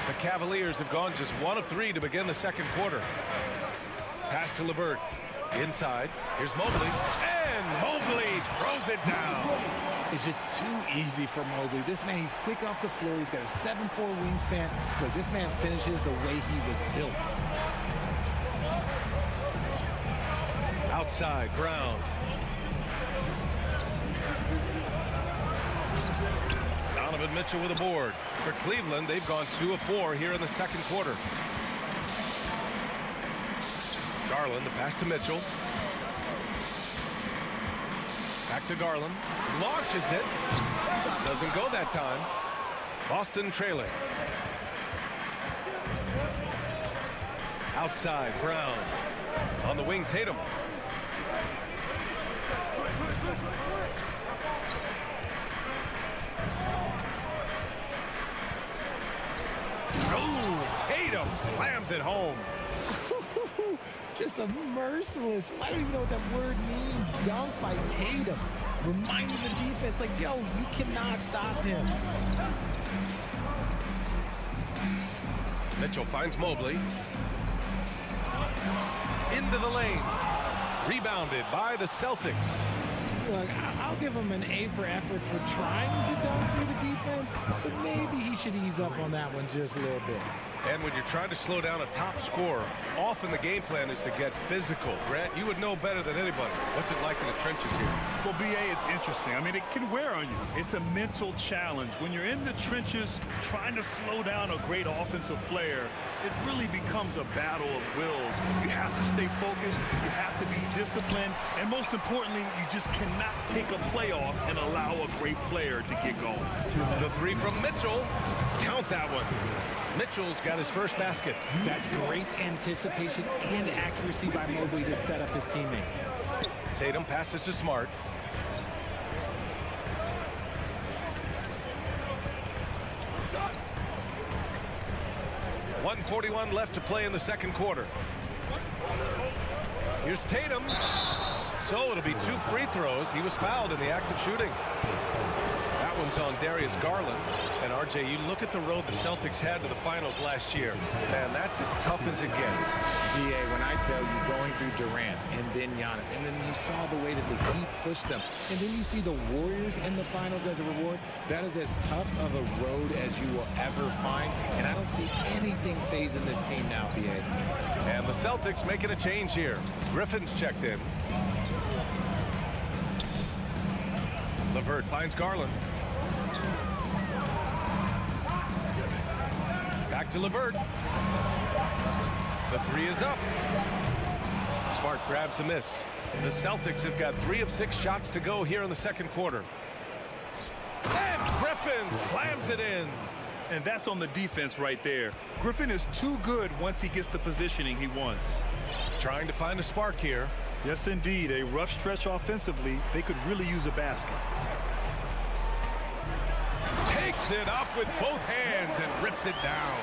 The Cavaliers have gone just 1 of 3 to begin the second quarter. Pass to LeVert. Inside. Here's Mobley. And Mobley throws it down.
It's just too easy for Mobley. This man, he's quick off the floor. He's got a 7'4" wingspan. But this man finishes the way he was built.
Outside, Brown. Donovan Mitchell with a board. For Cleveland, they've gone 2 of 4 here in the second quarter. Garland, the pass to Mitchell. Back to Garland. Launches it. Doesn't go that time. Boston trailing. Outside, Brown. On the wing, Tatum. Oh, Tatum slams it home.
Just a merciless, I don't even know what that word means, dunk by Tatum. Reminding the defense, like, yo, you cannot stop him.
Mitchell finds Mobley. Into the lane. Rebounded by the Celtics.
Look, I'll give him an A for effort for trying to dunk through the defense, but maybe he should ease up on that one just a little bit.
And when you're trying to slow down a top scorer, often the game plan is to get physical. Grant, you would know better than anybody. What's it like in the trenches here?
Well, B.A., it's interesting. I mean, it can wear on you. It's a mental challenge. When you're in the trenches trying to slow down a great offensive player, it really becomes a battle of wills. You have to stay focused. You have to be disciplined. And most importantly, you just cannot take a play off and allow a great player to get going.
The three from Mitchell. Count that one. Mitchell's got his first basket.
That's great anticipation and accuracy by Mobley to set up his teammate.
Tatum passes to Smart. .141 left to play in the second quarter. Here's Tatum. So it'll be 2 free throws. He was fouled in the act of shooting. That one's on Darius Garland. And RJ, you look at the road the Celtics had to the finals last year. Man, that's as tough as it gets.
DA, when I tell you going through Durant and then Giannis, and then you saw the way that the Heat pushed them, and then you see the Warriors in the finals as a reward, that is as tough of a road as you will ever find. And I don't see anything phasing this team now, BA.
And the Celtics making a change here. Griffin's checked in. LeVert finds Garland. Back to LeVert. The three is up. Smart grabs the miss. The Celtics have got 3 of 6 shots to go here in the second quarter. And Griffin slams it in.
And that's on the defense right there. Griffin is too good once he gets the positioning he wants.
Trying to find a spark here.
Yes, indeed. A rough stretch offensively. They could really use a basket.
Takes it up with both hands and rips it down.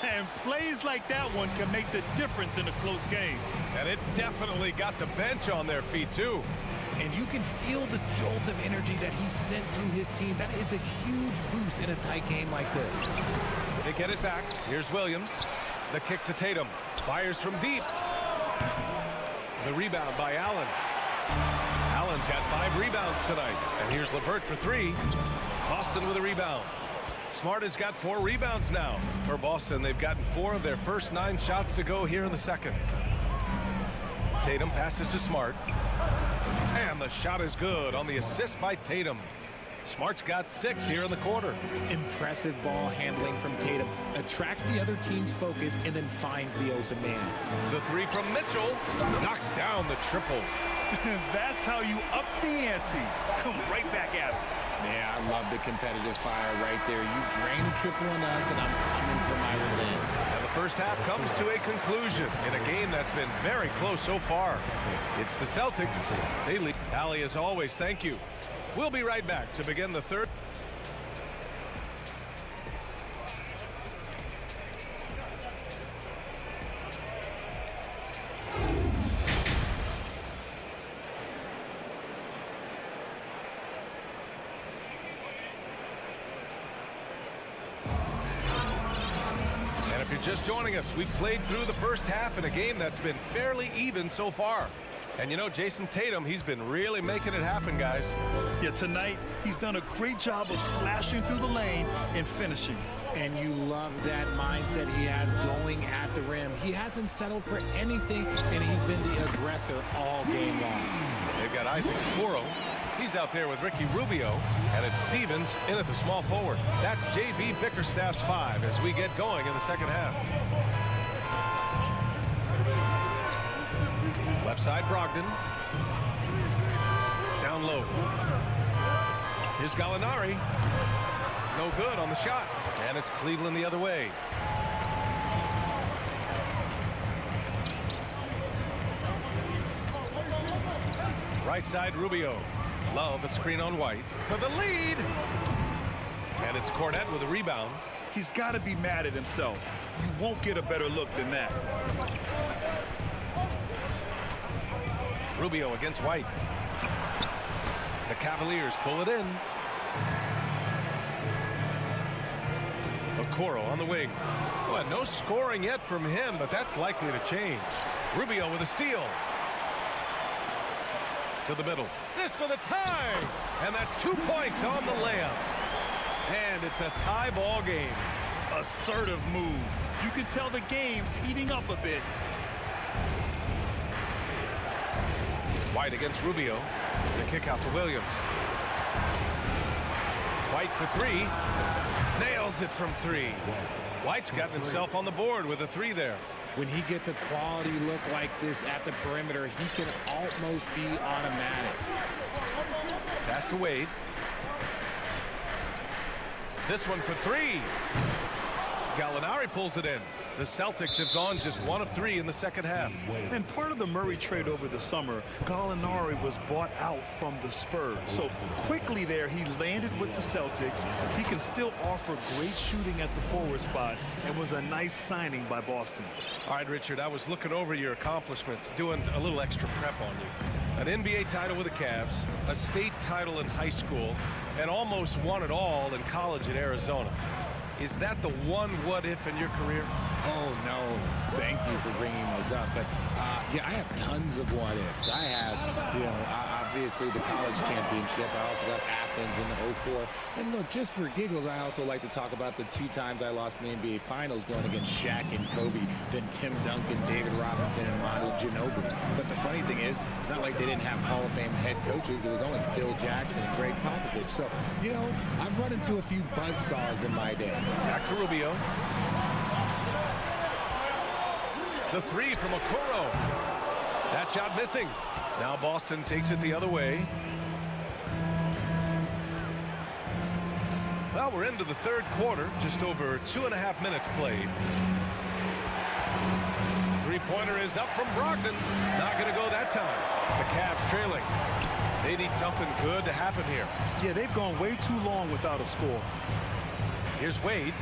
And plays like that one can make the difference in a close game.
And it definitely got the bench on their feet, too.
And you can feel the jolt of energy that he sent through his team. That is a huge boost in a tight game like this.
They get it back. Here's Williams. The kick to Tatum. Fires from deep. The rebound by Allen. Allen's got 5 rebounds tonight. And here's LeVert for 3. Boston with a rebound. Smart has got 4 rebounds now. For Boston, they've gotten 4 of their first 9 shots to go here in the second. Tatum passes to Smart. And the shot is good on the assist by Tatum. Smart's got 6 here in the quarter.
Impressive ball handling from Tatum. Attracts the other team's focus and then finds the open man.
The 3 from Mitchell knocks down the triple.
That's how you up the ante. Come right back at him.
Yeah, I love the competitive fire right there. You drain a triple on us, and I'm coming for my revenge.
And the first half comes to a conclusion in a game that's been very close so far. It's the Celtics. They lead. Allie, as always, thank you. We'll be right back to begin the third. Just joining us, we've played through the first half in a game that's been fairly even so far. And you know, Jason Tatum, he's been really making it happen, guys.
Yeah, tonight, he's done a great job of slashing through the lane and finishing.
And you love that mindset he has going at the rim. He hasn't settled for anything, and he's been the aggressor all game long.
They've got Isaac Okoro. He's out there with Ricky Rubio, and it's Stevens in at the small forward. That's J.V. Bickerstaff's 5 as we get going in the second half. Left side, Brogdon. Down low. Here's Gallinari. No good on the shot, and it's Cleveland the other way. Right side, Rubio. Love a screen on White for the lead. And it's Cornette with a rebound.
He's got to be mad at himself. You won't get a better look than that.
Rubio against White. The Cavaliers pull it in. Okoro on the wing. Well, no scoring yet from him, but that's likely to change. Rubio with a steal. To the middle. This for the tie. And that's 2 points on the layup. And it's a tie ball game.
Assertive move. You can tell the game's heating up a bit.
White against Rubio. The kick out to Williams. White for 3. Nails it from 3. White's gotten himself on the board with a 3 there.
When he gets a quality look like this at the perimeter, he can almost be automatic.
Pass to Wade. This one for 3. Gallinari pulls it in. The Celtics have gone just 1 of 3 in the second half.
And part of the Murray trade over the summer, Gallinari was bought out from the Spurs. So quickly there, he landed with the Celtics. He can still offer great shooting at the forward spot and was a nice signing by Boston.
All right, Richard, I was looking over your accomplishments, doing a little extra prep on you. An NBA title with the Cavs, a state title in high school, and almost won it all in college at Arizona. Is that the one what-if in your career?
Oh, no. Thank you for bringing those up. But, yeah, I have tons of what-ifs. I have, obviously the college championship. I also got Athens in the 04. And, look, just for giggles, I also like to talk about the 2 times I lost in the NBA Finals going against Shaq and Kobe, then Tim Duncan, David Robinson, and Manu Ginobili. But the funny thing is, it's not like they didn't have Hall of Fame head coaches. It was only Phil Jackson and Greg Popovich. So, I've run into a few buzzsaws in my day.
Back to Rubio. The 3 from Okoro. That shot missing. Now Boston takes it the other way. Well, we're into the third quarter, just over 2.5 minutes played. Three-pointer is up from Brogdon. Not going to go that time. The Cavs trailing. They need something good to happen here.
Yeah, they've gone way too long without a score.
Here's Wade.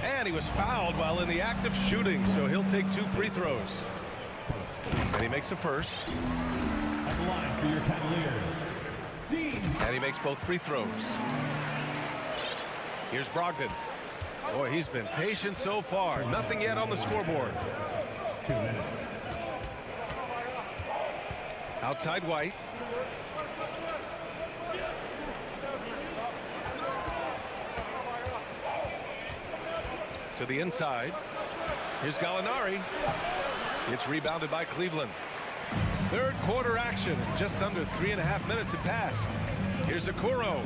And he was fouled while in the act of shooting, so he'll take 2 free throws. And he makes the first.
On the line for your Cavaliers,
And he makes both free throws. Here's Brogdon. Boy, he's been patient so far. Nothing yet on the scoreboard.
2 minutes.
Outside White. To the inside. Here's Gallinari. It's rebounded by Cleveland. Third quarter action. Just under 3.5 minutes have passed. Here's Okoro.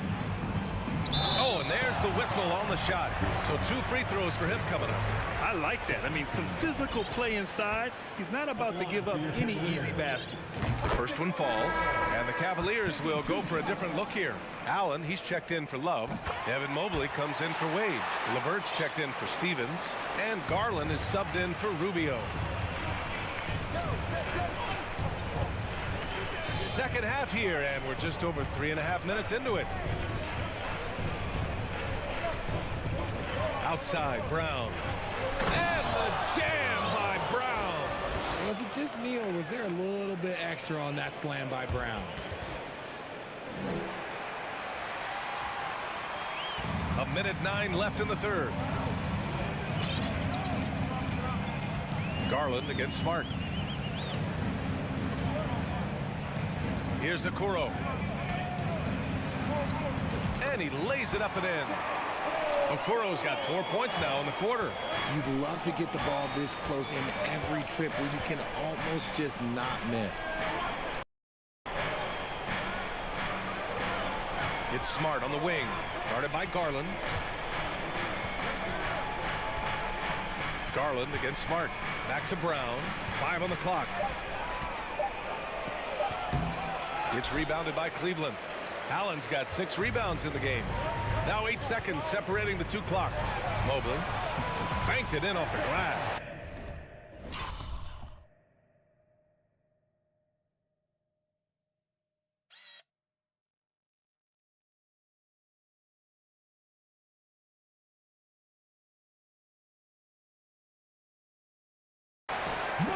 Oh, and there's the whistle on the shot. So 2 free throws for him coming up.
I like that. I mean, some physical play inside. He's not about to give up any easy baskets.
The first one falls, and the Cavaliers will go for a different look here. Allen, he's checked in for Love. Evan Mobley comes in for Wade. LeVert's checked in for Stevens, and Garland is subbed in for Rubio. Second half here, and we're just over 3.5 minutes into it. Outside, Brown. And the jam by Brown.
Was it just me, or was there a little bit extra on that slam by Brown?
A minute 9 left in the third. Garland against Smart. Here's Okoro. And he lays it up and in. Okoro's got 4 points now in the quarter.
You'd love to get the ball this close in every trip where you can almost just not miss.
It's Smart on the wing. Guarded by Garland. Garland against Smart. Back to Brown. 5 on the clock. It's rebounded by Cleveland. Allen's got 6 rebounds in the game. Now 8 seconds separating the 2 clocks. Mobley banked it in off the glass.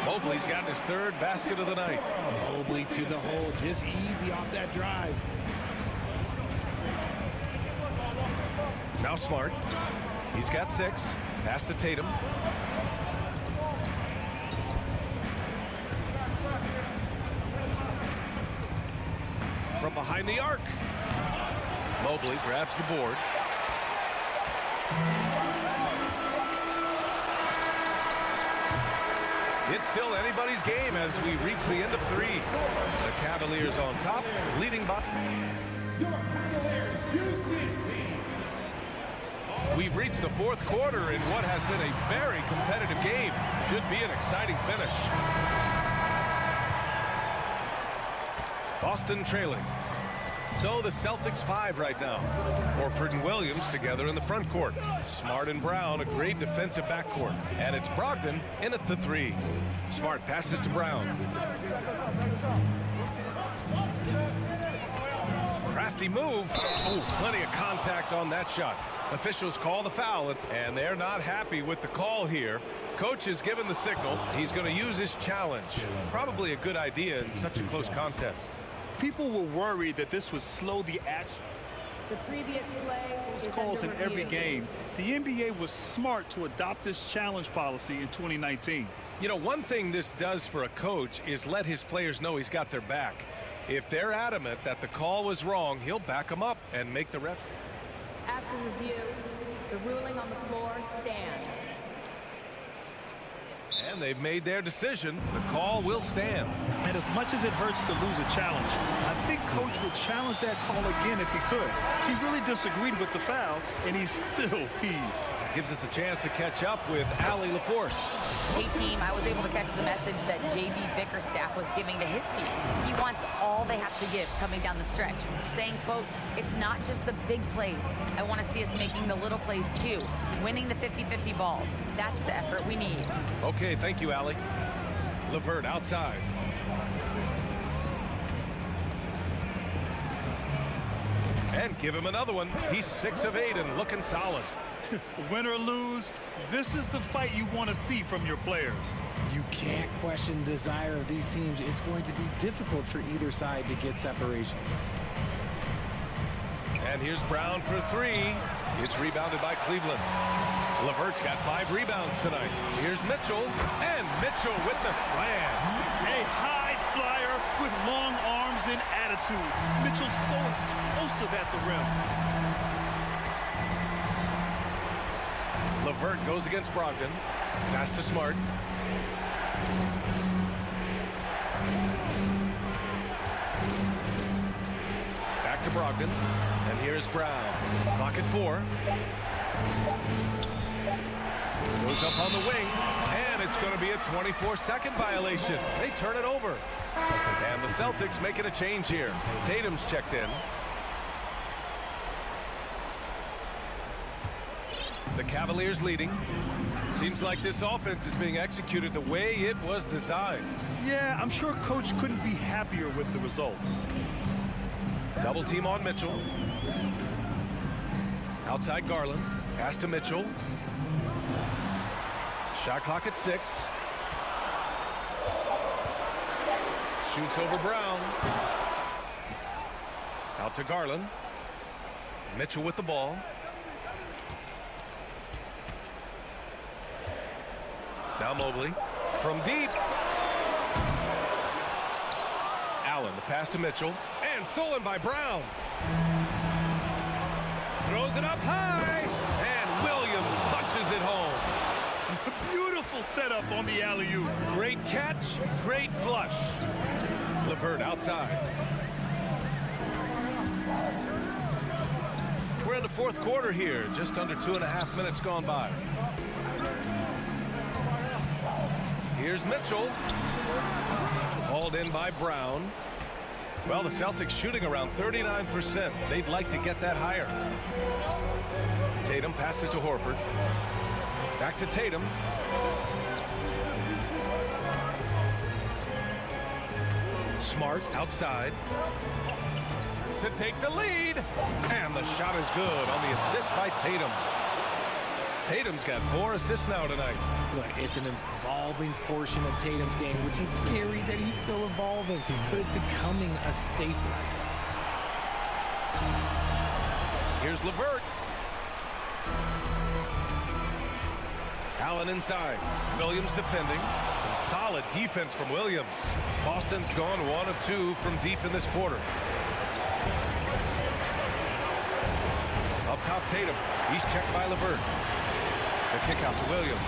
Mobley's got his 3rd basket of the night.
Mobley to the hole, just easy off that drive.
Now Smart. He's got 6. Pass to Tatum. From behind the arc. Mobley grabs the board. It's still anybody's game as we reach the end of 3. The Cavaliers on top, leading by. We've reached the 4th quarter in what has been a very competitive game. Should be an exciting finish. Boston trailing. So the Celtics 5 right now. Horford and Williams together in the front court. Smart and Brown, a great defensive backcourt. And it's Brogdon in at the 3. Smart passes to Brown. Crafty move. Oh, plenty of contact on that shot. Officials call the foul, and they're not happy with the call here. Coach has given the signal. He's going to use his challenge. Probably a good idea in such a close contest.
People were worried that this would slow the action.
The previous play is
Calls in
under
every
review.
game. The NBA was smart to adopt this challenge policy in 2019.
You know, one thing this does for a coach is let his players know he's got their back. If they're adamant that the call was wrong, he'll back them up and make the ref.
After review, the ruling on the floor stands.
And they've made their decision. The call will stand.
And as much as it hurts to lose a challenge, I think Coach would challenge that call again if he could. He really disagreed with the foul, and he's still peeved.
gives us a chance to catch up with Allie LaForce.
Hey, team, I was able to catch the message that J.B. Bickerstaff was giving to his team. He wants all they have to give coming down the stretch, saying, quote, it's not just the big plays. I want to see us making the little plays, too, winning the 50-50 balls. That's the effort we need.
Okay, thank you, Allie. LeVert outside. And give him another one. He's 6 of 8 and looking solid.
Win or lose, this is the fight you want to see from your players.
You can't question the desire of these teams. It's going to be difficult for either side to get separation.
And here's Brown for 3. It's rebounded by Cleveland. LeVert's got 5 rebounds tonight. Here's Mitchell, and Mitchell with the slam.
A high flyer with long arms and attitude. Mitchell's so explosive at the rim.
LeVert goes against Brogdon. Pass to Smart. Back to Brogdon. And here's Brown. Clock at 4. Goes up on the wing. And it's going to be a 24-second violation. They turn it over. And the Celtics making a change here. Tatum's checked in. The Cavaliers leading. Seems like this offense is being executed the way it was designed.
Yeah, I'm sure Coach couldn't be happier with the results.
Double team on Mitchell. Outside Garland. Pass to Mitchell. Shot clock at 6. Shoots over Brown. Out to Garland. Mitchell with the ball. Now Mobley from deep. Allen, the pass to Mitchell. And stolen by Brown. Throws it up high. And Williams punches it home.
Beautiful setup on the alley-oop.
Great catch, great flush. LeVert outside. We're in the 4th quarter here. Just under 2.5 minutes gone by. Here's Mitchell. Hauled in by Brown. Well, the Celtics shooting around 39%. They'd like to get that higher. Tatum passes to Horford. Back to Tatum. Smart outside to take the lead. And the shot is good on the assist by Tatum. Tatum's got 4 assists now tonight.
Look, it's an evolving portion of Tatum's game, which is scary that he's still evolving, but it's becoming a staple.
Here's LeVert. Allen inside. Williams defending. Some solid defense from Williams. Boston's gone 1 of 2 from deep in this quarter. Up top, Tatum. He's checked by LeVert. The kick out to Williams.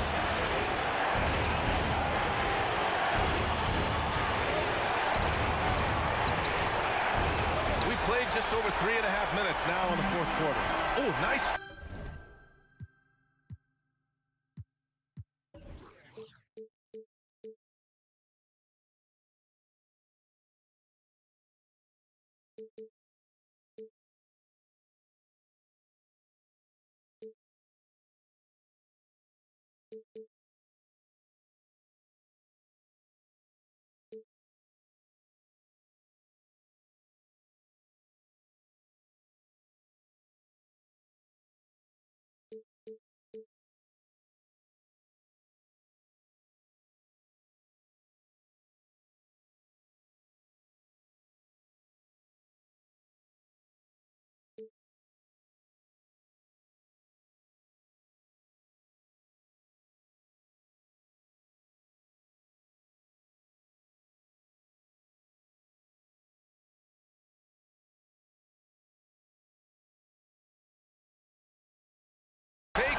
We played just over 3.5 minutes now in the 4th quarter. Oh, nice.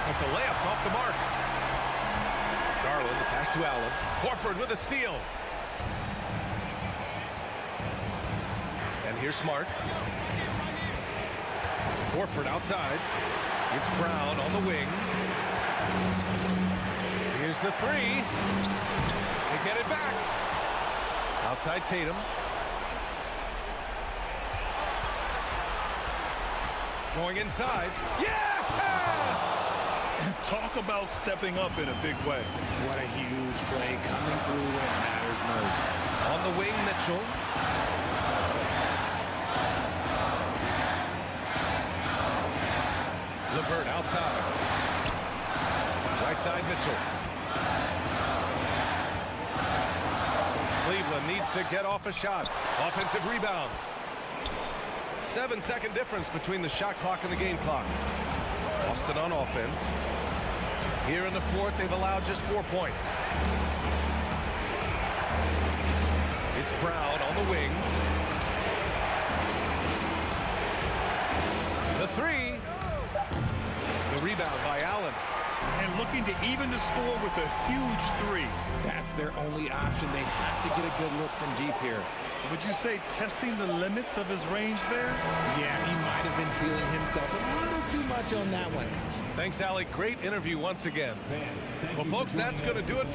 But the layup's off the mark. Garland, the pass to Allen. Horford with a steal. And here's Smart. Horford outside. It's Brown on the wing. Here's the three. They get it back. Outside Tatum. Going inside. Yes!
And talk about stepping up in a big way.
What a huge play coming through when it matters most.
On the wing, Mitchell. LeVert outside. Right side, Mitchell. Cleveland needs to get off a shot. Offensive rebound. 7-second difference between the shot clock and the game clock. Boston on offense. Here in the fourth, they've allowed just 4 points. It's Brown on the wing. The three. The rebound by Allen.
And looking to even the score with a huge three.
That's their only option. They have to get a good look from deep here.
Would you say testing the limits of his range there?
Yeah, he might have been feeling himself a little too much on that one.
Thanks, Alec. Great interview once again. Well, folks, that's going to do it.